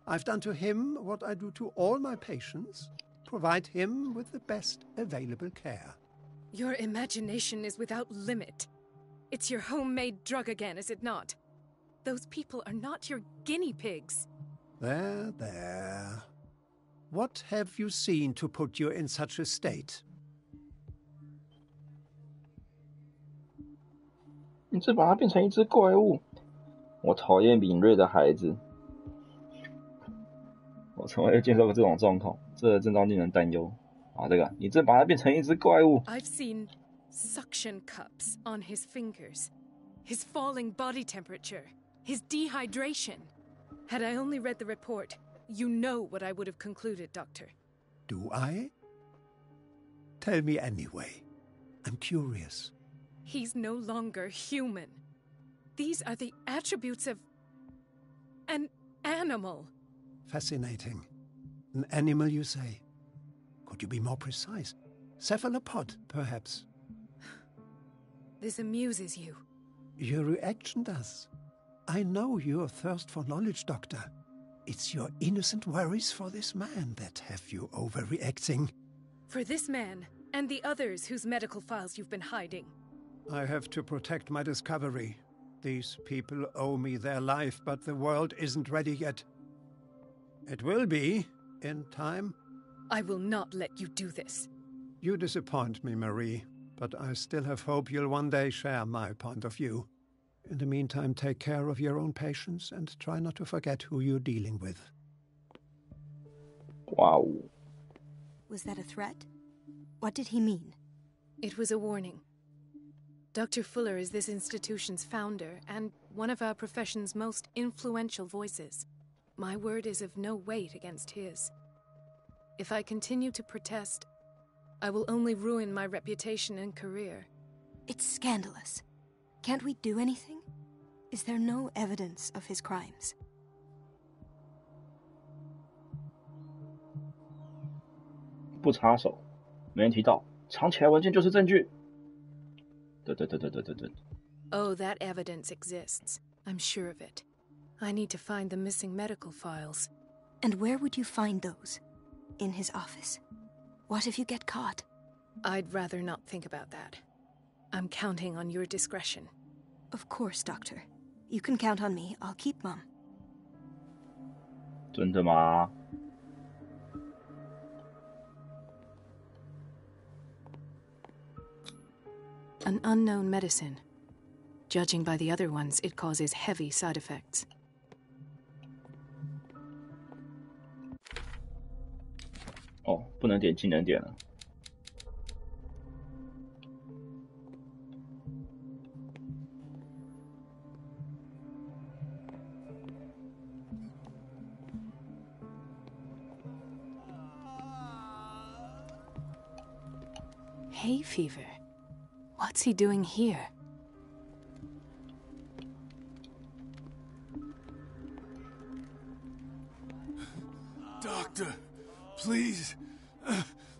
[SPEAKER 13] I've done to him what I do to all my patients. Provide him with the best available care.
[SPEAKER 12] Your imagination is without limit. It's your homemade drug again, is it not? Those people are not your guinea pigs.
[SPEAKER 13] There, there. What have you seen to put you in such a state?
[SPEAKER 1] 你这把它变成一只怪物。我讨厌敏锐的孩子。我从未见到过这种状况，这真让令人担忧。啊，这个，你这把它变成一只怪物。
[SPEAKER 12] I've seen suction cups on his fingers, his falling body temperature, his dehydration. Had I only read the report, you know what I would have concluded, Doctor.
[SPEAKER 13] Do I? Tell me anyway. I'm curious.
[SPEAKER 12] He's no longer human. These are the attributes of an animal.
[SPEAKER 13] Fascinating. An animal, you say? Could you be more precise? Cephalopod, perhaps?
[SPEAKER 12] This amuses you.
[SPEAKER 13] Your reaction does. I know your thirst for knowledge, Doctor. It's your innocent worries for this man that have you overreacting.
[SPEAKER 12] For this man, and the others whose medical files you've been hiding.
[SPEAKER 13] I have to protect my discovery. These people owe me their life, but the world isn't ready yet. It will be, in time.
[SPEAKER 12] I will not let you do this.
[SPEAKER 13] You disappoint me, Marie, but I still have hope you'll one day share my point of view. In the meantime, take care of your own patients and try not to forget who you're dealing with.
[SPEAKER 1] Wow.
[SPEAKER 15] Was that a threat? What did he mean?
[SPEAKER 12] It was a warning. Dr. Fuller is this institution's founder and one of our profession's most influential voices. My word is of no weight against his. If I continue to protest, I will only ruin my reputation and career.
[SPEAKER 15] It's scandalous. Can't we do anything? Is there no evidence of his crimes?
[SPEAKER 1] 不插手，没人提到，藏起来文件就是证据。对。
[SPEAKER 12] Oh, that evidence exists. I'm sure of it. I need to find the missing medical files.
[SPEAKER 15] And where would you find those? In his office? What if you get caught?
[SPEAKER 12] I'd rather not think about that. I'm counting on your discretion.
[SPEAKER 15] Of course, Doctor. You can count on me. I'll keep Mom.
[SPEAKER 1] 真的吗？
[SPEAKER 12] An unknown medicine. Judging by the other ones, it causes heavy side effects.
[SPEAKER 1] 哦，不能点技能点了。
[SPEAKER 12] Hay fever. What's he doing here?
[SPEAKER 4] Doctor, please.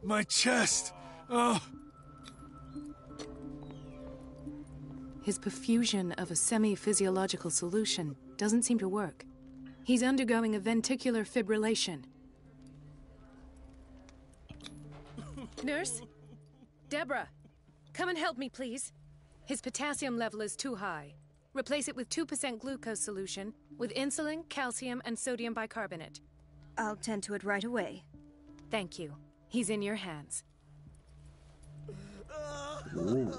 [SPEAKER 4] My chest. Oh.
[SPEAKER 12] His perfusion of a semi-physiological solution doesn't seem to work. He's undergoing a ventricular fibrillation. Nurse? Deborah, come and help me, please. His potassium level is too high. Replace it with 2% glucose solution with insulin, calcium, and sodium bicarbonate.
[SPEAKER 15] I'll tend to it right away.
[SPEAKER 12] Thank you. He's in your hands.
[SPEAKER 1] Ooh.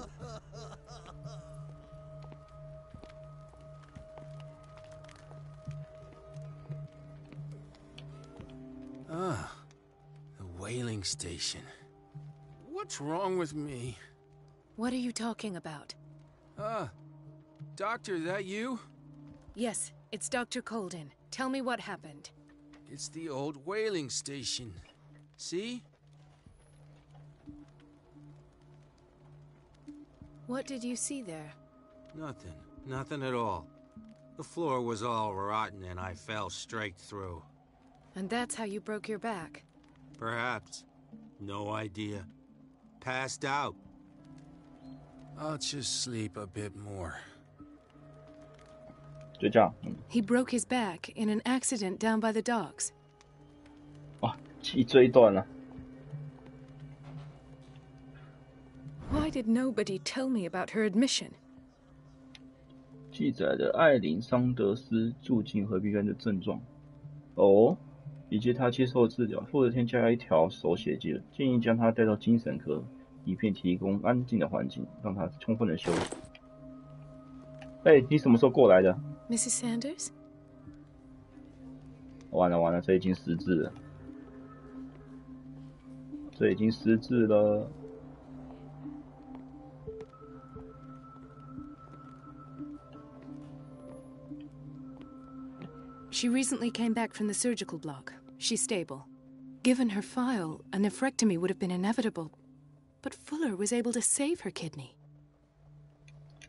[SPEAKER 4] Ah, the whaling station. What's wrong with me?
[SPEAKER 12] What are you talking about?
[SPEAKER 4] Doctor, that you?
[SPEAKER 12] Yes, it's Dr. Colden. Tell me what happened.
[SPEAKER 4] It's the old whaling station. See?
[SPEAKER 12] What did you see there?
[SPEAKER 10] Nothing. Nothing at all. The floor was all rotten and I fell straight through.
[SPEAKER 12] And that's how you broke your back?
[SPEAKER 10] Perhaps. No idea. Passed out.
[SPEAKER 4] I'll just sleep a bit more.
[SPEAKER 1] 就这样。
[SPEAKER 12] He broke his back in an accident down by the docks.
[SPEAKER 1] 哇，脊椎断了。
[SPEAKER 12] Why did nobody tell me about her admission?
[SPEAKER 1] 记载了艾琳·桑德斯住进合并症的症状。哦，以及他接受治疗，或者添加一条手写记，建议将他带到精神科，以便提供安静的环境，让他充分的休息。哎，你什么时候过来的
[SPEAKER 12] Mrs. Sanders?
[SPEAKER 1] 完了完了，这已经失智了，这已经失智了。
[SPEAKER 12] She recently came back from the surgical block. She's stable. Given her file, a nephrectomy would have been inevitable. But Fuller was able to save her kidney.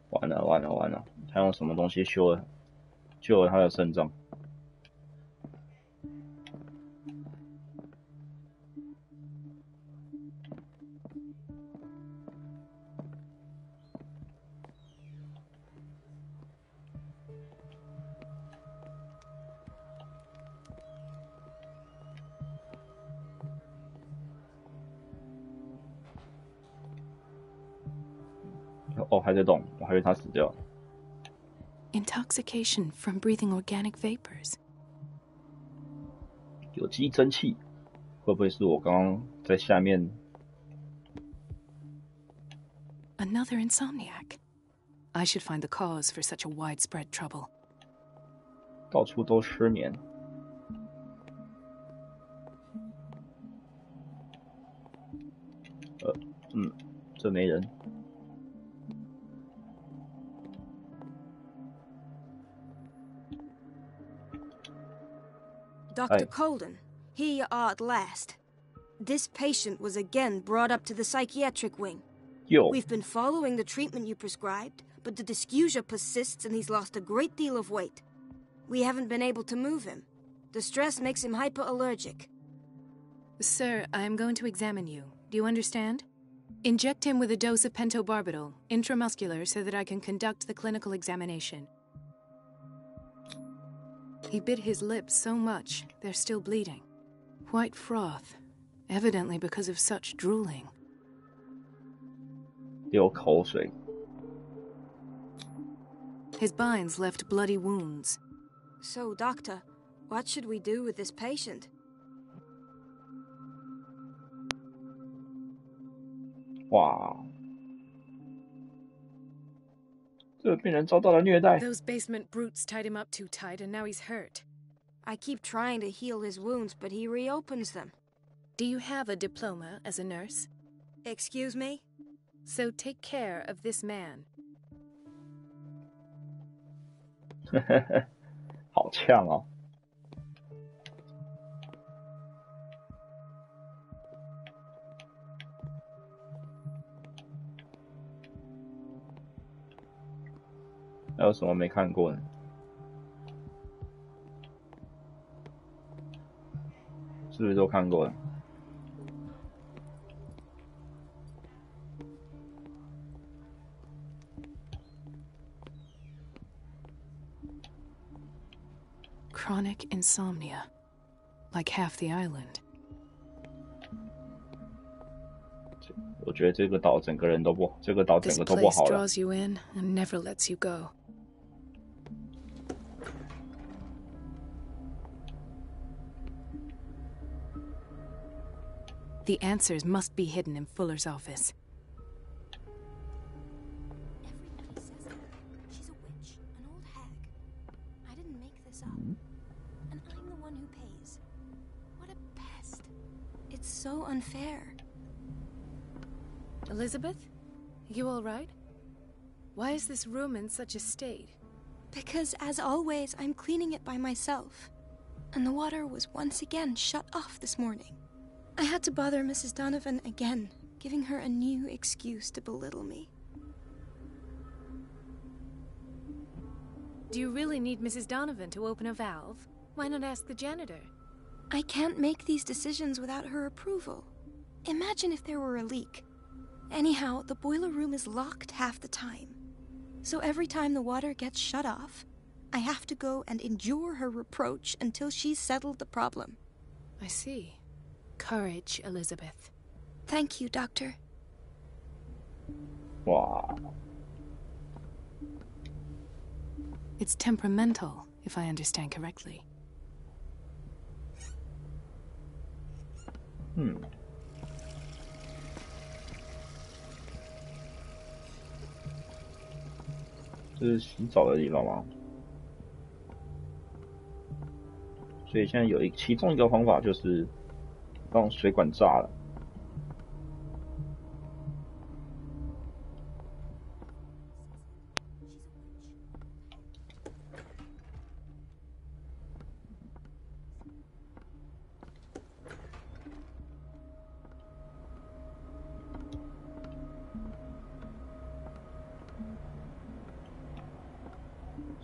[SPEAKER 1] 完了完了完了！他用什么东西救了他的肾脏？哦，还在动，我还以为他死掉了。
[SPEAKER 12] Intoxication from breathing organic vapors.
[SPEAKER 1] 有机蒸汽，会不会是我刚刚在下面
[SPEAKER 12] Another insomniac. I should find the cause for such a widespread trouble.
[SPEAKER 1] 到处都失眠？这没人。
[SPEAKER 15] Dr. Colden, here you are at last. This patient was again brought up to the psychiatric wing.
[SPEAKER 1] Yo.
[SPEAKER 15] We've been following the treatment you prescribed, but the dysgeusia persists and he's lost a great deal of weight. We haven't been able to move him. The stress makes him hyperallergic.
[SPEAKER 12] Sir, I am going to examine you. Do you understand? Inject him with a dose of pentobarbital, intramuscular, so that I can conduct the clinical examination. He bit his lips so much, they're still bleeding. White froth, evidently because of such drooling.
[SPEAKER 1] 流口水。
[SPEAKER 12] His binds left bloody wounds.
[SPEAKER 15] So, Doctor, what should we do with this patient?
[SPEAKER 1] 哇，这个病人遭到了虐待。
[SPEAKER 12] Those basement brutes tied him up too tight, and now he's hurt.
[SPEAKER 15] I keep trying to heal his wounds, but he reopens them.
[SPEAKER 12] Do you have a diploma as a nurse?
[SPEAKER 15] Excuse me?
[SPEAKER 12] So take care of this man.
[SPEAKER 1] 好呛哦。还有什么没看过呢？是不是都看过了？
[SPEAKER 12] Chronic insomnia, like half the island.
[SPEAKER 1] 我觉得这个岛整个人都不，这个岛整
[SPEAKER 12] This
[SPEAKER 1] 个都不好
[SPEAKER 12] place
[SPEAKER 1] 了。
[SPEAKER 12] draws you in and never lets you go. The answers must be hidden in Fuller's office.
[SPEAKER 15] Everybody says it. She's a witch, an old hag. I didn't make this up. And I'm the one who pays. What a pest. It's so unfair.
[SPEAKER 12] Elizabeth? You all right? Why is this room in such a state?
[SPEAKER 15] Because, as always, I'm cleaning it by myself. And the water was once again shut off this morning. I had to bother Mrs. Donovan again, giving her a new excuse to belittle me.
[SPEAKER 12] Do you really need Mrs. Donovan to open a valve? Why not ask the janitor?
[SPEAKER 15] I can't make these decisions without her approval. Imagine if there were a leak. Anyhow, the boiler room is locked half the time. So every time the water gets shut off, I have to go and endure her reproach until she's settled the problem.
[SPEAKER 12] I see. Courage, Elizabeth.
[SPEAKER 15] Thank you, Doctor.
[SPEAKER 1] 哇，
[SPEAKER 12] It's temperamental, if I understand correctly.
[SPEAKER 1] 这是洗澡的地方吗？所以现在有其中一个方法就是让水管炸了。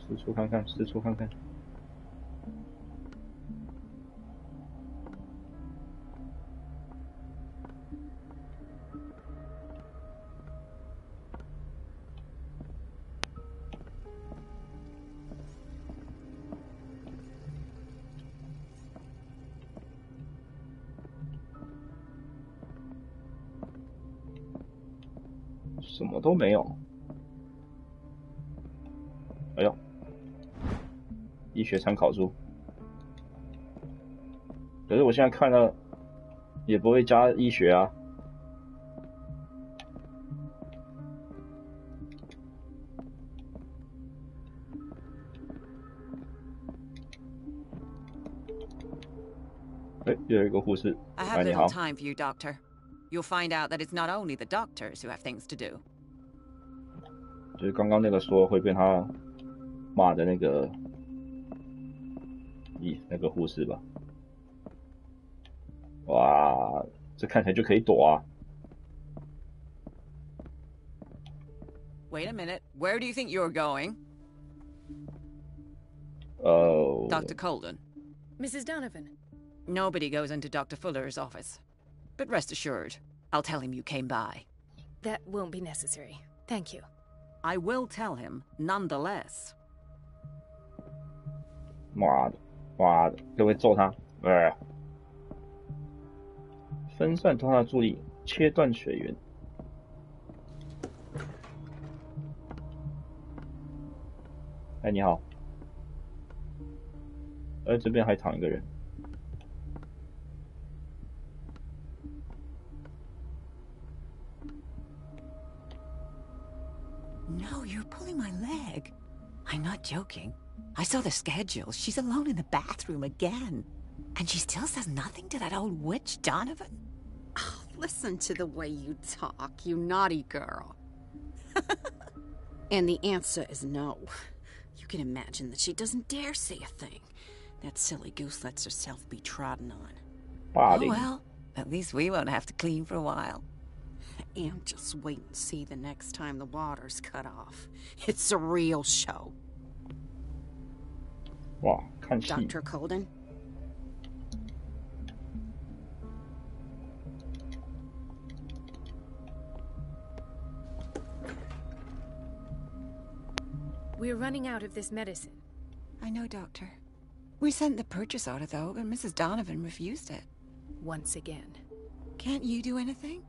[SPEAKER 1] 试出看看，试出看看。什么都没有。哎呦，医学参考书。可是我现在看了，也不会加医学啊。哎，又有一个护士。
[SPEAKER 7] I
[SPEAKER 1] 哎，
[SPEAKER 7] have
[SPEAKER 1] 你好
[SPEAKER 7] little。time for you, Doctor. You'll find out that it's not only the doctors who have things to do.
[SPEAKER 1] 就是刚刚那个说会被他骂的那个那个护士吧。哇，这看起来就可以躲啊。
[SPEAKER 7] Wait a minute. Where do you think you're going?
[SPEAKER 1] Oh.
[SPEAKER 7] Dr. Colden.
[SPEAKER 12] Mrs. Donovan.
[SPEAKER 7] Nobody goes into Dr. Fuller's office. But rest assured, I'll tell him you came by.
[SPEAKER 12] That won't be necessary. Thank you.
[SPEAKER 7] I will tell him, nonetheless.
[SPEAKER 1] 妈的，妈的，各位揍他！分散对他的注意，切断水源。哎，你好。这边还躺一个人。
[SPEAKER 7] No, you're pulling my leg. I'm not joking. I saw the schedule. She's alone in the bathroom again. And she still says nothing to that old witch, Donovan?
[SPEAKER 16] Oh, listen to the way you talk, you naughty girl. And the answer is no. You can imagine that she doesn't dare say a thing. That silly goose lets herself be trodden on.
[SPEAKER 7] Oh, well, at least we won't have to clean for a while.
[SPEAKER 16] And just wait and see the next time the water's cut off. It's a real show.
[SPEAKER 1] Wow, 看戏。
[SPEAKER 16] Dr. Colden?
[SPEAKER 12] We're running out of this medicine.
[SPEAKER 7] I know, Doctor. We sent the purchase order, though, but Mrs. Donovan refused it.
[SPEAKER 12] Once again.
[SPEAKER 7] Can't you do anything?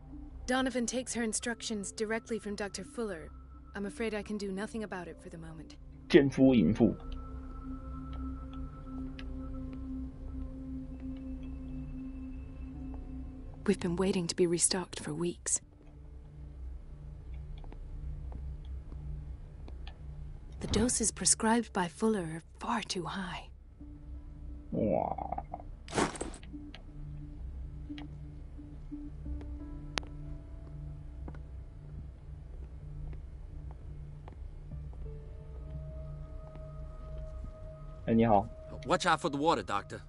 [SPEAKER 12] Donovan takes her instructions directly from Dr. Fuller. I'm afraid I can do nothing about it for the moment.
[SPEAKER 1] 奸夫淫妇。
[SPEAKER 12] We've been waiting to be restocked for weeks. The doses prescribed by Fuller are far too high.
[SPEAKER 1] 哇！ 哎，你好。
[SPEAKER 9] Watch out for the water, Doctor.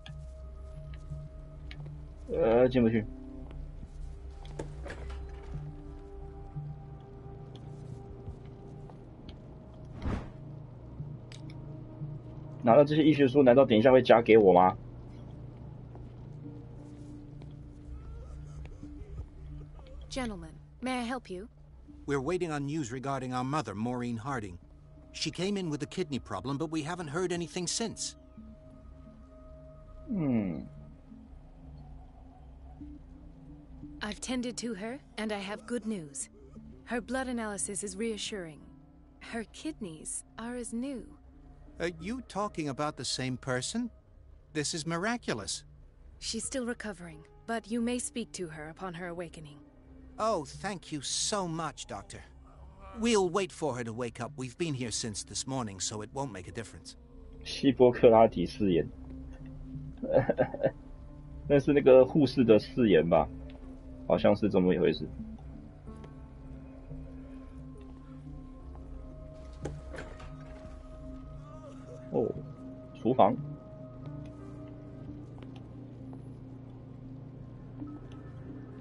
[SPEAKER 1] 进不去。拿到这些医学书，难道等一下会夹给我吗？
[SPEAKER 12] Gentlemen, may I help you?
[SPEAKER 6] We're waiting on news regarding our mother, Maureen Harding. She came in with a kidney problem, but we haven't heard anything since.
[SPEAKER 12] I've tended to her, and I have good news. Her blood analysis is reassuring. Her kidneys are as new.
[SPEAKER 6] Are you talking about the same person? This is miraculous.
[SPEAKER 12] She's still recovering, but you may speak to her upon her awakening.
[SPEAKER 6] Oh, thank you so much, Doctor. We'll wait for her to wake up. We've been here since this morning, so it won't make a difference.
[SPEAKER 1] 希波克拉底誓言，那是那个护士的誓言吧？好像是这么一回事。哦，厨房。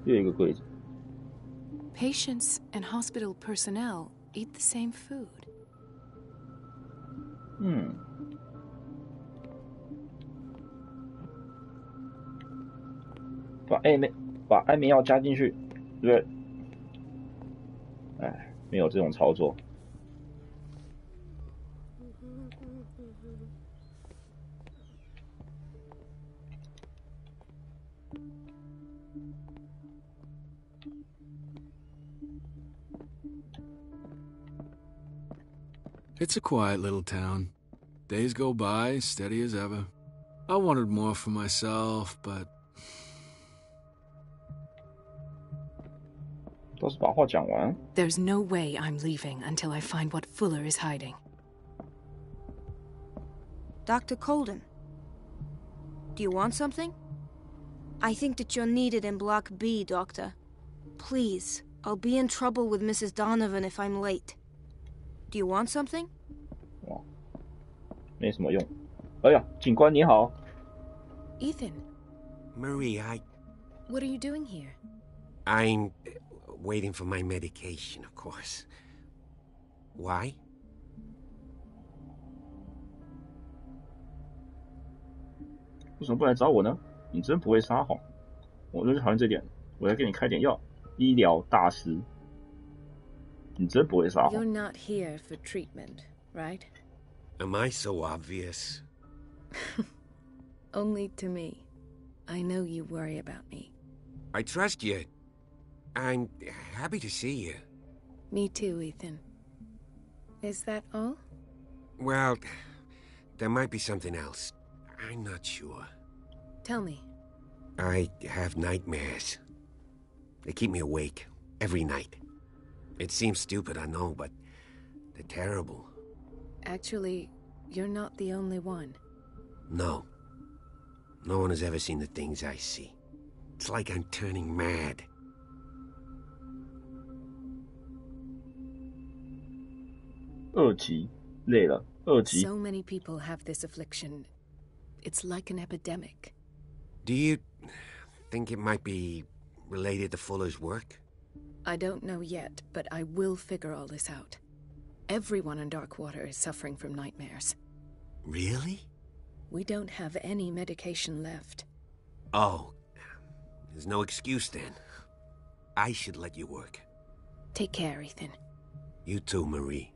[SPEAKER 1] 又一个柜子。
[SPEAKER 12] Patients and hospital personnel eat the same food. 把安眠药加进去，对不对？哎，没有这种操作。
[SPEAKER 8] It's a quiet little town. Days go by, steady as ever. I wanted more for myself, but...
[SPEAKER 1] 倒是把话讲完。
[SPEAKER 12] There's no way I'm leaving until I find what Fuller is hiding.
[SPEAKER 15] Dr. Colden, do you want something? I think that you're needed in Block B, Doctor. Please, I'll be in trouble with Mrs. Donovan if I'm late. Do you want something?
[SPEAKER 1] 哇，没什么用。哎呀，警官你好。
[SPEAKER 12] Ethan.
[SPEAKER 3] Marie,
[SPEAKER 12] What are you doing here?
[SPEAKER 3] I'm waiting for my medication, of course. Why?
[SPEAKER 1] 为什么不来找我呢？你真不会撒谎。我就是讨厌这点。我要给你开点药，医疗大师。你真不会撒谎。
[SPEAKER 12] You're not here for treatment, right?
[SPEAKER 3] Am I so obvious?
[SPEAKER 12] Only to me. I know you worry about me.
[SPEAKER 3] I trust you. I'm happy to see you.
[SPEAKER 12] Me too, Ethan. Is that all?
[SPEAKER 3] Well, there might be something else. I'm not sure.
[SPEAKER 12] Tell me.
[SPEAKER 3] I have nightmares. They keep me awake every night. It seems stupid, I know, but they're terrible.
[SPEAKER 12] Actually, you're not the only one.
[SPEAKER 3] No. No one has ever seen the things I see. It's like I'm turning mad.
[SPEAKER 12] So many people have this affliction. It's like an epidemic.
[SPEAKER 3] Do you think it might be related to Fuller's work?
[SPEAKER 12] I don't know yet, but I will figure all this out. Everyone in Darkwater is suffering from nightmares.
[SPEAKER 3] Really?
[SPEAKER 12] We don't have any medication left.
[SPEAKER 3] Oh. There's no excuse then. I should let you work.
[SPEAKER 12] Take care, Ethan.
[SPEAKER 3] You too, Marie.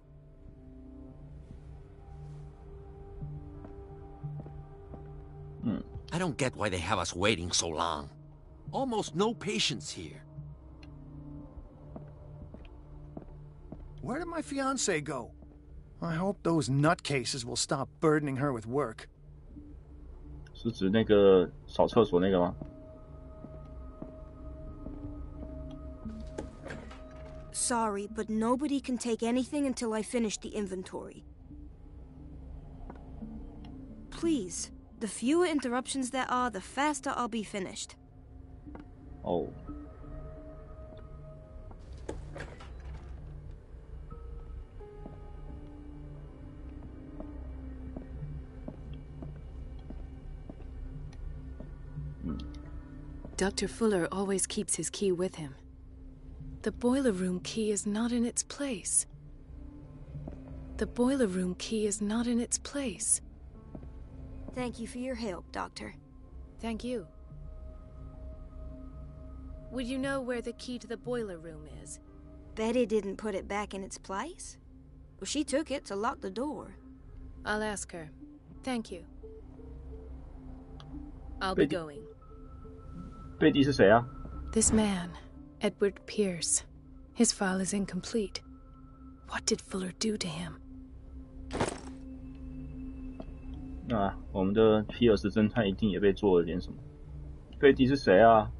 [SPEAKER 9] I don't get why they have us waiting so long. Almost no patients here.
[SPEAKER 6] Where did my fiancée go? I hope those nutcases will stop burdening her with work.
[SPEAKER 1] 是指那个扫厕所那个吗？
[SPEAKER 15] Sorry, but nobody can take anything until I finish the inventory. Please, the fewer interruptions there are, the faster I'll be finished.
[SPEAKER 1] Oh.
[SPEAKER 12] Dr. Fuller always keeps his key with him. The boiler room key is not in its place. The boiler room key is not in its place.
[SPEAKER 15] Thank you for your help, Doctor.
[SPEAKER 12] Thank you. Would you know where the key to the boiler room is?
[SPEAKER 15] Betty didn't put it back in its place. Well, she took it to lock the door.
[SPEAKER 12] I'll ask her. Thank you. I'll be going.
[SPEAKER 1] 贝蒂是谁啊？
[SPEAKER 12] This man, Edward Pierce. His file is incomplete. What did Fuller do to him?
[SPEAKER 1] 那我们的皮尔斯侦探一定也被做了点什么。贝蒂是谁啊？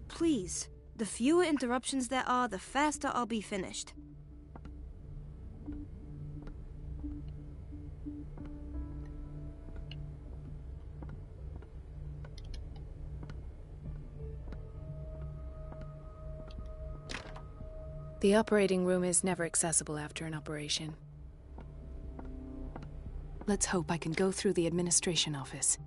[SPEAKER 15] Please, the fewer interruptions there are, the faster I'll be finished.
[SPEAKER 12] The operating room is never accessible after an operation. Let's hope I can go through the administration office.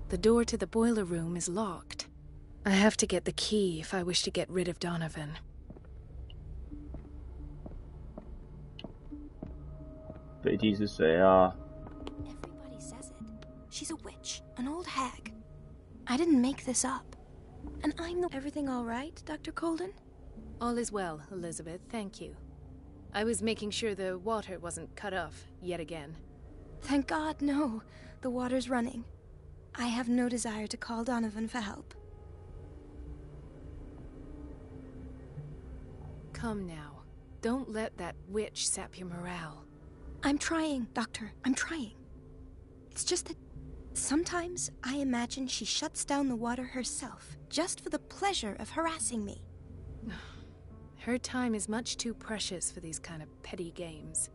[SPEAKER 12] The door to the boiler room is locked. I have to get the key if I wish to get rid of Donovan.
[SPEAKER 1] Betty 是谁啊？
[SPEAKER 15] Everybody says it. She's a witch, an old hag. I didn't make this up. And I'm the... Everything all right, Dr. Colden?
[SPEAKER 12] All is well, Elizabeth, thank you. I was making sure the water wasn't cut off yet again.
[SPEAKER 15] Thank God, no. The water's running. I have no desire to call Donovan for help.
[SPEAKER 12] Come now. Don't let that witch sap your morale.
[SPEAKER 15] I'm trying, Doctor. I'm trying. It's just that sometimes I imagine she shuts down the water herself, just for the pleasure of harassing me.
[SPEAKER 12] Her time is much too precious for these kind of petty games.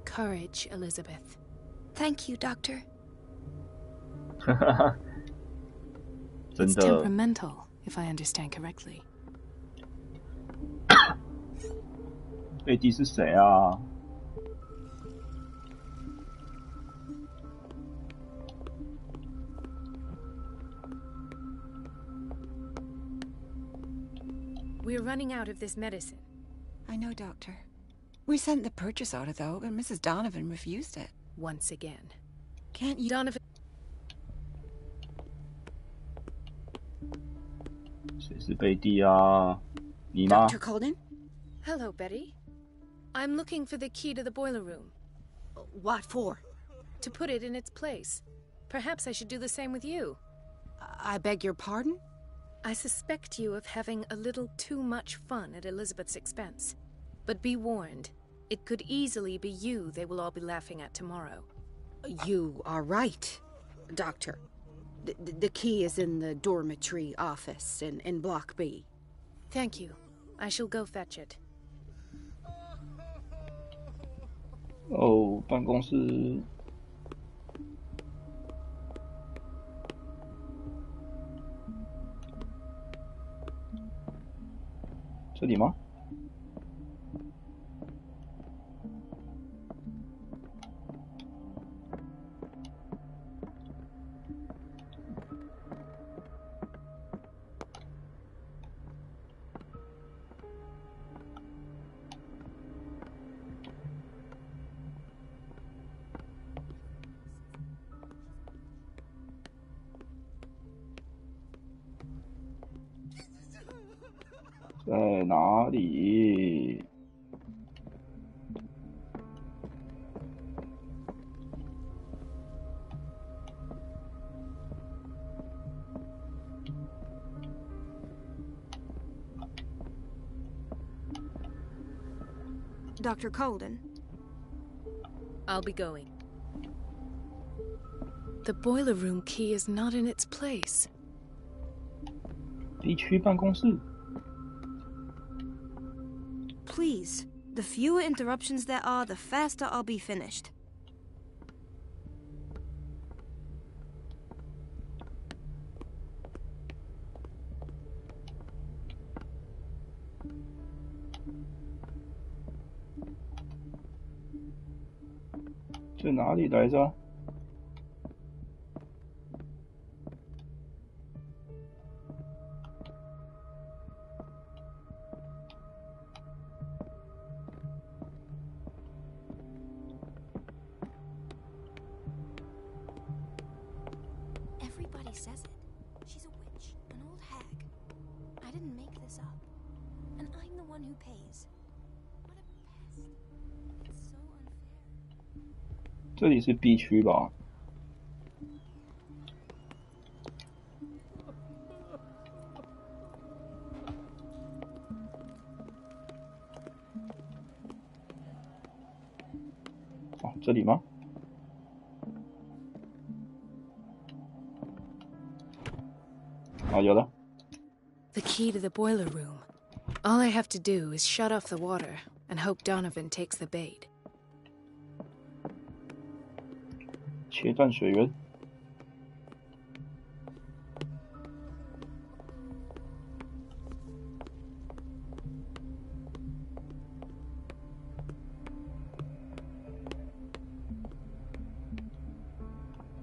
[SPEAKER 12] Courage, Elizabeth.
[SPEAKER 15] Thank you, Doctor.
[SPEAKER 12] It's temperamental, if I understand correctly.
[SPEAKER 1] 贝蒂是谁啊？
[SPEAKER 12] We're running out of this medicine.
[SPEAKER 7] I know, Doctor. We sent the purchase order, though, but Mrs. Donovan refused it.
[SPEAKER 12] Once again.
[SPEAKER 7] Can't you...
[SPEAKER 12] Donovan...
[SPEAKER 1] 谁是贝蒂啊？你吗
[SPEAKER 16] Dr. Colden?
[SPEAKER 12] Hello, Betty. I'm looking for the key to the boiler room.
[SPEAKER 16] What for?
[SPEAKER 12] To put it in its place. Perhaps I should do the same with you.
[SPEAKER 16] I beg your pardon?
[SPEAKER 12] I suspect you of having a little too much fun at Elizabeth's expense. But be warned, it could easily be you they will all be laughing at tomorrow.
[SPEAKER 16] You are right, Doctor. The key is in the dormitory office in Block B.
[SPEAKER 12] Thank you. I shall go fetch it.
[SPEAKER 1] 哦，办公室。这里吗？在哪里？Dr.
[SPEAKER 15] Colden?
[SPEAKER 12] I'll be going. The boiler room key is not in its place.
[SPEAKER 1] B 区办公室。
[SPEAKER 15] Please, the fewer interruptions there are, the faster I'll be finished.
[SPEAKER 1] "这哪里来着？Everybody
[SPEAKER 15] says it. She's a witch, an old hag. I didn't make this up. And I'm the one who pays. What a pest. It's so unfair.
[SPEAKER 1] 这里是 B 区吧？哦，这里吗？啊，有了。
[SPEAKER 12] The key to the boiler room. All I have to do is shut off the water and hope Donovan takes the bait.
[SPEAKER 1] 切断水源。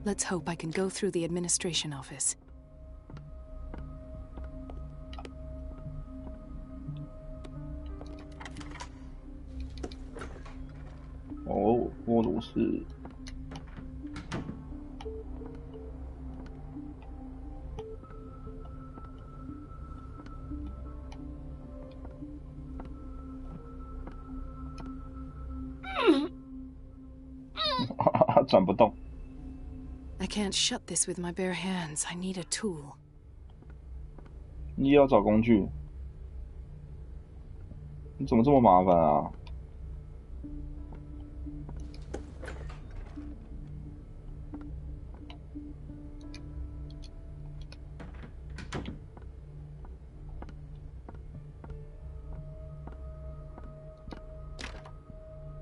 [SPEAKER 12] Let's hope I can go through the administration office.
[SPEAKER 1] 哦，锅炉室。转不动。
[SPEAKER 12] I can't shut this with my bare hands. I need a tool.
[SPEAKER 1] 你也要找工具？你怎么这么麻烦啊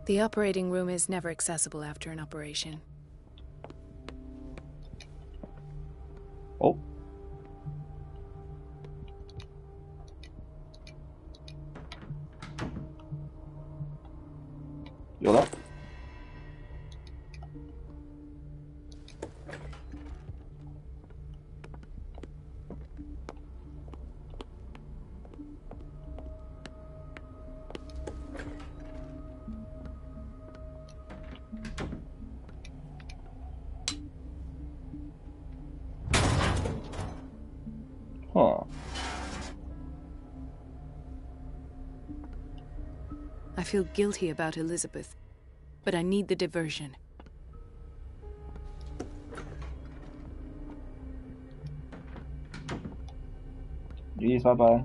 [SPEAKER 1] ？The
[SPEAKER 12] operating room is never accessible after an operation.
[SPEAKER 1] 哦，有了。啊，
[SPEAKER 12] I feel guilty about Elizabeth, but I need the diversion.
[SPEAKER 1] Elizabeth.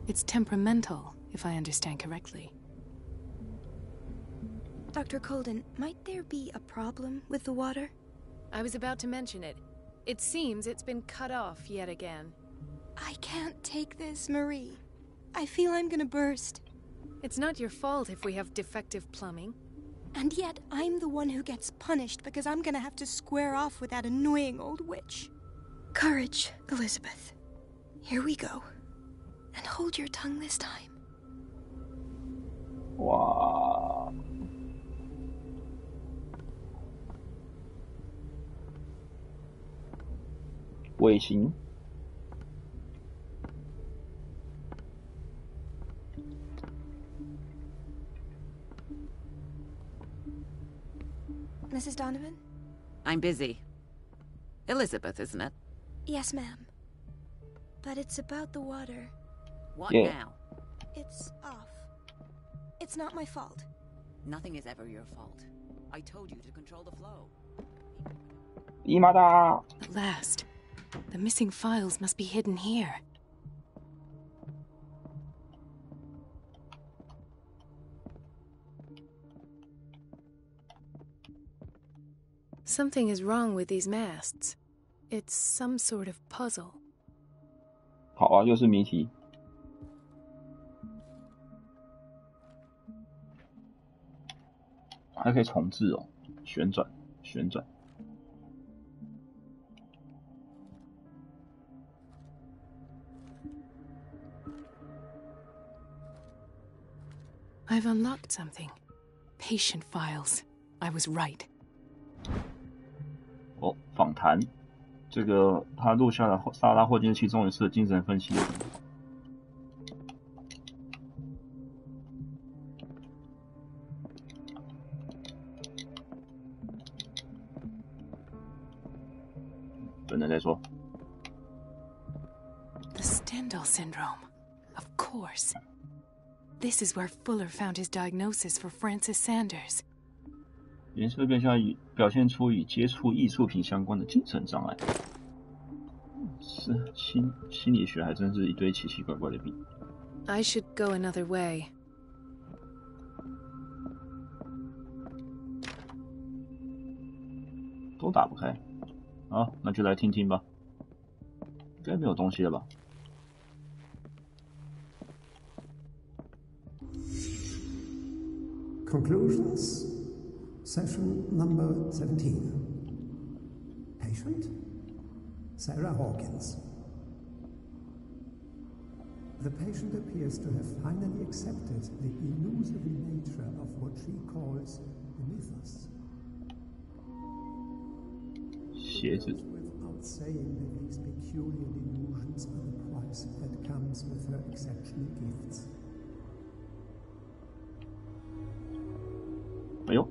[SPEAKER 12] It's temperamental, if I understand correctly.
[SPEAKER 15] Dr. Colden, might there be a problem with the water?
[SPEAKER 12] I was about to mention it. It seems it's been cut off yet again.
[SPEAKER 15] I can't take this, Marie. I feel I'm gonna burst.
[SPEAKER 12] It's not your fault if we have defective plumbing.
[SPEAKER 15] And yet, I'm the one who gets punished because I'm gonna have to square off with that annoying old witch. Courage, Elizabeth. Here we go. And hold your tongue this time.
[SPEAKER 1] Wow.尾行。
[SPEAKER 15] Mrs. Donovan?
[SPEAKER 7] I'm busy. Elizabeth, isn't it?
[SPEAKER 15] Yes, ma'am. But it's about the water.
[SPEAKER 7] What now?
[SPEAKER 15] It's off. It's not my fault.
[SPEAKER 7] Nothing is ever your fault. I told you to control the flow.
[SPEAKER 12] At last. The missing files must be hidden here. Something is wrong with these masts. It's some sort of puzzle.
[SPEAKER 1] 好啊，又是谜题。还可以重置哦，旋转，旋转。
[SPEAKER 12] I've unlocked something. Patient files. I was right.
[SPEAKER 1] 哦，访谈，这个他录下了萨拉霍金其中一次的精神分析。等等再说。
[SPEAKER 12] The Stendhal syndrome. Of course. This is where Fuller found his diagnosis for Francis Sanders.
[SPEAKER 1] 颜色变相表现出与接触艺术品相关的精神障碍。是心理学还真是一堆奇奇怪怪的病。
[SPEAKER 12] I should go another way.
[SPEAKER 1] 都打不开。好，那就来听听吧。应该没有东西了吧？
[SPEAKER 13] Conclusions, session number 17. Patient, Sarah Hawkins. The patient appears to have finally accepted the illusory nature of what she calls the mythos.
[SPEAKER 1] 鞋子。
[SPEAKER 13] Without saying that these peculiar delusions are the price that comes with her exceptional gifts.
[SPEAKER 1] 哎呦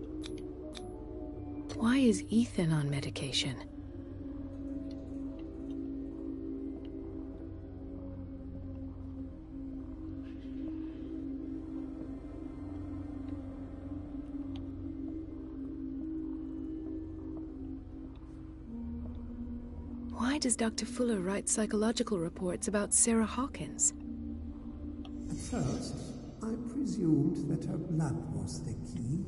[SPEAKER 12] Why is Ethan on medication? Why does Dr. Fuller write psychological reports about Sarah Hawkins?
[SPEAKER 13] At first, I presumed that her blood was the key.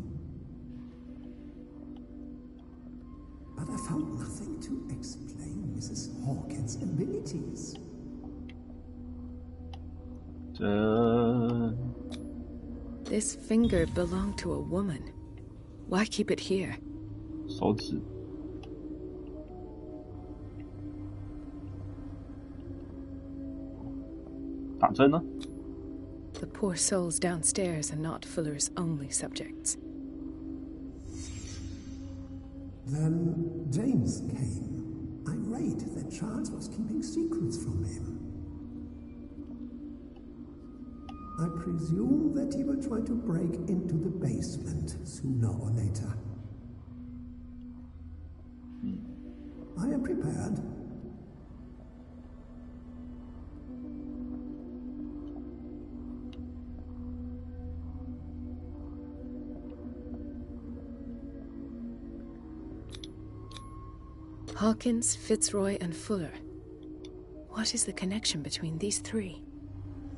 [SPEAKER 13] But I found nothing to explain Mrs. Hawkins' abilities.
[SPEAKER 12] This finger belonged to a woman. Why keep it here?
[SPEAKER 1] 手指。打针呢？
[SPEAKER 12] The poor souls downstairs are not Fuller's only subjects.
[SPEAKER 13] Then James came, irate that Charles was keeping secrets from him. I presume that he will try to break into the basement sooner or later. I am prepared.
[SPEAKER 12] Hawkins, Fitzroy, and Fuller. What is the connection between these three?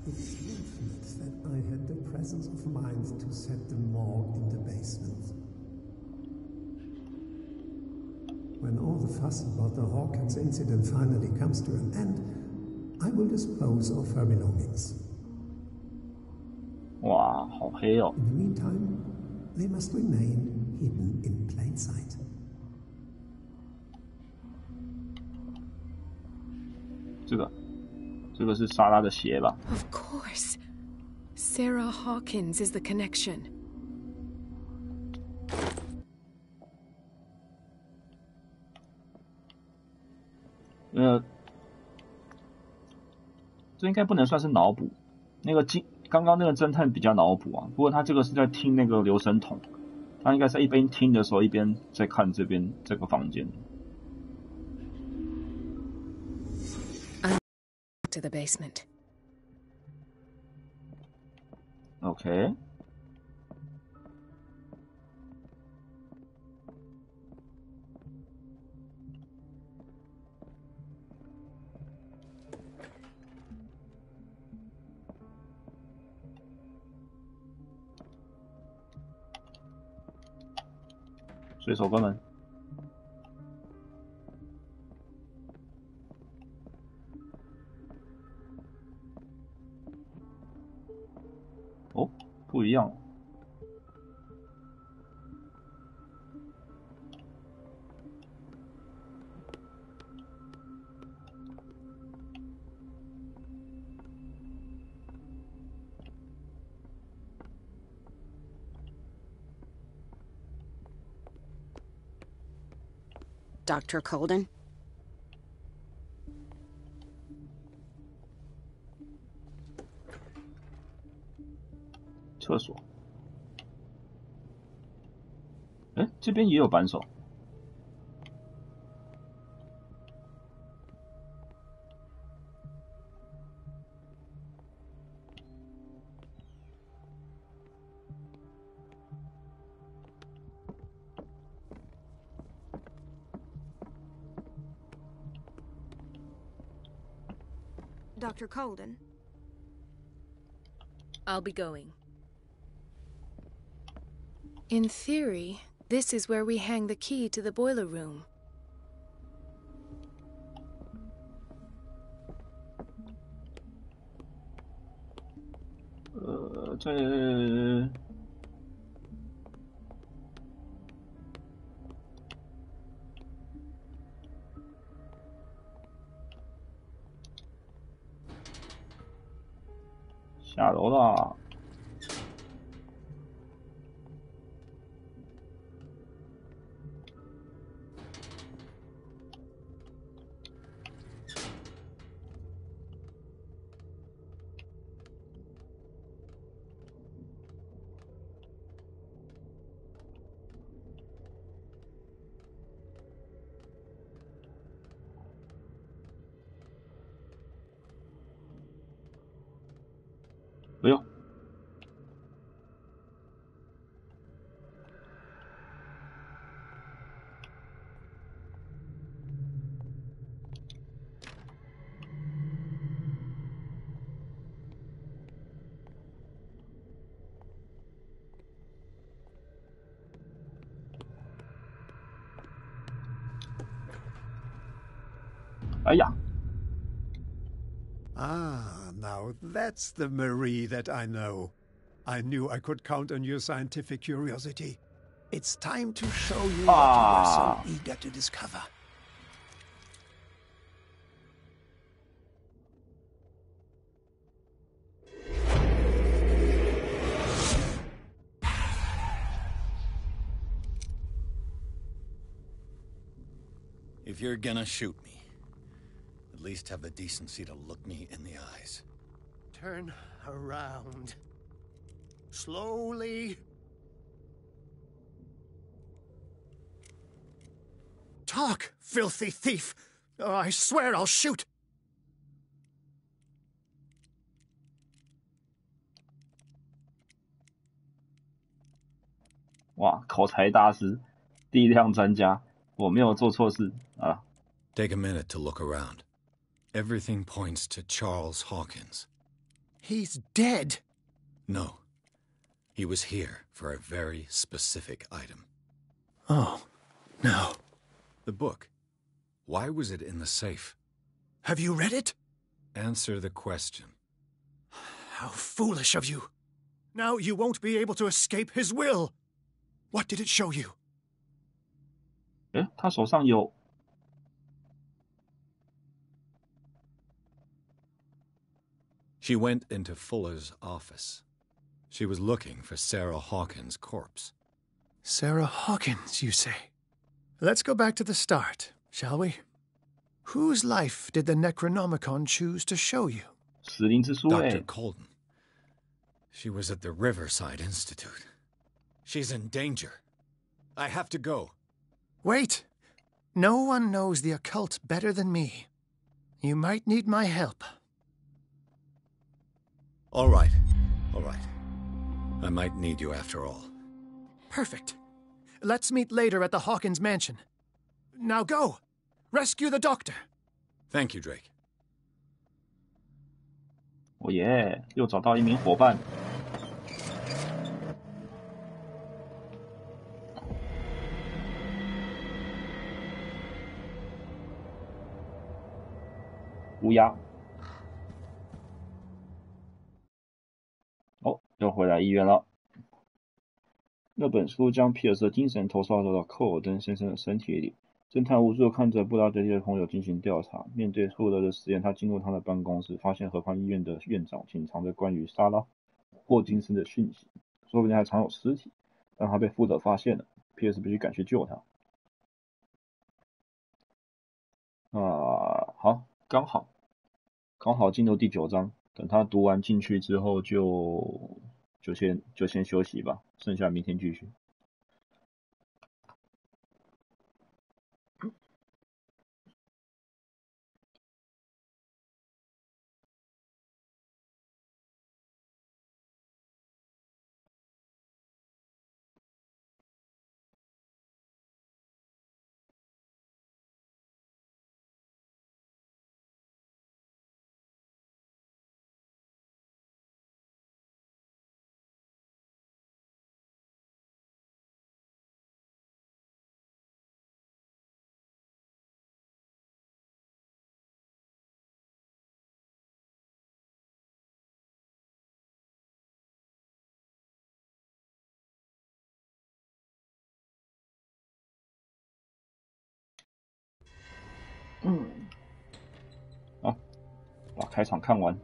[SPEAKER 13] It's fortunate that I had the presence of mind to set the morgue in the basement. When all the fuss about the Hawkins incident finally comes to an end, I will dispose of her belongings.
[SPEAKER 1] 哇，好黑哦！
[SPEAKER 13] In the meantime, they must remain hidden in plain sight.
[SPEAKER 1] 这个是莎拉的鞋吧
[SPEAKER 12] Of course. Sarah Hawkins is the connection.
[SPEAKER 1] 这应该不能算是脑补。刚刚那个侦探比较脑补啊，不过他这个是在听那个留声筒，他应该是一边听的时候一边在看这边这个房间。
[SPEAKER 12] To the basement.
[SPEAKER 1] Okay.随手关门。哦，不一样。
[SPEAKER 16] Dr. Colden?
[SPEAKER 1] 厕所。哎，这边也有扳手。
[SPEAKER 15] Dr. Colden?
[SPEAKER 12] I'll be going. In theory, this is where we hang the key to the boiler room.
[SPEAKER 1] 这下楼了。不用。哎呀！
[SPEAKER 13] Ah, now that's the Marie that I know. I knew I could count on your scientific curiosity. It's time to show you what you were so eager to discover.
[SPEAKER 14] If you're gonna shoot me, at least have the decency to look me in the eyes.
[SPEAKER 6] Turn around. Slowly. Talk, filthy thief! Oh, I swear I'll shoot!
[SPEAKER 1] 哇，口才大师，力量专家，我没有做错事啊！
[SPEAKER 14] Take a minute to look around. Everything points to Charles Hawkins.
[SPEAKER 6] He's dead.
[SPEAKER 14] No. He was here for a very specific item.
[SPEAKER 6] Oh, no.
[SPEAKER 14] The book. Why was it in the safe?
[SPEAKER 6] Have you read it?
[SPEAKER 14] Answer the question.
[SPEAKER 6] How foolish of you. Now you won't be able to escape his will. What did it show you?
[SPEAKER 1] 他手上有
[SPEAKER 14] She went into Fuller's office. She was looking for Sarah Hawkins' corpse.
[SPEAKER 6] Sarah Hawkins, you say? Let's go back to the start, shall we? Whose life did the Necronomicon choose to show you?
[SPEAKER 14] Dr. Colden. She was at the Riverside Institute. She's in danger. I have to go.
[SPEAKER 6] Wait. No one knows the occult better than me. You might need my help.
[SPEAKER 14] All right. All right. I might need you after all.
[SPEAKER 6] Perfect. Let's meet later at the Hawkins mansion. Now go! Rescue the doctor!
[SPEAKER 14] Thank you, Drake.
[SPEAKER 1] 哦耶，又找到一名伙伴。乌鸦。哦，又回来医院了。那本书将皮尔斯的精神头刷到寇尔登先生的身体里。侦探无助地看着布拉德利的朋友进行调查。面对富勒的实验，他进入他的办公室，发现河畔医院的院长隐藏着关于莎拉·霍金斯的讯息，说不定还藏有尸体。但他被富勒发现了，皮尔斯必须赶去救他。好，刚好进入第9章。等他读完进去之后就先休息吧，剩下明天继续。好，把开场看完。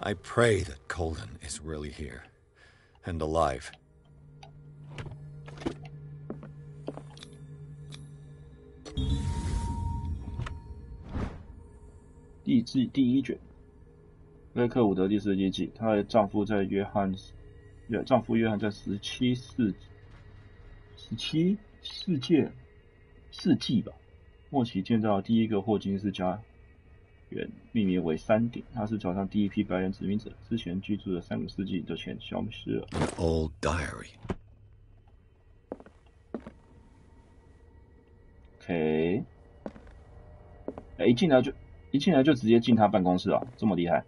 [SPEAKER 14] I pray that Colden is really here and alive.
[SPEAKER 1] 第1卷，威克伍德第4季，她的丈夫约翰在17世纪吧，末期建造第一个霍金斯家园，命名为山顶。他是岛上第一批白人殖民者，之前居住的3个世纪都前消失了。
[SPEAKER 14] An old diary.
[SPEAKER 1] OK， 一进来就直接进他办公室啊，这么厉害。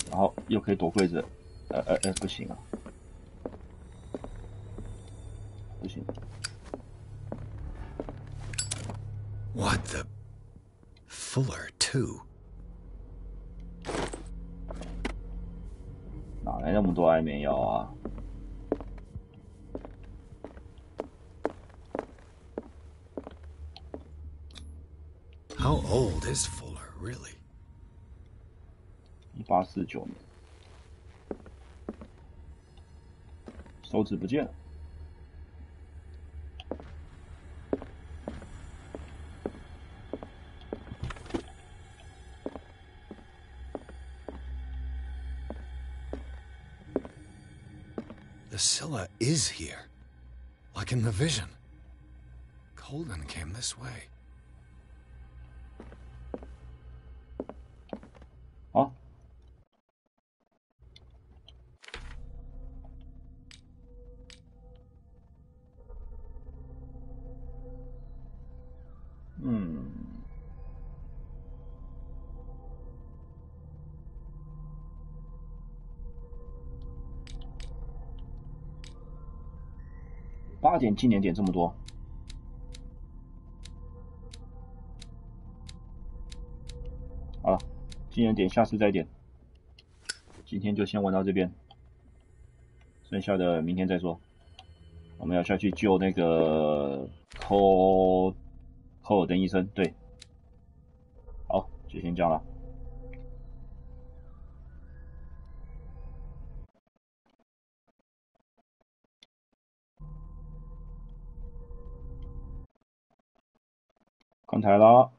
[SPEAKER 1] 然后又可以躲柜子，不行啊，不行。
[SPEAKER 14] What the? Fuller too.
[SPEAKER 1] 哪来那么多安眠药啊？
[SPEAKER 14] How old is Fuller, really?
[SPEAKER 1] 1849年，手指不见了。
[SPEAKER 14] The Scylla is here, like in the vision.
[SPEAKER 8] Holden came this way.
[SPEAKER 1] 好。8点纪念点这么多。好了，纪念点下次再点。今天就先玩到这边，剩下的明天再说。我们要下去救那个寇尔登医生，对。好，就先这样了。关台了。